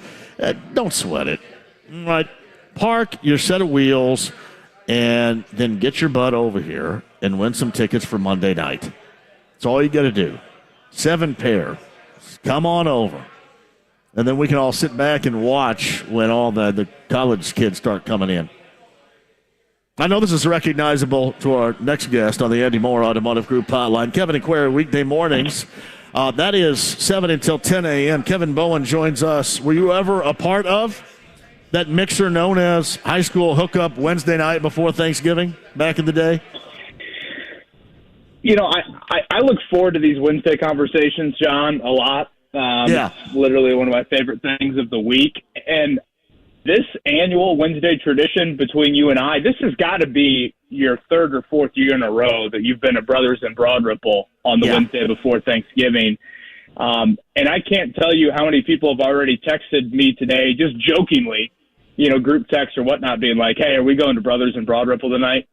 Don't sweat it. All right. Park your set of wheels and then get your butt over here and win some tickets for Monday night. That's all you got to do. 7 pair. Come on over. And then we can all sit back and watch when all the college kids start coming in. I know this is recognizable to our next guest on the Andy Moore Automotive Group hotline. Kevin and Query, weekday mornings. That is 7 until 10 a.m. Kevin Bowen joins us. Were you ever a part of that mixer known as high school hookup Wednesday night before Thanksgiving back in the day? You know, I look forward to these Wednesday conversations, John, a lot. Yeah. It's literally one of my favorite things of the week. And this annual Wednesday tradition between you and I, this has got to be your 3rd or 4th year in a row that you've been a Brothers in Broad Ripple on the Wednesday before Thanksgiving. And I can't tell you how many people have already texted me today, just jokingly, group text or whatnot, being like, hey, are we going to Brothers in Broad Ripple tonight?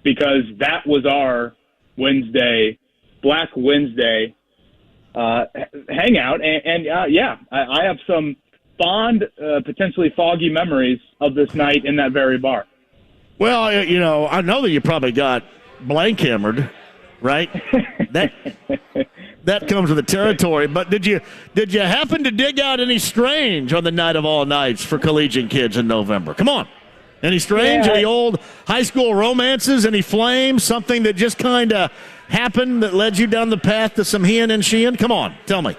Because that was our Wednesday, Black Wednesday hangout. And I have some fond, potentially foggy memories of this night in that very bar. Well, I know that you probably got blank hammered, right? That comes with the territory. But did you happen to dig out any Strange on the night of all nights for collegiate kids in November? Come on. Any Strange? Any old high school romances? Any flames? Something that just kind of happened that led you down the path to some hen and sheehan? Come on, tell me.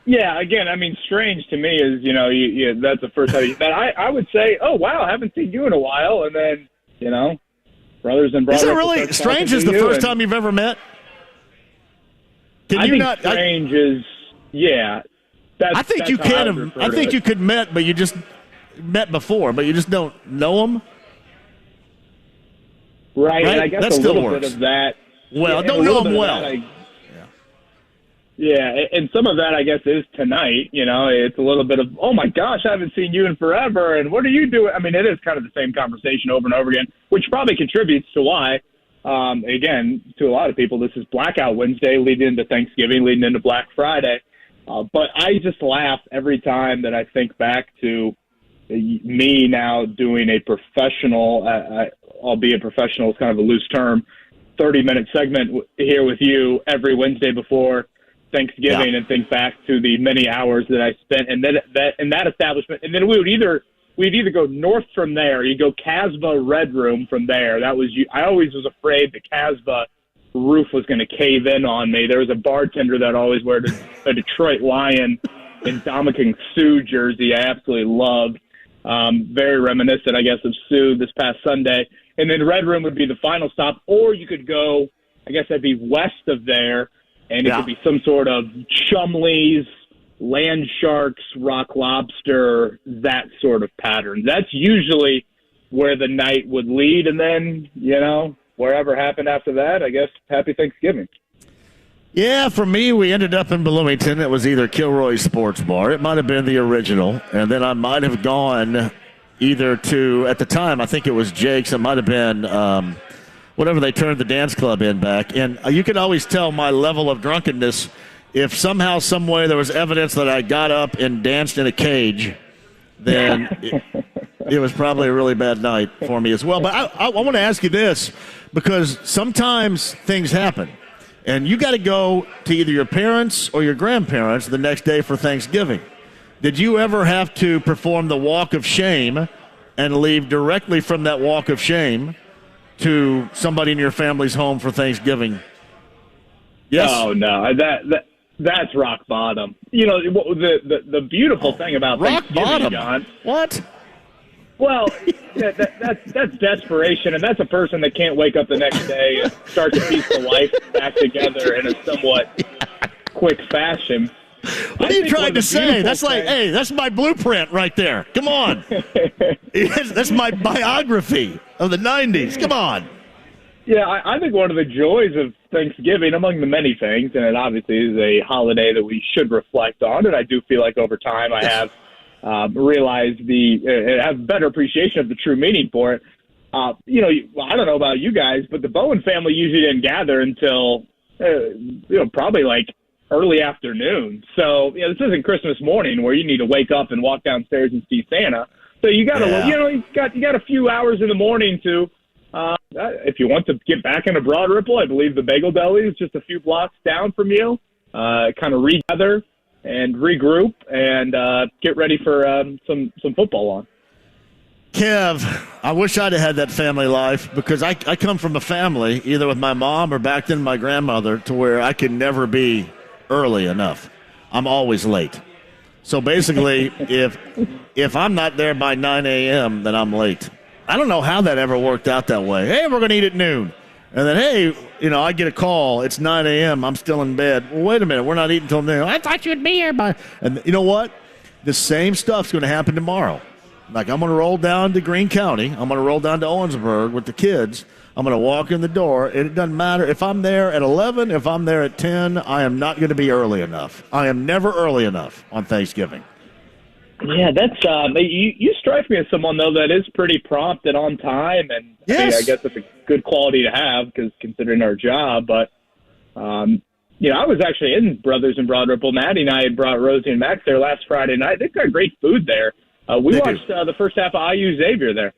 Yeah, again, I mean, Strange to me is, that's the first time. But I would say, oh, wow, I haven't seen you in a while. And then, Brothers in Broad Ripple. Is it really? Strange is the first time you've ever met? I think Strange is, I think you can have. I think you could met, but you just met before, but you just don't know them. Right? And I guess that a still little works. bit of that. Well, don't know them well. Yeah, and some of that, I guess, is tonight. You know, it's a little bit of, oh, my gosh, I haven't seen you in forever, and what are you doing? I mean, it is kind of the same conversation over and over again, which probably contributes to why, again, to a lot of people, this is Blackout Wednesday leading into Thanksgiving, leading into Black Friday. But I just laugh every time that I think back to me now doing a professional, albeit professional is kind of a loose term, 30-minute segment here with you every Wednesday before Thanksgiving, and think back to the many hours that I spent in that establishment. And then we'd either go north from there, you go Casbah Red Room from there. That was I always was afraid the Casbah roof was going to cave in on me. There was a bartender that always wore a Detroit Lion and Dominican Sue jersey I absolutely loved. Very reminiscent, I guess, of Sue this past Sunday. And then Red Room would be the final stop, or you could go, I guess that'd be west of there, and it could be some sort of Chumley's, land sharks, rock lobster, that sort of pattern. That's usually where the night would lead, and then, you know, wherever happened after that, I guess, happy Thanksgiving. Yeah, for me, we ended up in Bloomington. It was either Kilroy Sports Bar. It might have been the original, and then I might have gone either to, at the time, I think it was Jake's. It might have been whatever they turned the dance club in back. And you could always tell my level of drunkenness if somehow, some way, there was evidence that I got up and danced in a cage, then it was probably a really bad night for me as well. But I want to ask you this, because sometimes things happen, and you got to go to either your parents or your grandparents the next day for Thanksgiving. Did you ever have to perform the walk of shame and leave directly from that walk of shame to somebody in your family's home for Thanksgiving? Yes? Oh, no. That's rock bottom. You know, the beautiful thing about rock Thanksgiving, bottom. John. What? Well, that's desperation, and that's a person that can't wake up the next day and start to piece the life back together in a somewhat quick fashion. What are you trying to say? That's like, hey, that's my blueprint right there. Come on. That's my biography of the 90s. Come on. Yeah, I think one of the joys of Thanksgiving, among the many things, and it obviously is a holiday that we should reflect on, and I do feel like over time I have realized have better appreciation of the true meaning for it. You know, I don't know about you guys, but the Bowen family usually didn't gather until, probably like early afternoon. So, this isn't Christmas morning where you need to wake up and walk downstairs and see Santa. So you got to, you got a few hours in the morning to, if you want to get back into Broad Ripple, I believe the Bagel Deli is just a few blocks down from you. Kind of regather and regroup and get ready for some football on. Kev, I wish I'd have had that family life, because I come from a family, either with my mom or back then my grandmother, to where I could never be early enough. I'm always late. So basically, if I'm not there by 9 a.m., then I'm late. I don't know how that ever worked out that way. Hey, we're going to eat at noon. And then, hey, I get a call. It's 9 a.m. I'm still in bed. Well, wait a minute. We're not eating until noon. I thought you'd be here by... And you know what? The same stuff's going to happen tomorrow. Like, I'm going to roll down to Greene County. I'm going to roll down to Owensburg with the kids. I'm going to walk in the door, and it doesn't matter if I'm there at 11, if I'm there at 10, I am not going to be early enough. I am never early enough on Thanksgiving. Yeah, that's you strike me as someone, though, that is pretty prompt and on time, and yes. I guess it's a good quality to have, because considering our job. But I was actually in Brothers in Broad Ripple. Maddie and I had brought Rosie and Max there last Friday night. They've got great food there. We watched the first half of IU Xavier there.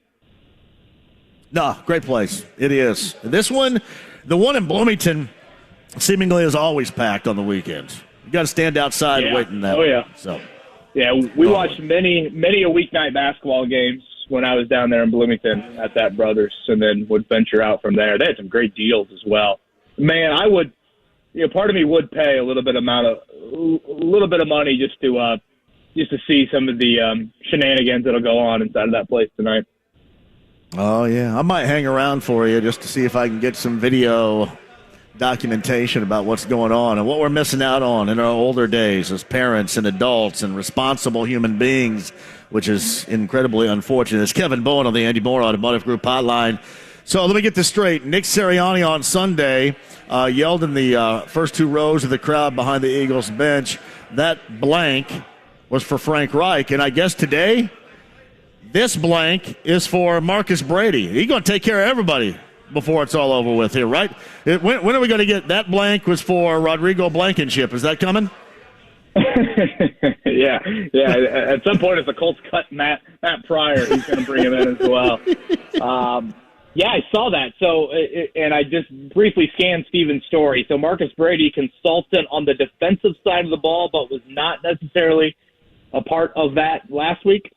No, great place. It is. This one, the one in Bloomington, seemingly is always packed on the weekends. You got to stand outside waiting that way. Yeah. So. Yeah, we watched many a weeknight basketball games when I was down there in Bloomington at that Brothers, and then would venture out from there. They had some great deals as well. Man, I would, part of me would pay a little bit of money just to see some of the shenanigans that'll go on inside of that place tonight. Oh yeah, I might hang around for you just to see if I can get some video documentation about what's going on and what we're missing out on in our older days as parents and adults and responsible human beings, which is incredibly unfortunate. It's Kevin Bowen on the Andy Moore Automotive Group hotline. So let me get this straight. Nick Sirianni on Sunday yelled in the first two rows of the crowd behind the Eagles bench, that blank was for Frank Reich. And I guess today, this blank is for Marcus Brady. He's going to take care of everybody before it's all over with here, right? When are we going to get that blank was for Rodrigo Blankenship? Is that coming? Yeah. At some point, if the Colts cut Matt Pryor, he's going to bring him in as well. Yeah, I saw that. So, and I just briefly scanned Steven's story. So Marcus Brady, consultant on the defensive side of the ball, but was not necessarily a part of that last week.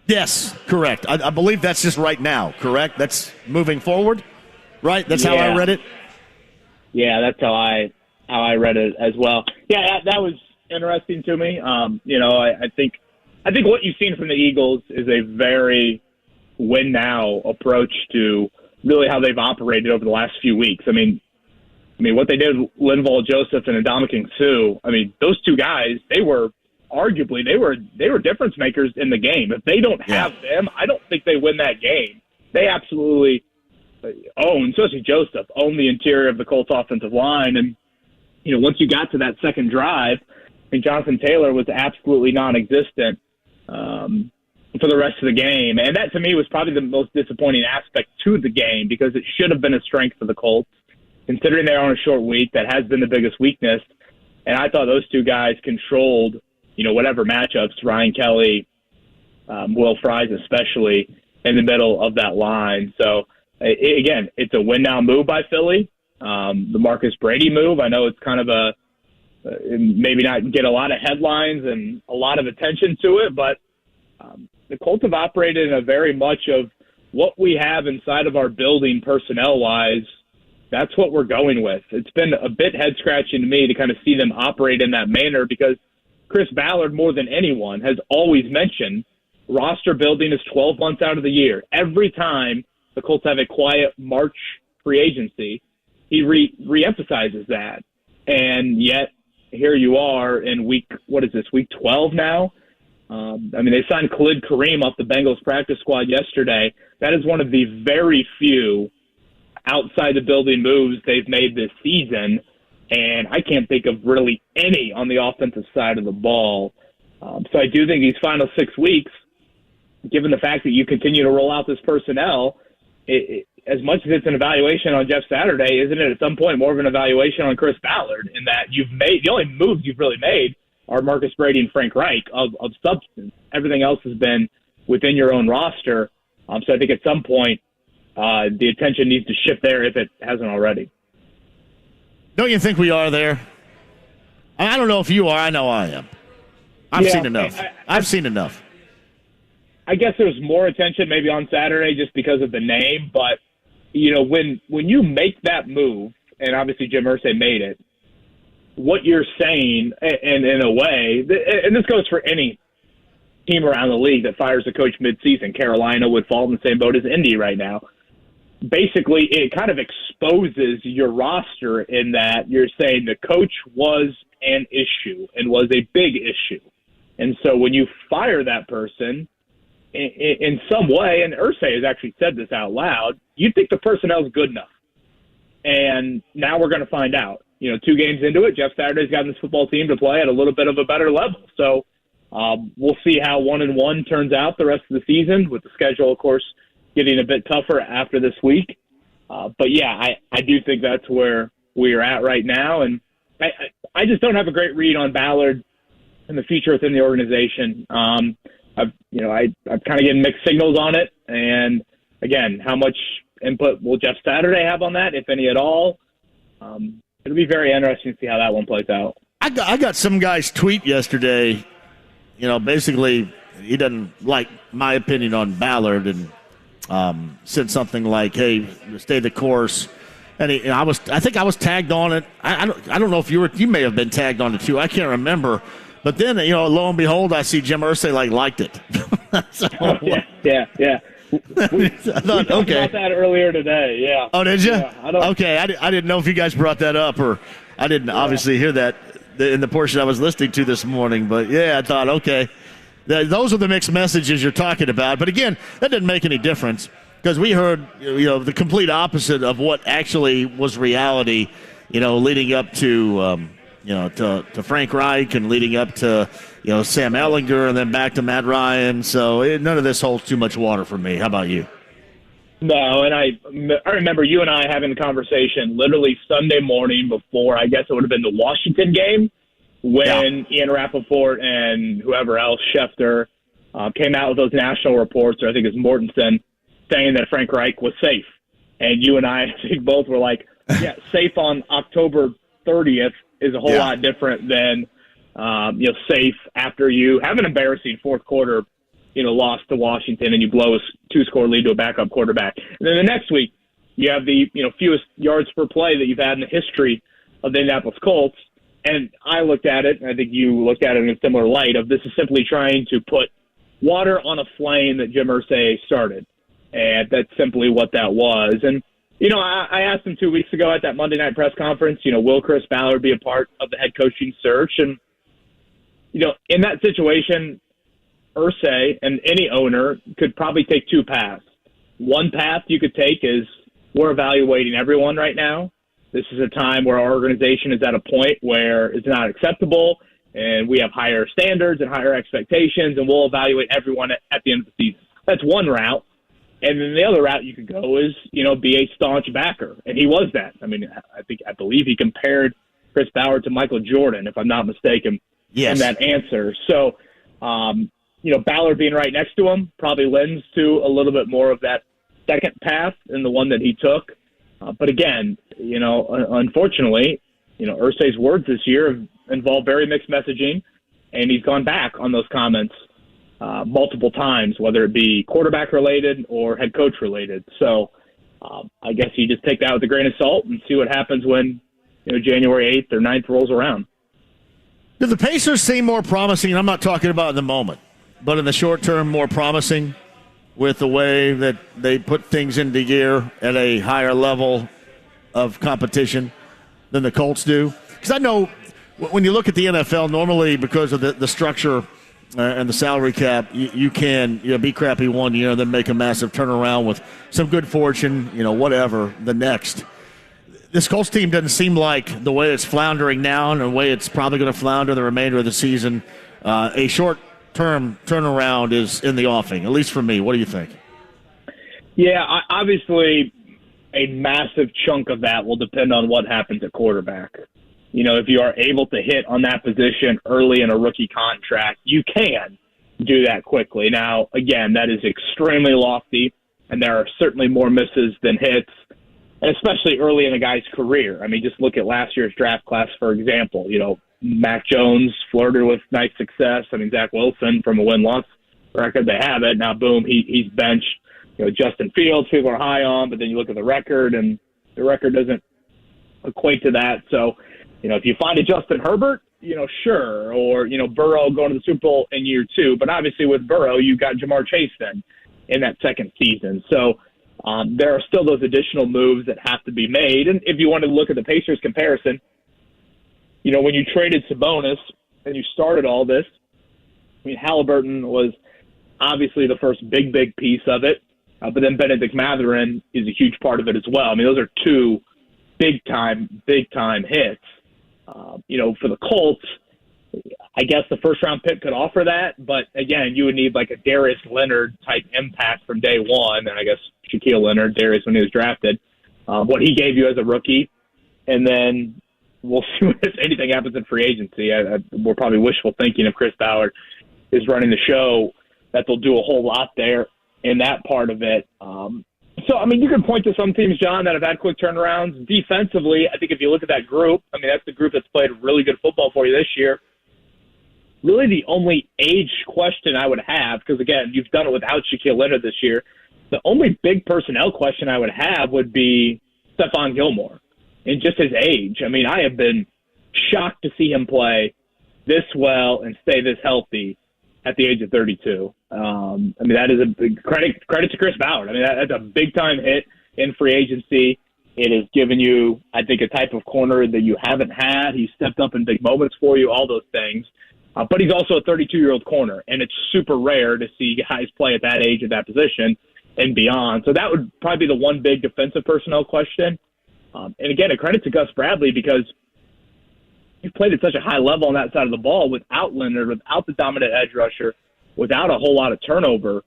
Yes, correct. I believe that's just right now, correct? That's moving forward, right? That's how I read it? Yeah, that's how I read it as well. Yeah, that was interesting to me. I think what you've seen from the Eagles is a very win-now approach to really how they've operated over the last few weeks. I mean, what they did with Linval Joseph and Ndamukong Suh, those two guys, they were difference makers in the game. If they don't have them, I don't think they win that game. They absolutely especially Joseph, own the interior of the Colts offensive line. And, once you got to that second drive, Jonathan Taylor was absolutely non-existent for the rest of the game. And that, to me, was probably the most disappointing aspect to the game, because it should have been a strength for the Colts, considering they're on a short week. That has been the biggest weakness. And I thought those two guys controlled, whatever matchups, Ryan Kelly, Will Fries especially, in the middle of that line. So, again, it's a win-now move by Philly. The Marcus Brady move, I know it's kind of maybe not get a lot of headlines and a lot of attention to it, but the Colts have operated in a very much of what we have inside of our building personnel-wise. That's what we're going with. It's been a bit head-scratching to me to kind of see them operate in that manner, because Chris Ballard, more than anyone, has always mentioned roster building is 12 months out of the year. Every time the Colts have a quiet March free agency, he reemphasizes that. And yet, here you are in week 12 now? They signed Khalid Kareem off the Bengals practice squad yesterday. That is one of the very few outside the building moves they've made this season, and I can't think of really any on the offensive side of the ball. So I do think these final 6 weeks, given the fact that you continue to roll out this personnel, as much as it's an evaluation on Jeff Saturday, isn't it at some point more of an evaluation on Chris Ballard, in that the only moves you've really made are Marcus Brady and Frank Reich of substance. Everything else has been within your own roster. So I think at some point the attention needs to shift there if it hasn't already. Don't you think we are there? I don't know if you are. I know I am. I've seen enough. I've seen enough. I guess there's more attention maybe on Saturday just because of the name, but when you make that move, and obviously Jim Irsay made it, what you're saying, and in a way, and this goes for any team around the league that fires a coach midseason, Carolina would fall in the same boat as Indy right now. Basically, it kind of exposes your roster in that you're saying the coach was an issue and was a big issue. And so when you fire that person, in some way, and Irsay has actually said this out loud, you think the personnel is good enough. And now we're going to find out. 2 games into it, Jeff Saturday's gotten this football team to play at a little bit of a better level. So we'll see how 1-1 turns out the rest of the season, with the schedule, of course, getting a bit tougher after this week. But, yeah, I do think that's where we are at right now. And I just don't have a great read on Ballard and the future within the organization. I'm kind of getting mixed signals on it. And, again, how much input will Jeff Saturday have on that, if any at all? It'll be very interesting to see how that one plays out. I got some guy's tweet yesterday. Basically he doesn't like my opinion on Ballard, and said something like, "Hey, stay the course." And I think I was tagged on it. I don't know if you may have been tagged on it too. I can't remember. But then lo and behold, I see Jim Irsay liked it. So, yeah. We talked about that earlier today, yeah. Oh, did you? Yeah, okay, I didn't know if you guys brought that up, or I didn't obviously hear that in the portion I was listening to this morning. But, yeah, I thought, okay, those are the mixed messages you're talking about. But, again, that didn't make any difference. Because we heard, the complete opposite of what actually was reality, leading up to, to Frank Reich and leading up to, Sam Ehlinger and then back to Matt Ryan. So none of this holds too much water for me. How about you? No, and I remember you and I having a conversation literally Sunday morning before, I guess it would have been the Washington game, when Ian Rappaport and whoever else, Schefter, came out with those national reports, or I think it's Mortensen, saying that Frank Reich was safe. And you and I think both were like, yeah, safe on October 30th is a whole lot different than, safe after you have an embarrassing fourth quarter, loss to Washington and you blow a 2-score lead to a backup quarterback. And then the next week, you have the, fewest yards per play that you've had in the history of the Indianapolis Colts. And I looked at it, and I think you looked at it in a similar light, of this is simply trying to put water on a flame that Jim Irsay started. And that's simply what that was. And, I asked him 2 weeks ago at that Monday night press conference, will Chris Ballard be a part of the head coaching search? And, in that situation, Irsay and any owner could probably take two paths. One path you could take is, we're evaluating everyone right now. This is a time where our organization is at a point where it's not acceptable, and we have higher standards and higher expectations, and we'll evaluate everyone at the end of the season. That's one route. And then the other route you could go is, be a staunch backer. And he was that. I mean, I believe he compared Chris Ballard to Michael Jordan, if I'm not mistaken, in that answer. So, Ballard being right next to him probably lends to a little bit more of that second path than the one that he took. But again, unfortunately, Irsay's words this year have involved very mixed messaging, and he's gone back on those comments multiple times, whether it be quarterback related or head coach related. So I guess you just take that with a grain of salt and see what happens when January 8th or 9th rolls around. Do the Pacers seem more promising? And I'm not talking about in the moment, but in the short term, more promising with the way that they put things into gear at a higher level of competition than the Colts do? Because I know when you look at the NFL, normally because of the structure and the salary cap, you can be crappy one year and then make a massive turnaround with some good fortune, whatever, the next. This Colts team doesn't seem like the way it's floundering now and the way it's probably going to flounder the remainder of the season. A short-term turnaround is in the offing, at least for me. What do you think? Yeah, obviously a massive chunk of that will depend on what happens at quarterback. If you are able to hit on that position early in a rookie contract, you can do that quickly. Now, again, that is extremely lofty, and there are certainly more misses than hits, and especially early in a guy's career. I mean, just look at last year's draft class, for example. Mac Jones flirted with nice success. I mean, Zach Wilson, from a win-loss record, they have it. Now, boom, he's benched. Justin Fields, people are high on, but then you look at the record, and the record doesn't equate to that. So, if you find a Justin Herbert, sure, or, Burrow going to the Super Bowl in year 2. But obviously with Burrow, you got Jamar Chase then in that second season. So there are still those additional moves that have to be made. And if you want to look at the Pacers comparison, when you traded Sabonis and you started all this, I mean, Halliburton was obviously the first big piece of it. But then Benedict Mathurin is a huge part of it as well. I mean, those are two big time hits. For the Colts, I guess the first-round pick could offer that, but again, you would need like a Darius Leonard-type impact from day one, and I guess Shaquille Leonard, Darius when he was drafted, what he gave you as a rookie, and then we'll see if anything happens in free agency. We're probably wishful thinking if Chris Ballard is running the show that they'll do a whole lot there in that part of it. So, I mean, you can point to some teams, John, that have had quick turnarounds. Defensively, I think if you look at that group, I mean, that's the group that's played really good football for you this year. Really the only age question I would have, because, again, you've done it without Shaquille Leonard this year, the only big personnel question I would have would be Stephon Gilmore and just his age. I mean, I have been shocked to see him play this well and stay this healthy at the age of 32. I mean, that is a big credit to Chris Ballard. I mean, that's a big-time hit in free agency. It has given you, I think, a type of corner that you haven't had. He's stepped up in big moments for you, all those things. But he's also a 32-year-old corner, and it's super rare to see guys play at that age at that position. and beyond. So that would probably be the one big defensive personnel question. And again, a credit to Gus Bradley because he's played at such a high level on that side of the ball without Leonard, without the dominant edge rusher, without a whole lot of turnover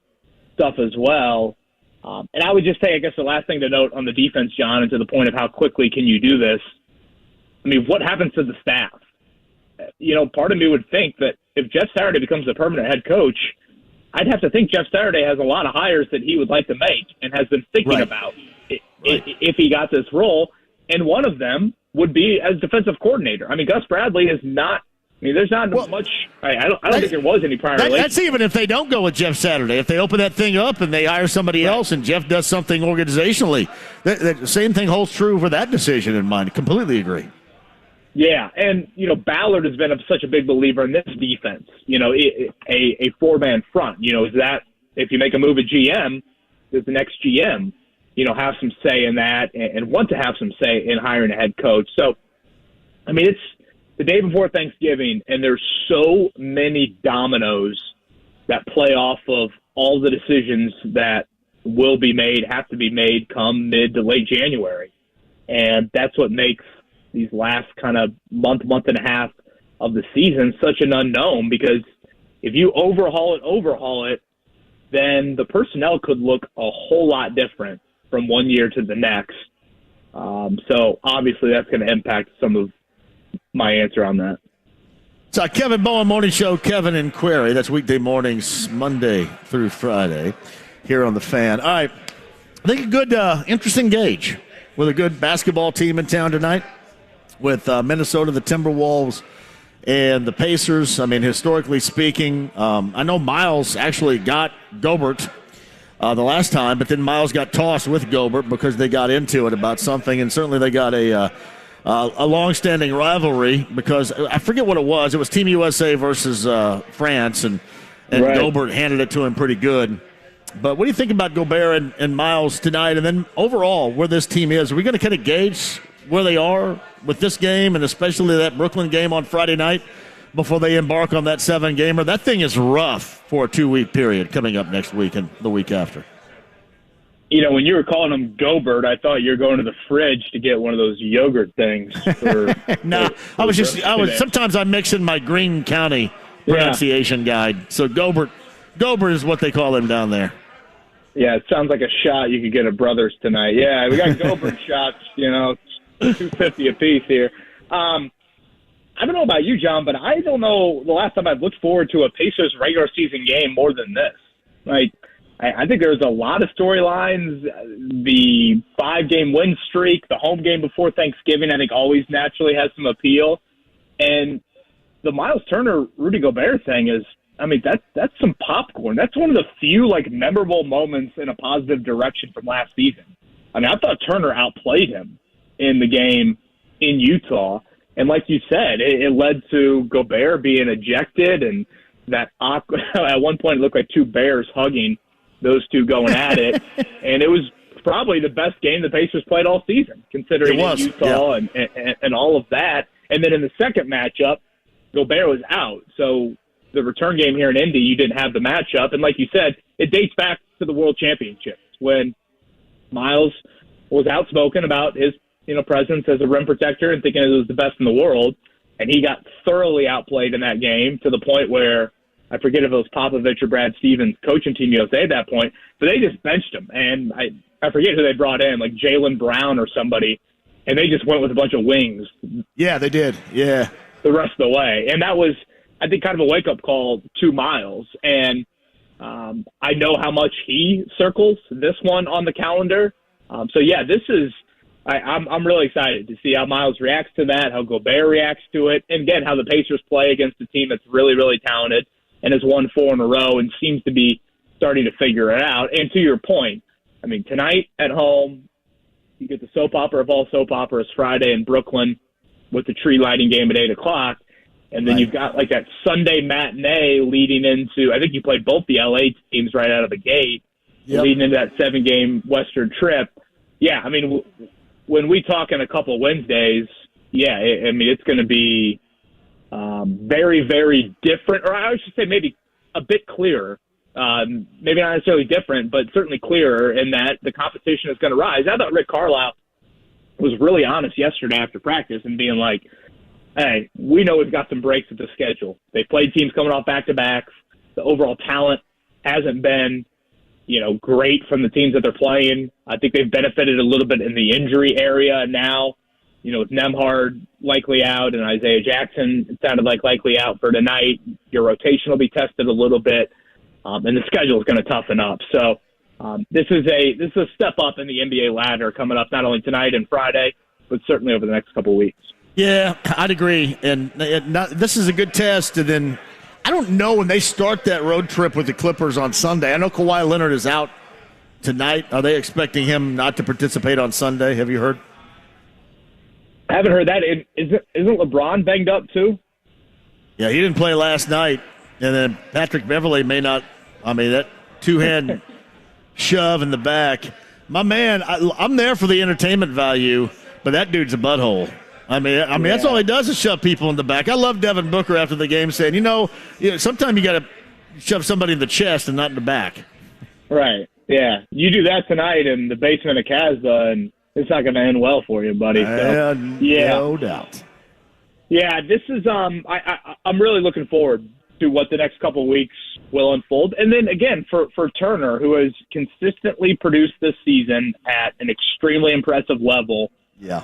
stuff as well. And I would just say, I guess the last thing to note on the defense, John, and to the point of how quickly can you do this, I mean, what happens to the staff? You know, part of me would think that if Jeff Saturday becomes the permanent head coach, I'd have to think Jeff Saturday has a lot of hires that he would like to make and has been thinking about if he got this role. And one of them would be as defensive coordinator. I mean, Gus Bradley is not – I mean, there's not much – I don't think there was any prior relationship. That's even if they don't go with Jeff Saturday. If they open that thing up and they hire somebody else and Jeff does something organizationally, the same thing holds true for that decision in mind. Completely agree. Yeah, and, you know, Ballard has been such a big believer in this defense. You know, a four-man front. You know, is that if you make a move at GM, does the next GM, you know, have some say in that and want to have some say in hiring a head coach? So, I mean, it's the day before Thanksgiving, and there's so many dominoes that play off of all the decisions that will be made, have to be made come mid to late January. And that's what makes these last kind of month and a half of the season such an unknown, because if you overhaul it, then the personnel could look a whole lot different from one year to the next. So obviously that's going to impact some of my answer on that. It's our Kevin Bowen Morning Show, Kevin and Query. That's weekday mornings, Monday through Friday, here on The Fan. All right, I think a good, interesting gauge with a good basketball team in town tonight with Minnesota, the Timberwolves, and the Pacers. I mean, historically speaking, I know Miles actually got Gobert the last time, but then Miles got tossed with Gobert because they got into it about something, and certainly they got a long-standing rivalry because I forget what it was. It was Team USA versus France, and right. Gobert handed it to him pretty good. But what do you think about Gobert and Miles tonight, and then overall where this team is? Are we going to kind of gauge where they are with this game and especially that Brooklyn game on Friday night before they embark on that 7-gamer? That thing is rough for a 2-week period coming up next week and the week after. You know, when you were calling him Gobert, I thought you were going to the fridge to get one of those yogurt things. Sometimes I mix in my Greene County pronunciation guide. So Gobert is what they call him down there. Yeah, it sounds like a shot you could get at Brothers tonight. Yeah, we got Gobert shots, you know, $2.50 a piece here. I don't know about you, John, but I don't know the last time I've looked forward to a Pacers regular season game more than this. Like, I think there's a lot of storylines. The 5-game win streak, the home game before Thanksgiving, I think always naturally has some appeal. And the Miles Turner, Rudy Gobert thing is, I mean, that's some popcorn. That's one of the few, like, memorable moments in a positive direction from last season. I mean, I thought Turner outplayed him in the game in Utah. And like you said, it led to Gobert being ejected, and that awkward, at one point it looked like two bears hugging, those two going at it. And it was probably the best game the Pacers played all season, considering Utah and all of that. And then in the second matchup, Gobert was out. So the return game here in Indy, you didn't have the matchup. And like you said, it dates back to the World Championships when Miles was outspoken about his presence as a rim protector and thinking it was the best in the world. And he got thoroughly outplayed in that game to the point where I forget if it was Popovich or Brad Stevens coaching Team USA at that point, but they just benched him. And I forget who they brought in, like Jaylen Brown or somebody, and they just went with a bunch of wings. Yeah, they did. Yeah. The rest of the way. And that was, I think, kind of a wake-up call to Miles. And I know how much he circles this one on the calendar. So, yeah, this is I'm really excited to see how Miles reacts to that, how Gobert reacts to it, and, again, how the Pacers play against a team that's really, really talented and has won 4 in a row and seems to be starting to figure it out. And to your point, I mean, tonight at home, you get the soap opera of all soap operas Friday in Brooklyn with the tree lighting game at 8 o'clock. And then you've got like that Sunday matinee leading into, I think you played both the LA teams right out of the gate, leading into that 7-game Western trip. Yeah, I mean, when we talk in a couple Wednesdays, I mean, it's going to be very, very different, or I should say maybe a bit clearer Maybe not necessarily different, but certainly clearer in that the competition is going to rise. I thought Rick Carlisle was really honest yesterday after practice and being like, hey, we know we've got some breaks at the schedule. They played teams coming off back-to-backs. The overall talent hasn't been, great from the teams that they're playing. I think they've benefited a little bit in the injury area now. With Nemhard likely out and Isaiah Jackson, it sounded like likely out for tonight. Your rotation will be tested a little bit, and the schedule is going to toughen up. So this is a step up in the NBA ladder coming up not only tonight and Friday, but certainly over the next couple of weeks. Yeah, I'd agree. And this is a good test. And then I don't know when they start that road trip with the Clippers on Sunday. I know Kawhi Leonard is out tonight. Are they expecting him not to participate on Sunday? Have you heard? I haven't heard that. Isn't LeBron banged up too? Yeah, he didn't play last night. And then Patrick Beverley may not. I mean, that two-hand shove in the back. My man, I'm there for the entertainment value, but that dude's a butthole. I mean, that's all he does is shove people in the back. I love Devin Booker after the game saying, sometimes you got to shove somebody in the chest and not in the back. Right. Yeah. You do that tonight in the basement of Casbah, and it's not going to end well for you, buddy. So, no doubt. Yeah, this is I'm really looking forward to what the next couple of weeks will unfold. And then, again, for Turner, who has consistently produced this season at an extremely impressive level, yeah.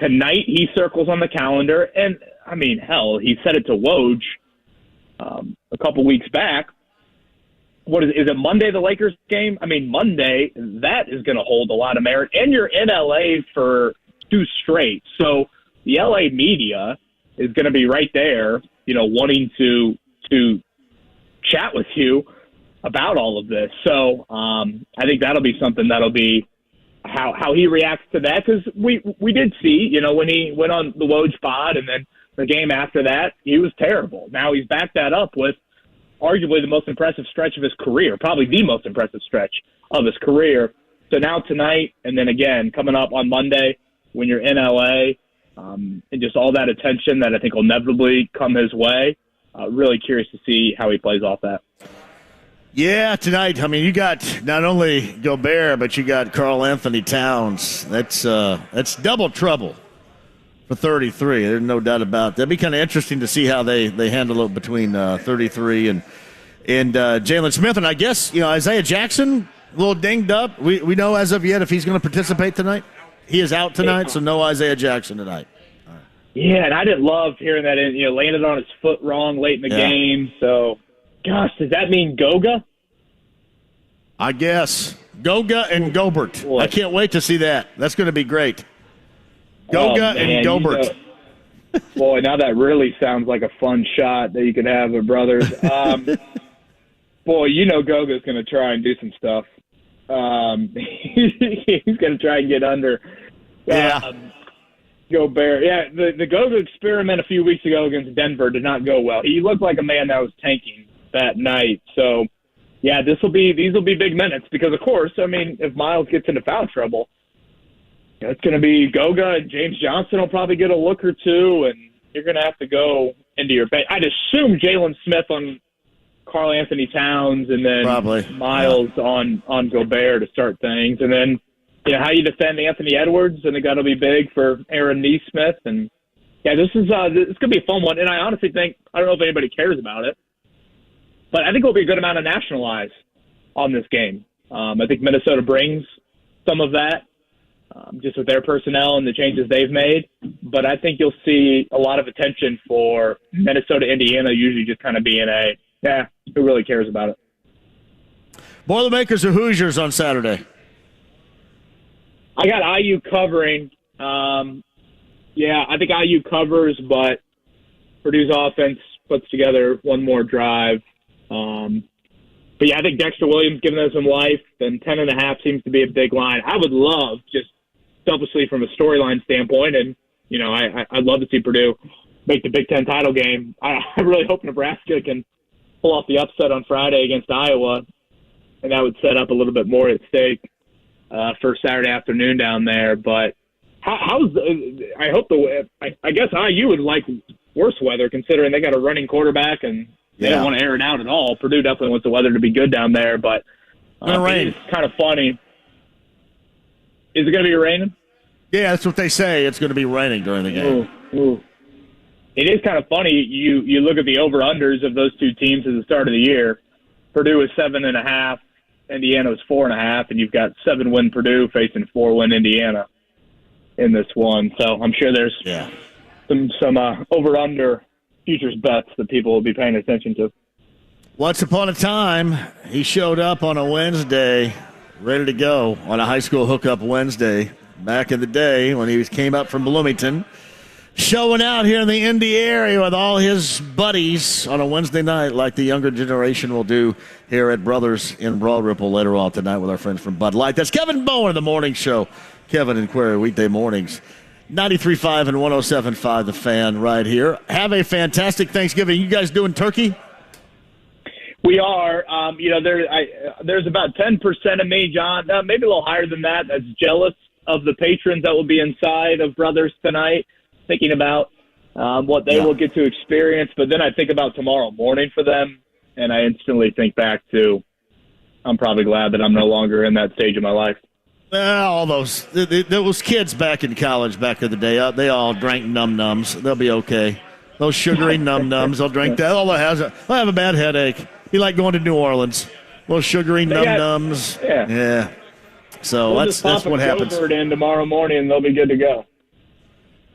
Tonight he circles on the calendar. And, I mean, hell, he said it to Woj a couple weeks back. Is it Monday, the Lakers game? I mean, Monday, that is going to hold a lot of merit. And you're in L.A. for 2 straight. So the L.A. media is going to be right there, wanting to chat with you about all of this. So I think that'll be something that'll be how he reacts to that. Because we did see, when he went on the Woj pod and then the game after that, he was terrible. Now he's backed that up with arguably the most impressive stretch of his career, probably the most impressive stretch of his career. So now tonight, and then again, coming up on Monday when you're in L.A., and just all that attention that I think will inevitably come his way, really curious to see how he plays off that. Yeah, tonight, I mean, you got not only Gobert, but you got Karl Anthony Towns. That's double trouble for 33. There's no doubt about that. That'd be kind of interesting to see how they handle it between 33 and Jalen Smith. And I guess, Isaiah Jackson, a little dinged up. We know as of yet if he's going to participate tonight. He is out tonight, so no Isaiah Jackson tonight. Right. Yeah, and I didn't love hearing that. Landed on his foot wrong late in the game. So, gosh, does that mean Goga? I guess. Goga and Gobert. Boy. I can't wait to see that. That's going to be great. Goga and Gobert. Boy, now that really sounds like a fun shot that you could have with brothers. Boy, Goga's going to try and do some stuff. He's going to try and get under Gobert. Yeah, the Goga experiment a few weeks ago against Denver did not go well. He looked like a man that was tanking that night. So, yeah, these will be big minutes because, of course, I mean, if Miles gets into foul trouble, it's going to be Goga and James Johnson will probably get a look or two, and you're going to have to go into your bench. I'd assume Jalen Smith on Karl Anthony Towns and then probably Miles on Gobert to start things. And then, how you defend Anthony Edwards, I think that'll be big for Aaron Nesmith. And, this is it's going to be a fun one. And I honestly think, I don't know if anybody cares about it, but I think there'll be a good amount of national eyes on this game. I think Minnesota brings some of that. Just with their personnel and the changes they've made. But I think you'll see a lot of attention for Minnesota, Indiana, usually just kind of being who really cares about it? Boilermakers or Hoosiers on Saturday? I got IU covering. I think IU covers, but Purdue's offense puts together one more drive. But, I think Dexter Williams giving them some life, and 10.5 seems to be a big line. I would love, just selfishly from a storyline standpoint, and, I'd love to see Purdue make the Big Ten title game. I really hope Nebraska can pull off the upset on Friday against Iowa, and that would set up a little bit more at stake for Saturday afternoon down there. But I guess IU would like worse weather considering they got a running quarterback and They don't want to air it out at all. Purdue definitely wants the weather to be good down there, but it's kind of funny. Is it going to be raining? Yeah, that's what they say. It's going to be raining during the game. Ooh. It is kind of funny. You look at the over-unders of those two teams at the start of the year. Purdue was 7.5. Indiana was 4.5, and you've got 7-win Purdue facing 4-win Indiana in this one. So I'm sure there's some over-under futures bets that people will be paying attention to. Once upon a time, he showed up on a Wednesday, ready to go on a high school hookup Wednesday back in the day when he came up from Bloomington, showing out here in the Indy area with all his buddies on a Wednesday night like the younger generation will do here at Brothers in Broad Ripple later on tonight with our friends from Bud Light. That's Kevin Bowen, the morning show. Kevin and Query, weekday mornings. 93.5 and 107.5, The Fan right here. Have a fantastic Thanksgiving. You guys doing turkey? We are. There's about 10% of me, John, maybe a little higher than that, that's jealous of the patrons that will be inside of Brothers tonight, thinking about what they will get to experience. But then I think about tomorrow morning for them, and I instantly think back to I'm probably glad that I'm no longer in that stage of my life. All those kids back in college back in the day, they all drank num-nums. They'll be okay. Those sugary num-nums, they'll drink that. All they'll have a bad headache. Be like going to New Orleans. Those sugary num-nums. Yeah. So we'll that's what happens. Gobert in tomorrow morning, and they'll be good to go.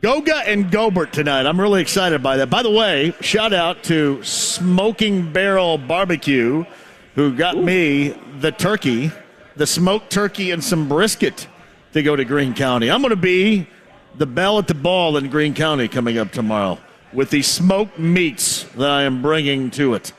Goga and Gobert tonight. I'm really excited by that. By the way, shout out to Smoking Barrel Barbecue, who got me the turkey, the smoked turkey, and some brisket to go to Greene County. I'm going to be the bell at the ball in Greene County coming up tomorrow with the smoked meats that I am bringing to it.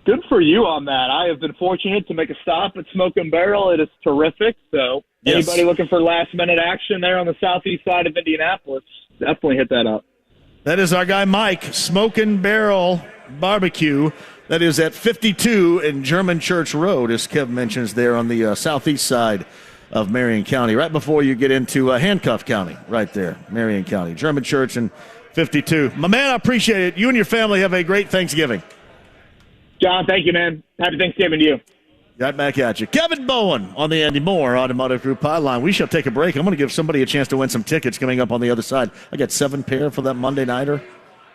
Good for you on that. I have been fortunate to make a stop at Smoking Barrel. It is terrific. So anybody looking for last-minute action there on the southeast side of Indianapolis, definitely hit that up. That is our guy Mike, Smoking Barrel Barbecue. That is at 52 in German Church Road, as Kev mentions, there on the southeast side of Marion County, right before you get into Hancock County, right there, Marion County. German Church and 52. My man, I appreciate it. You and your family have a great Thanksgiving. John, thank you, man. Happy Thanksgiving to you. Right back at you. Kevin Bowen on the Andy Moore Automotive Group hotline. We shall take a break. I'm going to give somebody a chance to win some tickets coming up on the other side. I got 7 pair for that Monday nighter.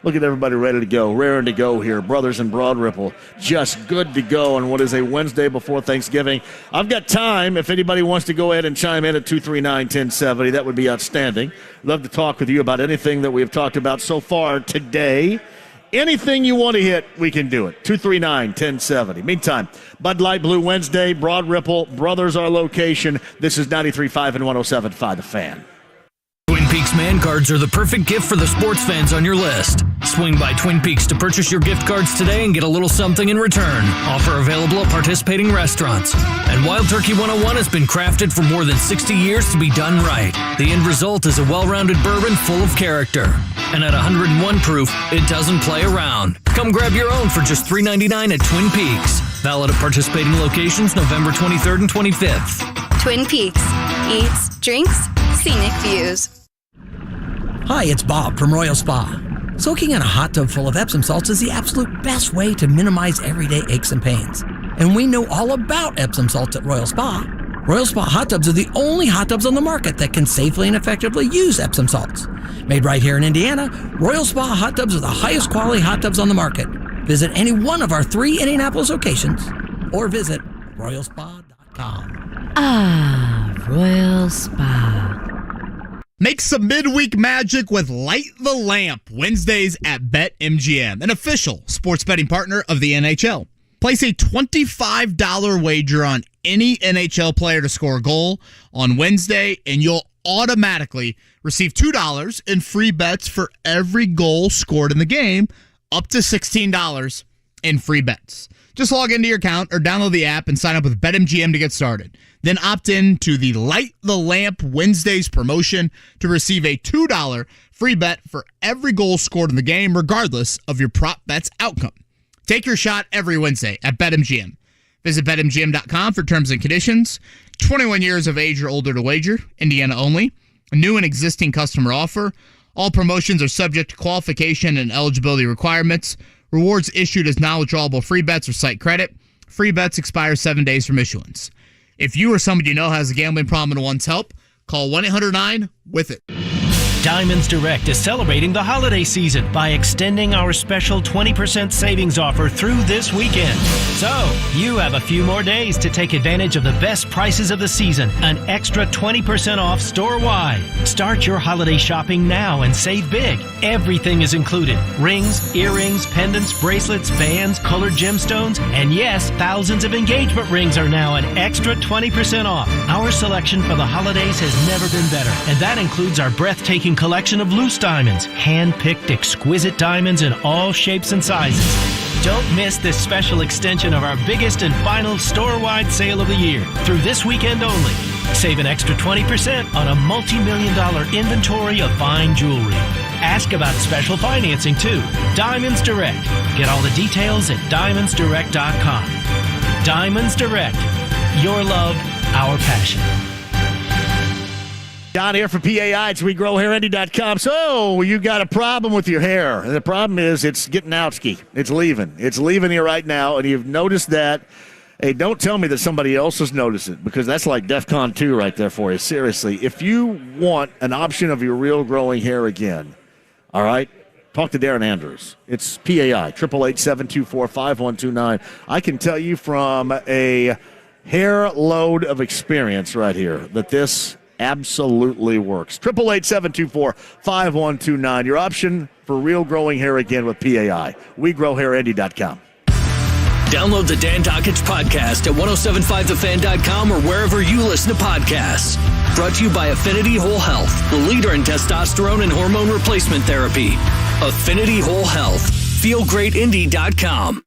Look at everybody ready to go, raring to go here. Brothers in Broad Ripple, just good to go on what is a Wednesday before Thanksgiving. I've got time if anybody wants to go ahead and chime in at 239-1070. That would be outstanding. Love to talk with you about anything that we have talked about so far today. Anything you want to hit, we can do it. 239-1070. Meantime, Bud Light Blue Wednesday, Broad Ripple, Brothers our location. This is 93.5 and 107.5 The Fan. Twin Peaks Man Cards are the perfect gift for the sports fans on your list. Swing by Twin Peaks to purchase your gift cards today and get a little something in return. Offer available at participating restaurants. And Wild Turkey 101 has been crafted for more than 60 years to be done right. The end result is a well-rounded bourbon full of character. And at 101 proof, it doesn't play around. Come grab your own for just $3.99 at Twin Peaks. Valid at participating locations November 23rd and 25th. Twin Peaks. Eats, drinks, scenic views. Hi, it's Bob from Royal Spa. Soaking in a hot tub full of Epsom salts is the absolute best way to minimize everyday aches and pains. And we know all about Epsom salts at Royal Spa. Royal Spa hot tubs are the only hot tubs on the market that can safely and effectively use Epsom salts. Made right here in Indiana, Royal Spa hot tubs are the highest quality hot tubs on the market. Visit any one of our 3 Indianapolis locations or visit royalspa.com. Ah, Royal Spa. Make some midweek magic with Light the Lamp Wednesdays at BetMGM, an official sports betting partner of the NHL. Place a $25 wager on any NHL player to score a goal on Wednesday, and you'll automatically receive $2 in free bets for every goal scored in the game, up to $16 in free bets. Just log into your account or download the app and sign up with BetMGM to get started. Then opt in to the Light the Lamp Wednesdays promotion to receive a $2 free bet for every goal scored in the game, regardless of your prop bet's outcome. Take your shot every Wednesday at BetMGM. Visit BetMGM.com for terms and conditions. 21 years of age or older to wager. Indiana only. A new and existing customer offer. All promotions are subject to qualification and eligibility requirements. Rewards issued as non-withdrawable free bets or site credit. Free bets expire 7 days from issuance. If you or somebody you know has a gambling problem and wants help, call 1-800-9-WITH-IT. Diamonds Direct is celebrating the holiday season by extending our special 20% savings offer through this weekend. So, you have a few more days to take advantage of the best prices of the season, an extra 20% off store-wide. Start your holiday shopping now and save big. Everything is included. Rings, earrings, pendants, bracelets, bands, colored gemstones, and yes, thousands of engagement rings are now an extra 20% off. Our selection for the holidays has never been better, and that includes our breathtaking collection of loose diamonds, hand-picked exquisite diamonds in all shapes and sizes. Don't miss this special extension of our biggest and final store-wide sale of the year through this weekend only. Save an extra 20% on a multi-million-dollar inventory of fine jewelry. Ask about special financing too. Diamonds Direct. Get all the details at diamondsdirect.com. Diamonds Direct. Your love, our passion. Don here for PAI. It's WeGrowHairIndy.com. So, you got a problem with your hair. And the problem is it's getting outski. It's leaving. It's leaving you right now, and you've noticed that. Hey, don't tell me that somebody else has noticed it, because that's like DEFCON 2 right there for you. Seriously, if you want an option of your real growing hair again, all right, talk to Darren Andrews. It's PAI, 888-724-5129. I can tell you from a hair load of experience right here that this absolutely works. 888-724-5129. Your option for real growing hair again with PAI. WeGrowHairIndy.com. Download the Dan Dockich podcast at 1075thefan.com or wherever you listen to podcasts. Brought to you by Affinity Whole Health, the leader in testosterone and hormone replacement therapy. Affinity Whole Health. FeelGreatIndy.com.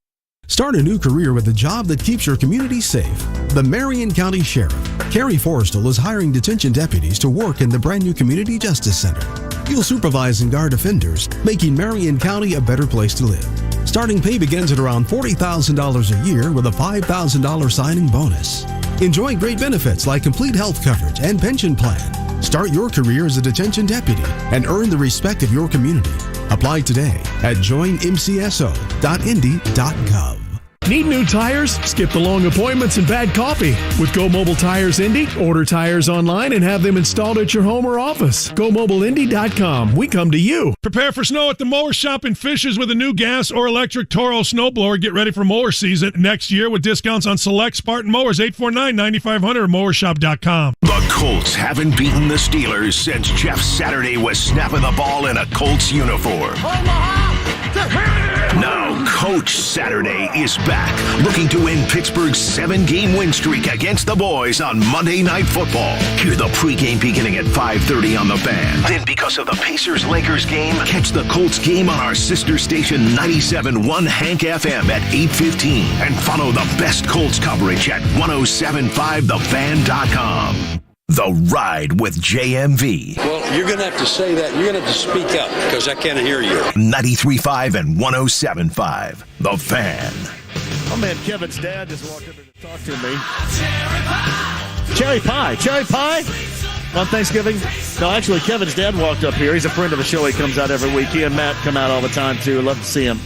Start a new career with a job that keeps your community safe. The Marion County Sheriff, Carrie Forrestal, is hiring detention deputies to work in the brand new Community Justice Center. You'll supervise and guard offenders, making Marion County a better place to live. Starting pay begins at around $40,000 a year with a $5,000 signing bonus. Enjoy great benefits like complete health coverage and pension plan. Start your career as a detention deputy and earn the respect of your community. Apply today at joinmcso.indy.gov. Need new tires? Skip the long appointments and bad coffee. With Go Mobile Tires Indy, order tires online and have them installed at your home or office. GoMobileIndy.com. We come to you. Prepare for snow at the Mower Shop in Fishers with a new gas or electric Toro snowblower. Get ready for mower season next year with discounts on select Spartan mowers. 849-9500 or mowershop.com. The Colts haven't beaten the Steelers since Jeff Saturday was snapping the ball in a Colts uniform. Now, Coach Saturday is back, looking to win Pittsburgh's 7-game win streak against the boys on Monday Night Football. Hear the pregame beginning at 5:30 on the Fan. Then, because of the Pacers-Lakers game, catch the Colts game on our sister station 97.1 Hank FM at 8:15. And follow the best Colts coverage at 1075thefan.com. The Ride with JMV. Well, you're going to have to say that. You're going to have to speak up because I can't hear you. 93.5 and 107.5. The Fan. Oh, man, Kevin's dad just walked up to talk to me. Cherry pie. Cherry pie on Thanksgiving? No, actually, Kevin's dad walked up here. He's a friend of the show. He comes out every week. He and Matt come out all the time, too. Love to see him.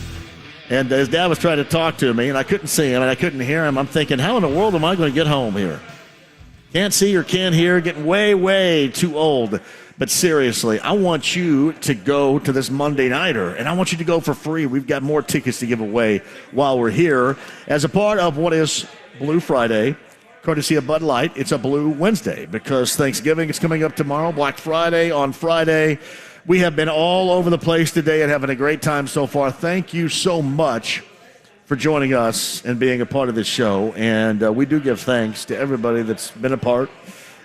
And his dad was trying to talk to me, and I couldn't see him, and I couldn't hear him. I'm thinking, how in the world am I going to get home here? Can't see or can't hear, getting way, way too old. But seriously, I want you to go to this Monday Nighter, and I want you to go for free. We've got more tickets to give away while we're here as a part of what is Blue Friday, courtesy of Bud Light. It's a Blue Wednesday because Thanksgiving is coming up tomorrow, Black Friday on Friday. We have been all over the place today and having a great time so far. Thank you so much for joining us and being a part of this show. And we do give thanks to everybody that's been a part,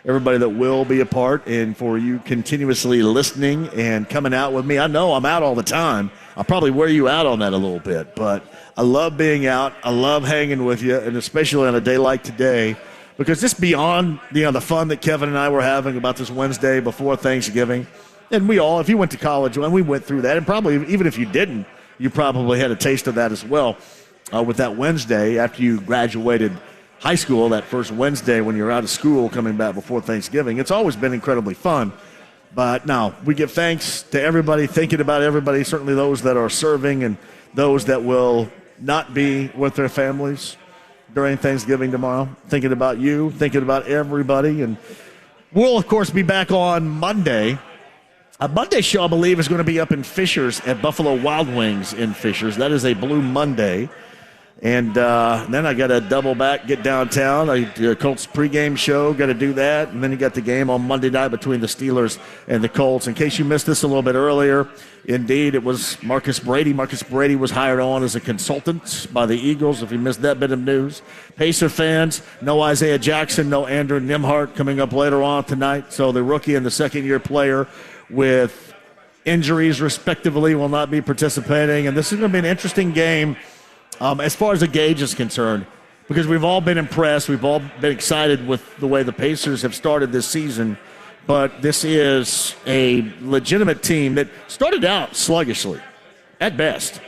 everybody that will be a part, and for you continuously listening and coming out with me. I know I'm out all the time. I'll probably wear you out on that a little bit, but I love being out. I love hanging with you, and especially on a day like today, because just beyond the fun that Kevin and I were having about this Wednesday before Thanksgiving, and we all, if you went to college, and we went through that, and probably even if you didn't, you probably had a taste of that as well. With that Wednesday after you graduated high school, that first Wednesday when you're out of school coming back before Thanksgiving. It's always been incredibly fun. But now we give thanks to everybody, thinking about everybody, certainly those that are serving and those that will not be with their families during Thanksgiving tomorrow. Thinking about you, thinking about everybody. And we'll, of course, be back on Monday. A Monday show, I believe, is going to be up in Fishers at Buffalo Wild Wings in Fishers. That is a Blue Monday. And then I got to double back, get downtown. I do a Colts pregame show, got to do that. And then you got the game on Monday night between the Steelers and the Colts. In case you missed this a little bit earlier, indeed, it was Marcus Brady. Marcus Brady was hired on as a consultant by the Eagles, if you missed that bit of news. Pacer fans, no Isaiah Jackson, no Andrew Nimhart coming up later on tonight. So the rookie and the second-year player with injuries, respectively, will not be participating. And this is going to be an interesting game. As far as the gauge is concerned, because we've all been impressed, we've all been excited with the way the Pacers have started this season, but this is a legitimate team that started out sluggishly, at best,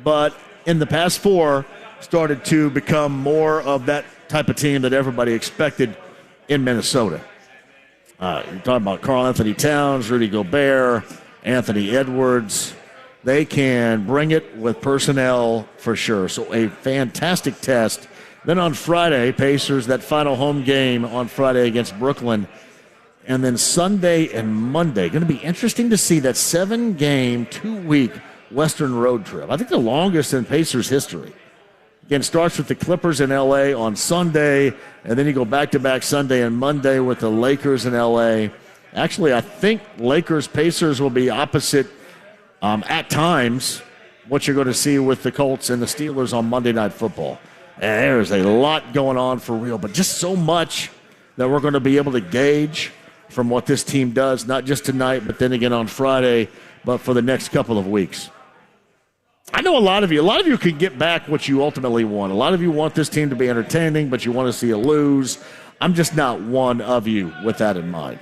but in the past 4 started to become more of that type of team that everybody expected in Minnesota. You're talking about Karl Anthony Towns, Rudy Gobert, Anthony Edwards. They can bring it with personnel for sure. So a fantastic test. Then on Friday, Pacers, that final home game on Friday against Brooklyn. And then Sunday and Monday. Going to be interesting to see that 7-game, 2-week Western road trip. I think the longest in Pacers history. Again, starts with the Clippers in L.A. on Sunday, and then you go back-to-back Sunday and Monday with the Lakers in L.A. Actually, I think Lakers-Pacers will be opposite at times what you're going to see with the Colts and the Steelers on Monday Night Football. And there's a lot going on for real, but just so much that we're going to be able to gauge from what this team does, not just tonight, but then again on Friday, but for the next couple of weeks. I know a lot of you can get back what you ultimately want. A lot of you want this team to be entertaining, but you want to see it lose. I'm just not one of you with that in mind.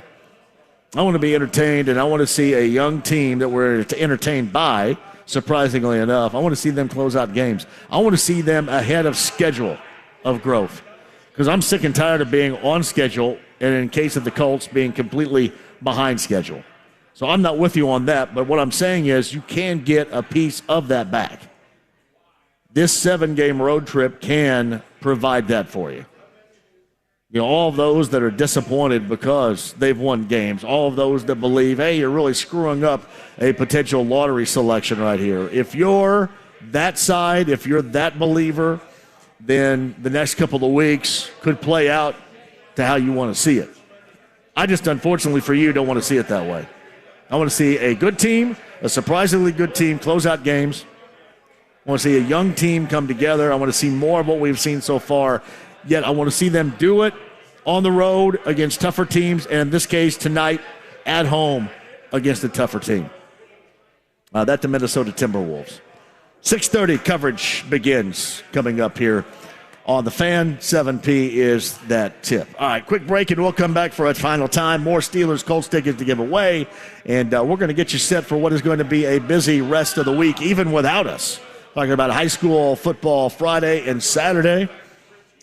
I want to be entertained, and I want to see a young team that we're entertained by, surprisingly enough. I want to see them close out games. I want to see them ahead of schedule of growth, because I'm sick and tired of being on schedule, and in case of the Colts, being completely behind schedule. So I'm not with you on that, but what I'm saying is you can get a piece of that back. This 7-game road trip can provide that for you. You know, all of those that are disappointed because they've won games, all of those that believe, hey, you're really screwing up a potential lottery selection right here. If you're that side, if you're that believer, then the next couple of weeks could play out to how you want to see it. I just, unfortunately for you, don't want to see it that way. I want to see a good team, a surprisingly good team, close out games. I want to see a young team come together. I want to see more of what we've seen so far. Yet I want to see them do it on the road against tougher teams, and in this case tonight at home against a tougher team. That's the Minnesota Timberwolves. 6:30 coverage begins coming up here on the Fan. 7P is that tip. All right, quick break, and we'll come back for a final time. More Steelers Colts tickets to give away, and we're going to get you set for what is going to be a busy rest of the week, even without us. Talking about high school football Friday and Saturday.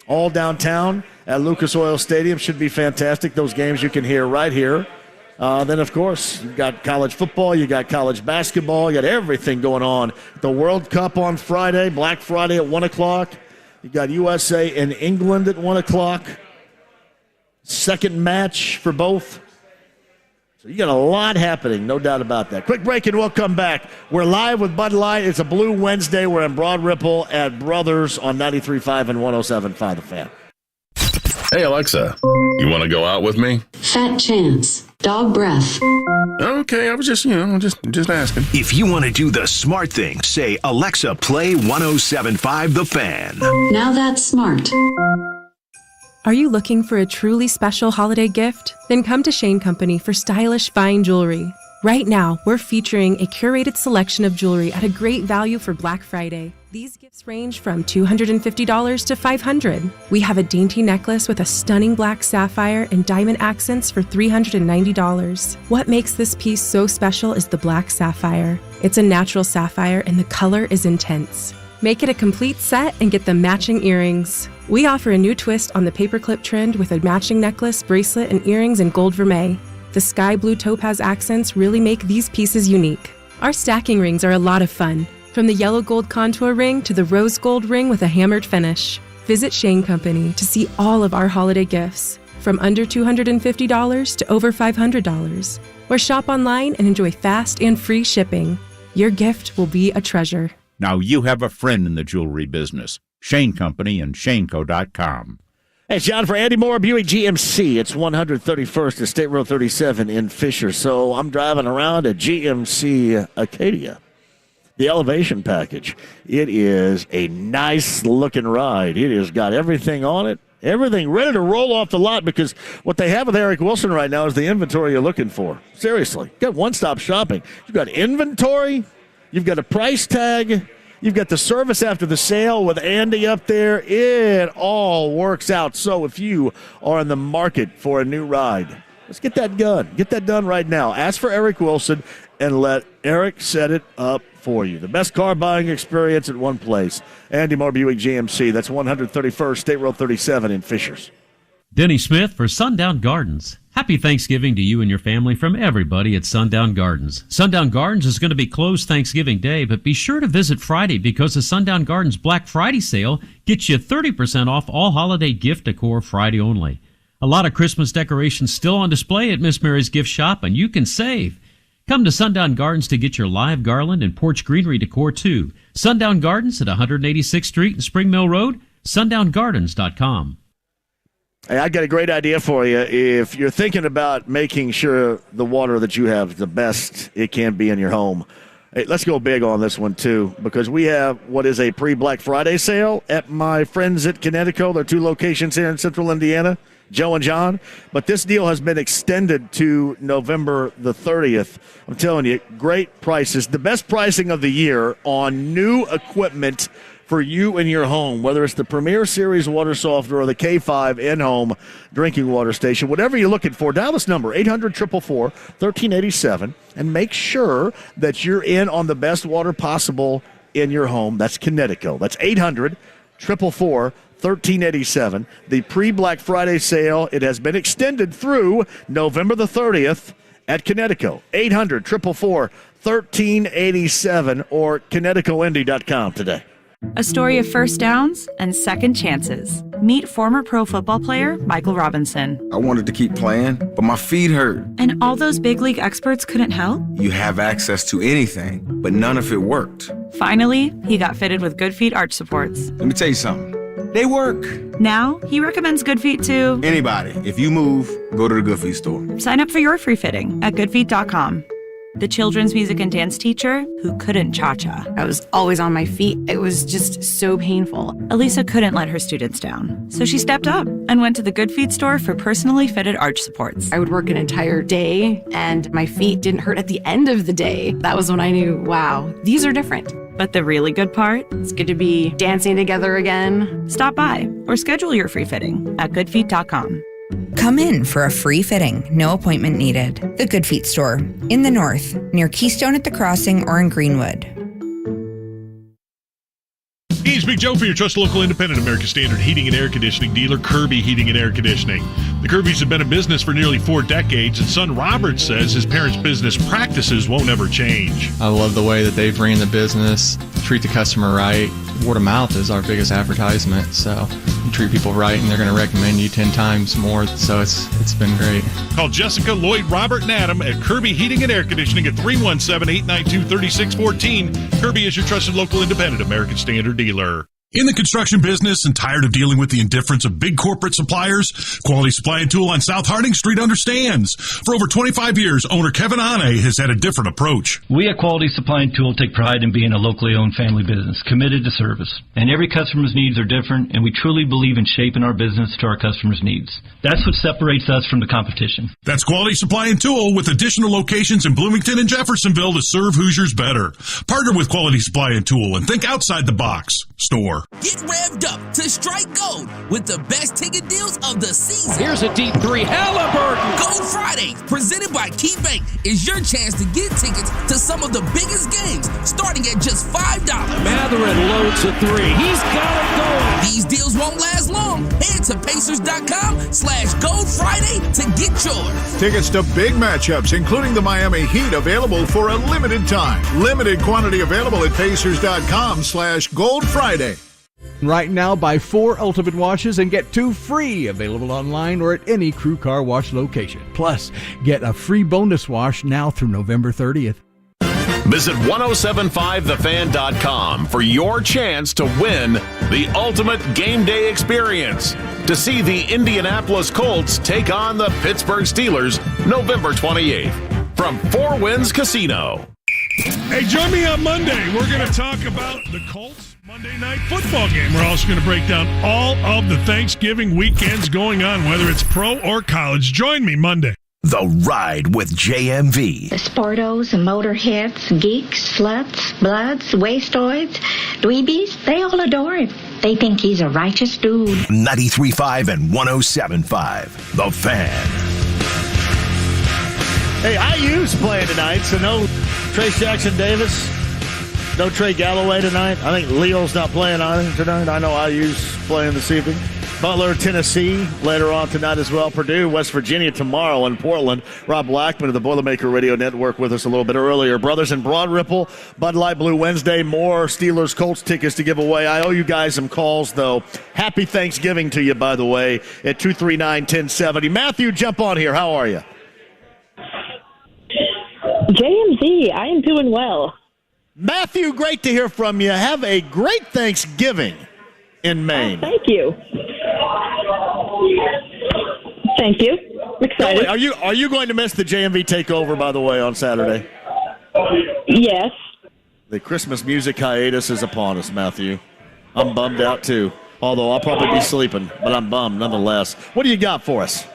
All downtown at Lucas Oil Stadium. Should be fantastic. Those games you can hear right here. Then, of course, you've got college football. You got college basketball. You got everything going on. The World Cup on Friday, Black Friday at 1 o'clock. You got USA and England at 1 o'clock. Second match for both. So you got a lot happening, no doubt about that. Quick break and we'll come back. We're live with Bud Light. It's a Blue Wednesday. We're in Broad Ripple at Brothers on 93.5 and 107.5 The Fan. Hey, Alexa, you want to go out with me? Fat chance. Dog breath. Okay, I was just asking. If you want to do the smart thing, say, Alexa, play 107.5 The Fan. Now that's smart. Are you looking for a truly special holiday gift? Then come to Shane Company for stylish, fine jewelry. Right now, we're featuring a curated selection of jewelry at a great value for Black Friday. These gifts range from $250 to $500. We have a dainty necklace with a stunning black sapphire and diamond accents for $390. What makes this piece so special is the black sapphire. It's a natural sapphire and the color is intense. Make it a complete set and get the matching earrings. We offer a new twist on the paperclip trend with a matching necklace, bracelet, and earrings in gold vermeil. The sky blue topaz accents really make these pieces unique. Our stacking rings are a lot of fun. From the yellow gold contour ring to the rose gold ring with a hammered finish. Visit Shane Company to see all of our holiday gifts, from under $250 to over $500. Or shop online and enjoy fast and free shipping. Your gift will be a treasure. Now you have a friend in the jewelry business. Shane Company and shaneco.com. Hey, it's John for Andy Moore, Buick GMC. It's 131st at State Road 37 in Fisher. So I'm driving around a GMC Acadia, the Elevation package. It is a nice-looking ride. It has got everything on it, everything ready to roll off the lot, because what they have with Eric Wilson right now is the inventory you're looking for. Seriously. You've got one-stop shopping. You've got inventory. You've got a price tag. You've got the service after the sale with Andy up there. It all works out. So if you are in the market for a new ride, let's get that done. Get that done right now. Ask for Eric Wilson and let Eric set it up for you. The best car buying experience at one place. Andy Moore Buick GMC. That's 131st State Road 37 in Fishers. Denny Smith for Sundown Gardens. Happy Thanksgiving to you and your family from everybody at Sundown Gardens. Sundown Gardens is going to be closed Thanksgiving Day, but be sure to visit Friday because the Sundown Gardens Black Friday sale gets you 30% off all holiday gift decor Friday only. A lot of Christmas decorations still on display at Miss Mary's Gift Shop, and you can save. Come to Sundown Gardens to get your live garland and porch greenery decor too. Sundown Gardens at 186th Street and Spring Mill Road, sundown.gardens.com. Hey, I got a great idea for you. If you're thinking about making sure the water that you have is the best it can be in your home, hey, let's go big on this one too, because we have what is a pre-Black Friday sale at my friends at Connecticut. There are 2 locations here in Central Indiana, Joe and John. But this deal has been extended to November the 30th. I'm telling you, great prices. The best pricing of the year on new equipment for you and your home, whether it's the Premier Series water softener or the K5 in-home drinking water station, whatever you're looking for, dial this number, 800-444-1387, and make sure that you're in on the best water possible in your home. That's Connecticut. That's 800-444-1387. The pre-Black Friday sale, it has been extended through November the 30th at Connecticut. 800-444-1387 or ConnecticutIndy.com today. A story of first downs and second chances. Meet former pro football player Michael Robinson. I wanted to keep playing, but my feet hurt. And all those big league experts couldn't help? You have access to anything, but none of it worked. Finally, he got fitted with Good Feet arch supports. Let me tell you something. They work. Now, he recommends Good Feet to anybody. If you move, go to the Good Feet store. Sign up for your free fitting at goodfeet.com. The children's music and dance teacher who couldn't cha-cha. I was always on my feet. It was just so painful. Elisa couldn't let her students down, so she stepped up and went to the Good Feet store for personally fitted arch supports. I would work an entire day, and my feet didn't hurt at the end of the day. That was when I knew, wow, these are different. But the really good part? It's good to be dancing together again. Stop by or schedule your free fitting at goodfeet.com. Come in for a free fitting, no appointment needed. The Good Feet store, in the north, near Keystone at the Crossing or in Greenwood. It's Big Joe for your trusted local independent American Standard heating and air conditioning dealer, Kirby Heating and Air Conditioning. The Kirbys have been in business for nearly 4 decades, and son Robert says his parents' business practices won't ever change. I love the way that they've ran the business, treat the customer right. Word of mouth is our biggest advertisement, so you treat people right and they're going to recommend you 10 times more, so it's been great. Call Jessica, Lloyd, Robert, and Adam at Kirby Heating and Air Conditioning at 317-892-3614. Kirby is your trusted local independent American Standard dealer. In the construction business and tired of dealing with the indifference of big corporate suppliers, Quality Supply and Tool on South Harding Street understands. For over 25 years, owner Kevin Ane has had a different approach. We at Quality Supply and Tool take pride in being a locally owned family business, committed to service. And every customer's needs are different, and we truly believe in shaping our business to our customers' needs. That's what separates us from the competition. That's Quality Supply and Tool with additional locations in Bloomington and Jeffersonville to serve Hoosiers better. Partner with Quality Supply and Tool and think outside the box. Store. Get revved up to strike gold with the best ticket deals of the season. Here's a deep 3. Halliburton. Gold Friday, presented by KeyBank, is your chance to get tickets to some of the biggest games, starting at just $5. Matherin loads a 3. He's got it going. These deals won't last long. Head to Pacers.com/Gold Friday to get yours. Tickets to big matchups, including the Miami Heat, available for a limited time. Limited quantity available at Pacers.com/Gold Friday. Right now, buy 4 Ultimate washes and get 2 free. Available online or at any Crew Car Wash location. Plus, get a free bonus wash now through November 30th. Visit 1075thefan.com for your chance to win the ultimate game day experience. To see the Indianapolis Colts take on the Pittsburgh Steelers November 28th from Four Winds Casino. Hey, join me on Monday. We're going to talk about the Colts Monday night football game. We're also going to break down all of the Thanksgiving weekends going on, whether it's pro or college. Join me Monday. The Ride with JMV. The sportos, motorheads, geeks, sluts, bloods, wastoids, dweebies, they all adore him. They think he's a righteous dude. 93.5 and 107.5. The Fan. Hey, IU's playing tonight, so no Trace Jackson Davis, no Trey Galloway tonight. I think Leo's not playing either tonight. I know IU's playing this evening. Butler, Tennessee, later on tonight as well. Purdue, West Virginia tomorrow in Portland. Rob Blackman of the Boilermaker Radio Network with us a little bit earlier. Brothers in Broad Ripple, Bud Light Blue Wednesday. More Steelers Colts tickets to give away. I owe you guys some calls, though. Happy Thanksgiving to you, by the way, at 239-1070. Matthew, jump on here. How are you? JMV, I am doing well. Matthew, great to hear from you. Have a great Thanksgiving in Maine. Oh, thank you. Thank you. I'm excited. Are you going to miss the JMV takeover, by the way, on Saturday? Yes. The Christmas music hiatus is upon us, Matthew. I'm bummed out, too. Although I'll probably be sleeping, but I'm bummed nonetheless. What do you got for us?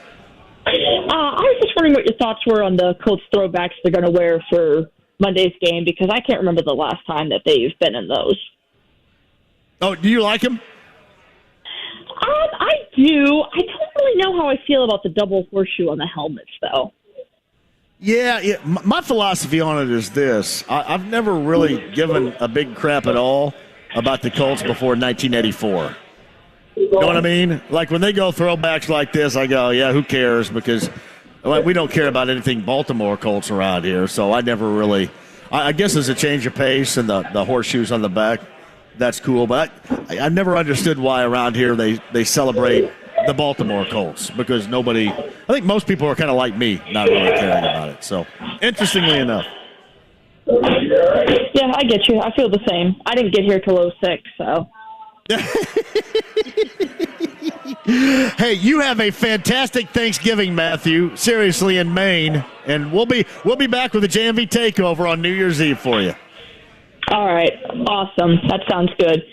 I was just wondering what your thoughts were on the Colts throwbacks they're going to wear for Monday's game, because I can't remember the last time that they've been in those. Oh, do you like them? I do. I don't really know how I feel about the double horseshoe on the helmets, though. Yeah. My philosophy on it is this. I've never really given a big crap at all about the Colts before 1984. You know what I mean? Like when they go throwbacks like this, I go, yeah, who cares? Because we don't care about anything Baltimore Colts around here. So I never really – I guess there's a change of pace and the horseshoes on the back. That's cool, but I never understood why around here they celebrate the Baltimore Colts, because nobody – I think most people are kind of like me, not really caring about it. So, interestingly enough. Yeah, I get you. I feel the same. I didn't get here till 06, so. Hey, you have a fantastic Thanksgiving, Matthew, seriously, in Maine, and we'll be back with the JMV takeover on New Year's Eve for you. All right. Awesome. That sounds good.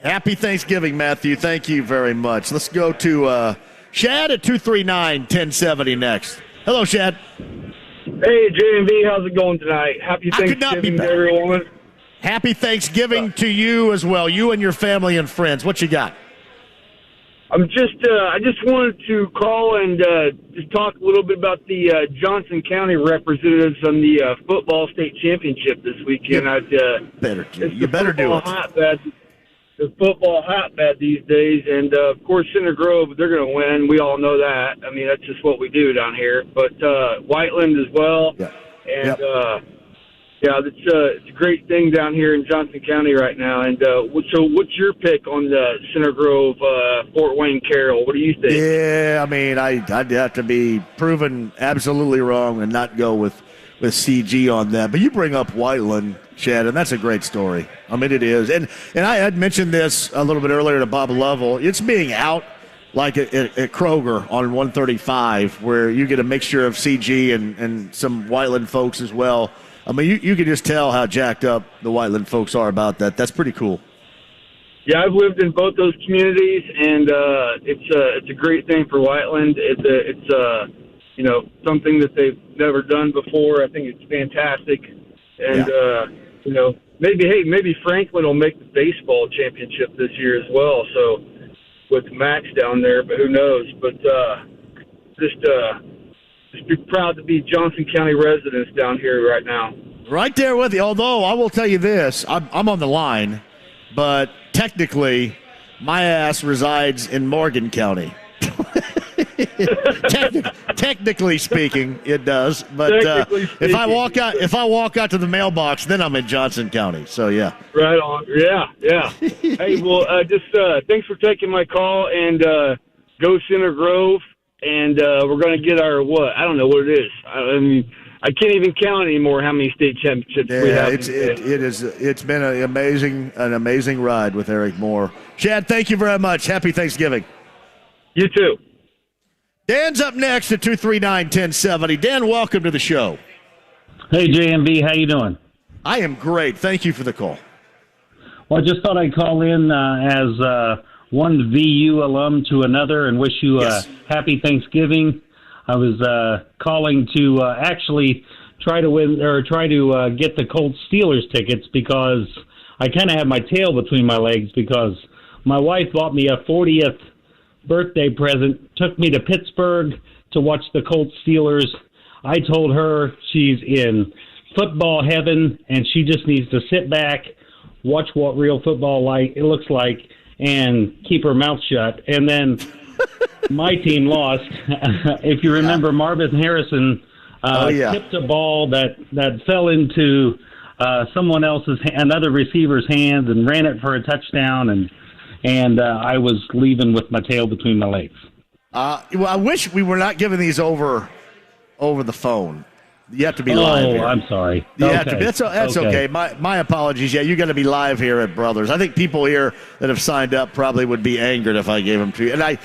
Happy Thanksgiving, Matthew. Thank you very much. Let's go to Shad at 239-1070 next. Hello, Shad. Hey, JMV. How's it going tonight? Happy Thanksgiving to everyone. Happy Thanksgiving to you as well, you and your family and friends. What you got? I just wanted to call and just talk a little bit about the Johnson County representatives on the football state championship this weekend. You better do it. The football hotbed these days, and of course, Center Grove, they're going to win. We all know that. I mean, that's just what we do down here. But Whiteland as well, and it's a great thing down here in Johnson County right now. And so, what's your pick on the Center Grove, Fort Wayne, Carroll? What do you think? Yeah, I mean, I'd have to be proven absolutely wrong and not go with CG on that. But you bring up Whiteland, Chad, and that's a great story. I mean, it is. And I had mentioned this a little bit earlier to Bob Lovell. It's being out like at Kroger on 135, where you get a mixture of CG and some Whiteland folks as well. I mean, you can just tell how jacked up the Whiteland folks are about that. That's pretty cool. Yeah, I've lived in both those communities, and it's a great thing for Whiteland. It's something that they've never done before. I think it's fantastic, and maybe Franklin will make the baseball championship this year as well. So with Max down there, but who knows? But just be proud to be Johnson County residents down here right now. Right there with you. Although I will tell you this, I'm on the line, but technically My ass resides in Morgan County. Technically speaking, it does. But if I walk out to the mailbox, then I'm in Johnson County. So yeah. Right on. Yeah. Hey, well, just thanks for taking my call, and go Center Grove, and we're going to get our what? I don't know what it is. I mean, I can't even count anymore how many state championships we have. It's been an amazing ride with Eric Moore. Chad, thank you very much. Happy Thanksgiving. You too. Dan's up next at 239-1070. Dan, welcome to the show. Hey, JMV, how you doing? I am great. Thank you for the call. Well, I just thought I'd call in as one VU alum to another and wish you a happy Thanksgiving. I was calling to actually try to get the Colts Steelers tickets because I kind of have my tail between my legs because my wife bought me a 40th birthday present, took me to Pittsburgh to watch the Colts Steelers. I told her she's in football heaven and she just needs to sit back, watch what real football looks like, and keep her mouth shut. And then my team lost. If you remember, Marvin Harrison tipped a ball that fell into another receiver's hands and ran it for a touchdown, and I was leaving with my tail between my legs. Well, I wish we were not giving these over the phone. You have to be live here. Oh, I'm sorry. You have to be. That's okay. My apologies. Yeah, you got to be live here at Brothers. I think people here that have signed up probably would be angered if I gave them to you. And I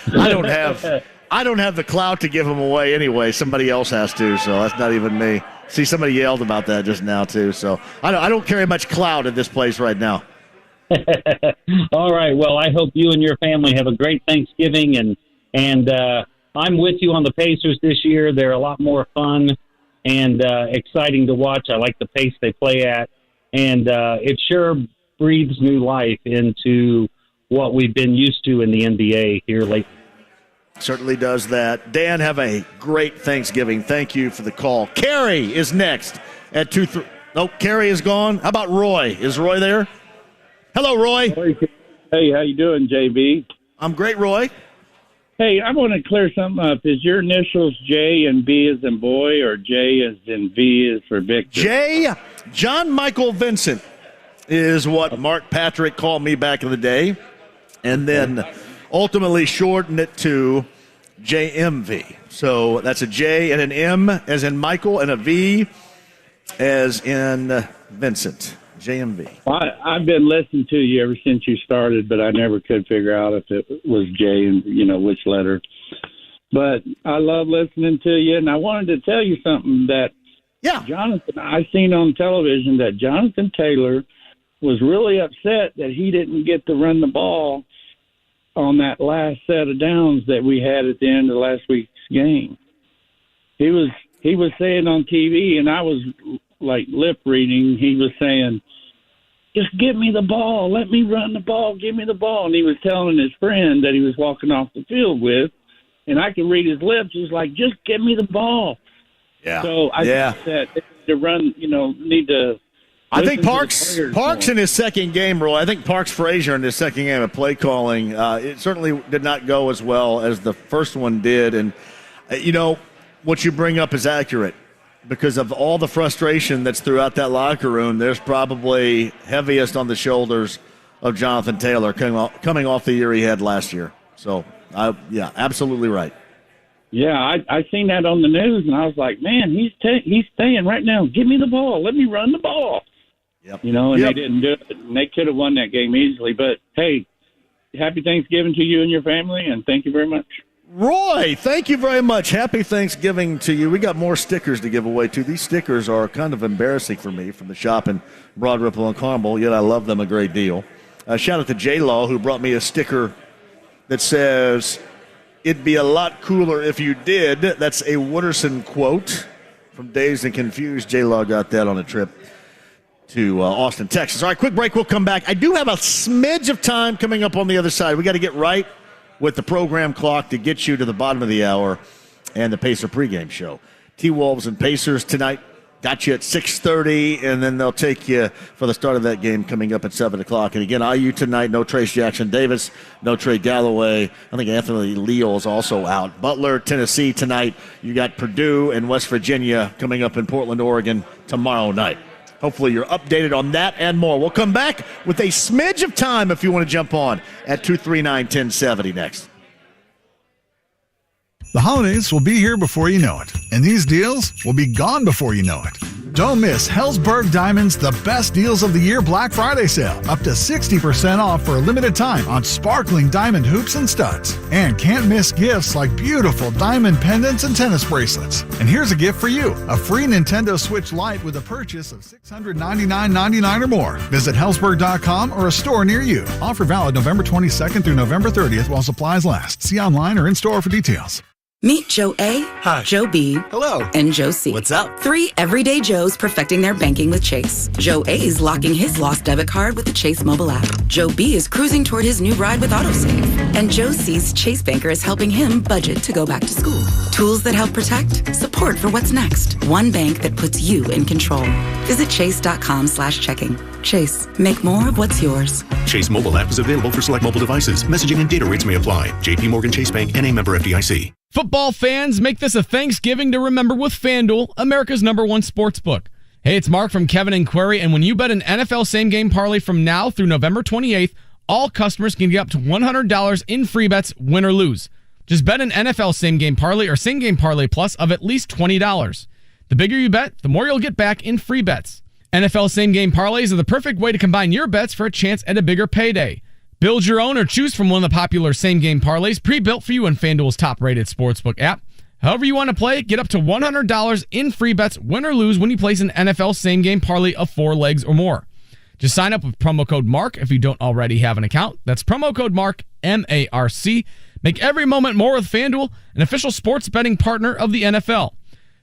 don't have the clout to give them away anyway. Somebody else has to, so that's not even me. See, somebody yelled about that just now too. So I don't carry much clout at this place right now. All right. Well, I hope you and your family have a great Thanksgiving, and I'm with you on the Pacers this year. They're a lot more fun and exciting to watch. I like the pace they play at, and it sure breathes new life into what we've been used to in the NBA here lately. Certainly does that. Dan, have a great Thanksgiving. Thank you for the call. Carrie is next at 2-3. Oh, Carrie is gone. How about Roy? Is Roy there? Hello, Roy. Hey, how you doing, JB? I'm great, Roy. Hey, I want to clear something up. Is your initials J and B as in boy, or J as in V as for Victor? John Michael Vincent is what Mark Patrick called me back in the day, and then ultimately shortened it to JMV. So that's a J and an M as in Michael and a V as in Vincent. JMV. I've been listening to you ever since you started, but I never could figure out if it was J and, which letter. But I love listening to you, and I wanted to tell you something that Jonathan, I seen on television that Jonathan Taylor was really upset that he didn't get to run the ball on that last set of downs that we had at the end of last week's game. He was saying on TV, and I was like lip reading, he was saying, just give me the ball, let me run the ball, give me the ball. And he was telling his friend that he was walking off the field with, and I could read his lips. He was like, just give me the ball. Yeah. So I think that they need to run, need to. I think Parks in his second game, Roy. I think Parks Frazier in his second game of play calling, it certainly did not go as well as the first one did. And, what you bring up is accurate. Because of all the frustration that's throughout that locker room, there's probably heaviest on the shoulders of Jonathan Taylor coming off the year he had last year. So, absolutely right. Yeah, I seen that on the news, and I was like, man, he's staying right now. Give me the ball. Let me run the ball. Yep. They didn't do it. And they could have won that game easily. But, hey, happy Thanksgiving to you and your family, and thank you very much. Roy, thank you very much. Happy Thanksgiving to you. We got more stickers to give away, too. These stickers are kind of embarrassing for me from the shop in Broad Ripple and Carmel, yet I love them a great deal. Shout out to J-Law, who brought me a sticker that says, "It'd be a lot cooler if you did." That's a Wooderson quote from Dazed and Confused. J-Law got that on a trip to Austin, Texas. All right, quick break. We'll come back. I do have a smidge of time coming up on the other side. We got to get right with the program clock to get you to the bottom of the hour and the Pacer pregame show. T-Wolves and Pacers tonight got you at 6:30, and then they'll take you for the start of that game coming up at 7 o'clock. And again, IU tonight, no Trace Jackson-Davis, no Trey Galloway. I think Anthony Leal is also out. Butler, Tennessee tonight. You got Purdue and West Virginia coming up in Portland, Oregon tomorrow night. Hopefully you're updated on that and more. We'll come back with a smidge of time if you want to jump on at 239-1070 next. The holidays will be here before you know it, and these deals will be gone before you know it. Don't miss Hellsberg Diamonds' The Best Deals of the Year Black Friday sale. Up to 60% off for a limited time on sparkling diamond hoops and studs. And can't miss gifts like beautiful diamond pendants and tennis bracelets. And here's a gift for you, a free Nintendo Switch Lite with a purchase of $699.99 or more. Visit Hellsberg.com or a store near you. Offer valid November 22nd through November 30th while supplies last. See online or in-store for details. Meet Joe A, Hi. Joe B, Hello. and Joe C. What's up? 3 everyday Joes perfecting their banking with Chase. Joe A is locking his lost debit card with the Chase mobile app. Joe B is cruising toward his new ride with AutoSave. And Joe C's Chase banker is helping him budget to go back to school. Tools that help protect, support for what's next. One bank that puts you in control. Visit chase.com/checking. Chase, make more of what's yours. Chase mobile app is available for select mobile devices. Messaging and data rates may apply. JP Morgan Chase Bank, N.A. member FDIC. Football fans, make this a Thanksgiving to remember with FanDuel, America's #1 sportsbook. Hey, it's Mark from Kevin and Query, and when you bet an NFL same-game parlay from now through November 28th, all customers can get up to $100 in free bets, win or lose. Just bet an NFL same-game parlay or same-game parlay plus of at least $20. The bigger you bet, the more you'll get back in free bets. NFL same-game parlays are the perfect way to combine your bets for a chance at a bigger payday. Build your own or choose from one of the popular same-game parlays pre-built for you in FanDuel's top-rated sportsbook app. However you want to play, get up to $100 in free bets, win or lose, when you place an NFL same-game parlay of 4 legs or more. Just sign up with promo code MARK if you don't already have an account. That's promo code MARK, M-A-R-C. Make every moment more with FanDuel, an official sports betting partner of the NFL.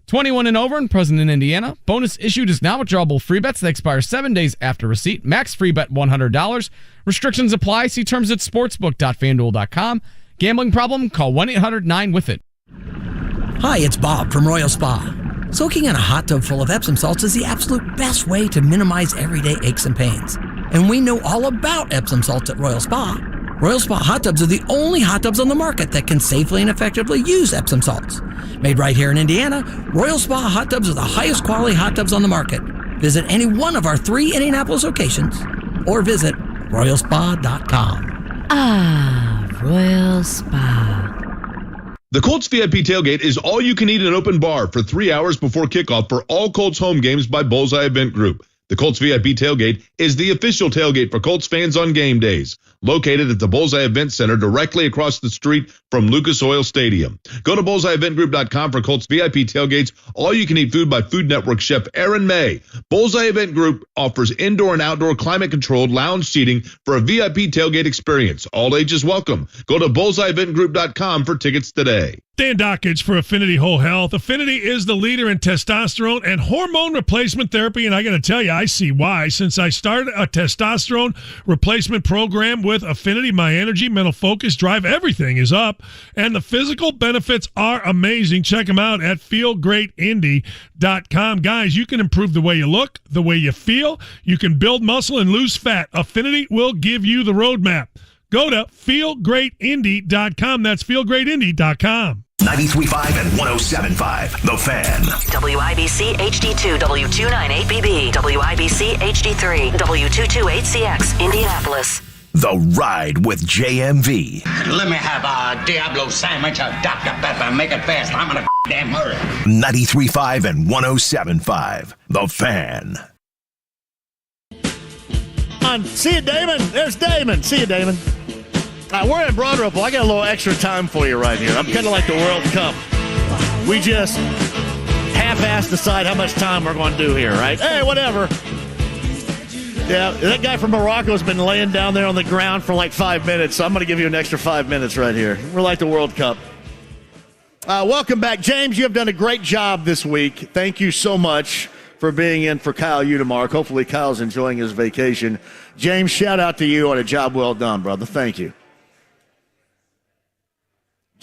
21 and over and present in Indiana. Bonus issued is now withdrawable free bets that expire 7 days after receipt. Max free bet $100. Restrictions apply. See terms at sportsbook.fanduel.com. Gambling problem? Call 1-800-9-WITH-IT. Hi, it's Bob from Royal Spa. Soaking in a hot tub full of Epsom salts is the absolute best way to minimize everyday aches and pains. And we know all about Epsom salts at Royal Spa. Royal Spa hot tubs are the only hot tubs on the market that can safely and effectively use Epsom salts. Made right here in Indiana, Royal Spa hot tubs are the highest quality hot tubs on the market. Visit any one of our 3 Indianapolis locations or visit royalspa.com. Ah, Royal Spa. The Colts VIP Tailgate is all you can eat in an open bar for 3 hours before kickoff for all Colts home games by Bullseye Event Group. The Colts VIP Tailgate is the official tailgate for Colts fans on game days. Located at the Bullseye Event Center directly across the street from Lucas Oil Stadium. Go to bullseyeeventgroup.com for Colts VIP tailgates. All you can eat food by Food Network chef Aaron May. Bullseye Event Group offers indoor and outdoor climate controlled lounge seating for a VIP tailgate experience. All ages welcome. Go to bullseyeeventgroup.com for tickets today. Dan Dockage for Affinity Whole Health. Affinity is the leader in testosterone and hormone replacement therapy, and I got to tell you, I see why. Since I started a testosterone replacement program with Affinity, my energy, mental focus, drive, everything is up, and the physical benefits are amazing. Check them out at feelgreatindy.com. Guys, you can improve the way you look, the way you feel. You can build muscle and lose fat. Affinity will give you the roadmap. Go to feelgreatindy.com. That's feelgreatindy.com. 93.5 and 107.5. The Fan. WIBC HD2 W298BB. WIBC HD3 W228CX. Indianapolis. The Ride with JMV. Let me have a Diablo sandwich, a Dr. Pepper, make it fast. I'm in a damn hurry. 93.5 and 107.5. The Fan. See you, Damon. There's Damon. See you, Damon. We're at Broad Ripple. I got a little extra time for you right here. I'm kind of like the World Cup. We just half-ass decide how much time we're going to do here, right? Hey, whatever. Yeah, that guy from Morocco's been laying down there on the ground for like 5 minutes, so I'm going to give you an extra 5 minutes right here. We're like the World Cup. Welcome back. James, you have done a great job this week. Thank you so much for being in for Kyle Udemark. Hopefully Kyle's enjoying his vacation. James, shout out to you on a job well done, brother. Thank you.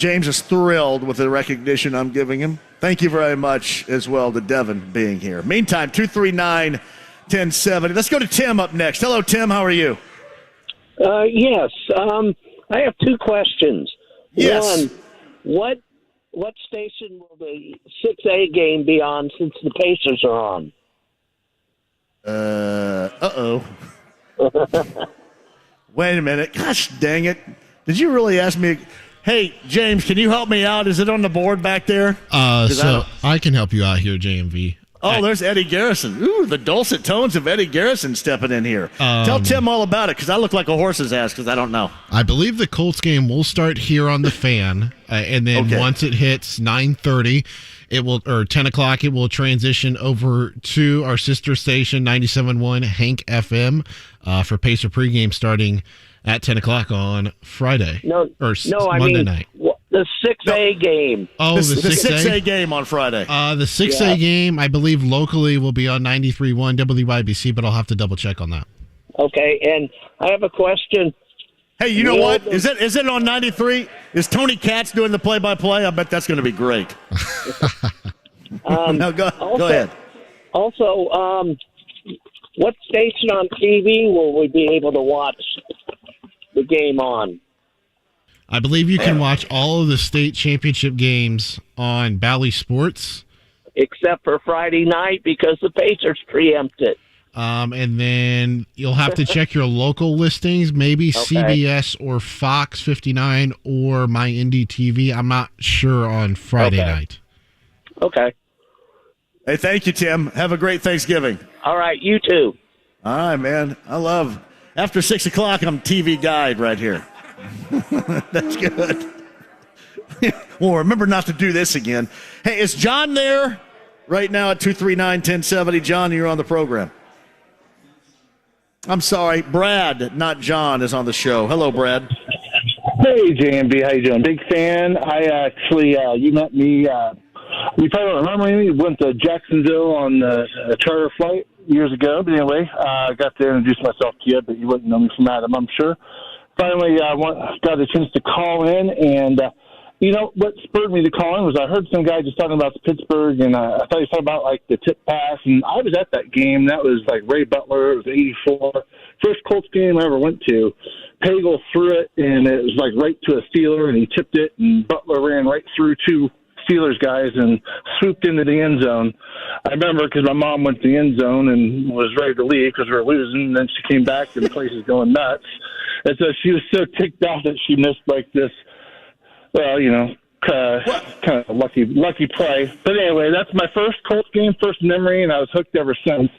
James is thrilled with the recognition I'm giving him. Thank you very much as well to Devin being here. Meantime, 239-1070. Let's go to Tim up next. Hello, Tim. How are you? Yes. I have two questions. Yes. One, what station will the 6A game be on since the Pacers are on? Uh-oh. Wait a minute. Gosh dang it. Did you really ask me? Hey, James, can you help me out? Is it on the board back there? So I can help you out here, JMV. Oh, there's Eddie Garrison. Ooh, the dulcet tones of Eddie Garrison stepping in here. Tell Tim all about it, because I look like a horse's ass, because I don't know. I believe the Colts game will start here on the Fan, and then once it hits 9:30, it will, or 10 o'clock, it will transition over to our sister station, 97.1 Hank FM, for Pacer pregame starting at 10 o'clock on Friday. Monday night. The 6A game. Oh, the 6A game on Friday. The 6A game, I believe, locally will be on 93.1 WYBC, but I'll have to double check on that. Okay, and I have a question. Hey, you know what? Is it on 93? Is Tony Katz doing the play-by-play? I bet that's going to be great. No, go ahead. Also, what station on TV will we be able to watch the game on? I believe you can watch all of the state championship games on Bally Sports. Except for Friday night because the Pacers preempted. And then you'll have to check your local listings, maybe CBS or Fox 59 or My Indie TV. I'm not sure on Friday night. Okay. Hey, thank you, Tim. Have a great Thanksgiving. All right, you too. All right, man. I love, after 6 o'clock, I'm TV guide right here. That's good. Well, remember not to do this again. Hey, is John there right now at 239-1070? John, you're on the program. I'm sorry, Brad, not John, is on the show. Hello, Brad. Hey, JMV, how you doing? Big fan. I actually, you met me, you probably don't remember me. We went to Jacksonville on a charter flight years ago. But anyway, I got to introduce myself to you, but you wouldn't know me from Adam, I'm sure. Finally, got a chance to call in, and you know what spurred me to call in was I heard some guy just talking about Pittsburgh, and I thought he was talking about like the tip pass, and I was at that game. That was like Ray Butler. It was '84, first Colts game I ever went to. Pagel threw it, and it was like right to a Steeler, and he tipped it, and Butler ran right through two Steelers guys and swooped into the end zone. I remember because my mom went to the end zone and was ready to leave because we were losing, and then she came back and the place was going nuts. And so she was so ticked off that she missed like this, well, you know, kind of lucky play. But anyway, that's my first Colts game, first memory, and I was hooked ever since.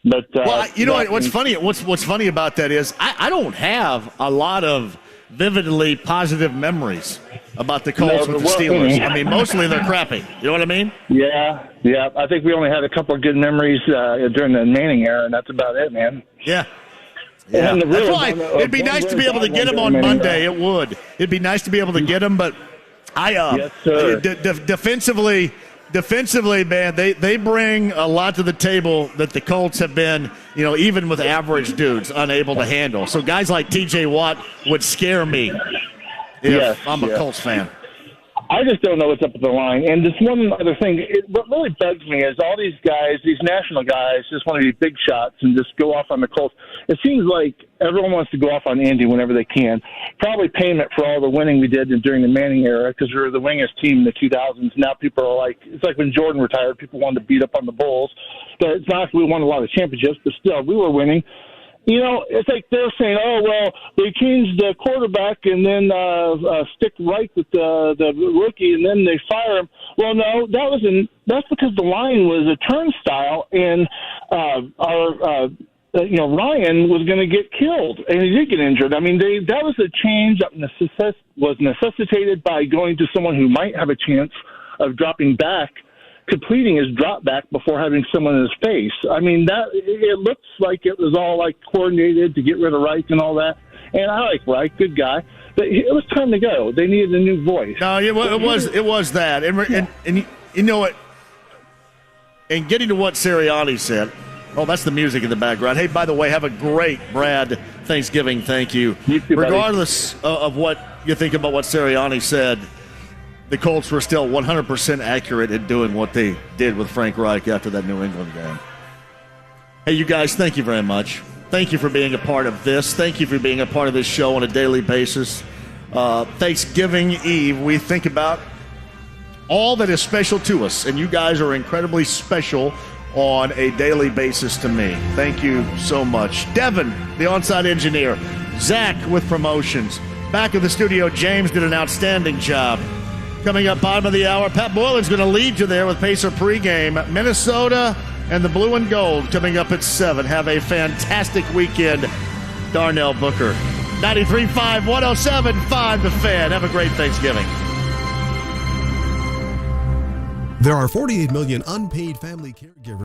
But well, you know what's funny? What's funny about that is I don't have a lot of vividly positive memories about the Colts with the Steelers. I mean, mostly they're crappy. You know what I mean? Yeah. I think we only had a couple of good memories during the Manning era, and that's about it, man. Yeah. That's why it'd be nice to be able to get them on Monday. It would. It'd be nice to be able to get them, but defensively, man, they bring a lot to the table that the Colts have been, you know, even with average dudes, unable to handle. So guys like T.J. Watt would scare me if I'm a Colts fan. I just don't know what's up with the line. And this one other thing, what really bugs me is all these guys, these national guys, just want to be big shots and just go off on the Colts. It seems like everyone wants to go off on Andy whenever they can. Probably payment for all the winning we did during the Manning era because we were the winningest team in the 2000s. Now people are like, it's like when Jordan retired, people wanted to beat up on the Bulls. But it's not like we won a lot of championships, but still, we were winning. You know, it's like they're saying, oh, well, they changed the quarterback and then stick right with the rookie and then they fire him. Well, no, that's because the line was a turnstile and Ryan was going to get killed and he did get injured. I mean, that was a change that was necessitated by going to someone who might have a chance of dropping back, completing his drop back before having someone in his face. I mean, that it looks like it was all like coordinated to get rid of Reich and all that. And I like Reich, good guy. But it was time to go. They needed a new voice. No, it was that. And you know what? And getting to what Sirianni said. Oh, that's the music in the background. Hey, by the way, have a great Brad Thanksgiving. Thank you. You too, regardless of what you think about what Sirianni said, the Colts were still 100% accurate in doing what they did with Frank Reich after that New England game. Hey, you guys, thank you very much. Thank you for being a part of this. Thank you for being a part of this show on a daily basis. Thanksgiving Eve, we think about all that is special to us, and you guys are incredibly special on a daily basis to me. Thank you so much. Devin, the on-site engineer. Zach with promotions. Back in the studio, James did an outstanding job. Coming up bottom of the hour, Pat Boylan's going to lead you there with Pacer pregame. Minnesota and the blue and gold coming up at 7. Have a fantastic weekend. Darnell Booker. 93.5, 107.5 The Fan. Have a great Thanksgiving. There are 48 million unpaid family caregivers.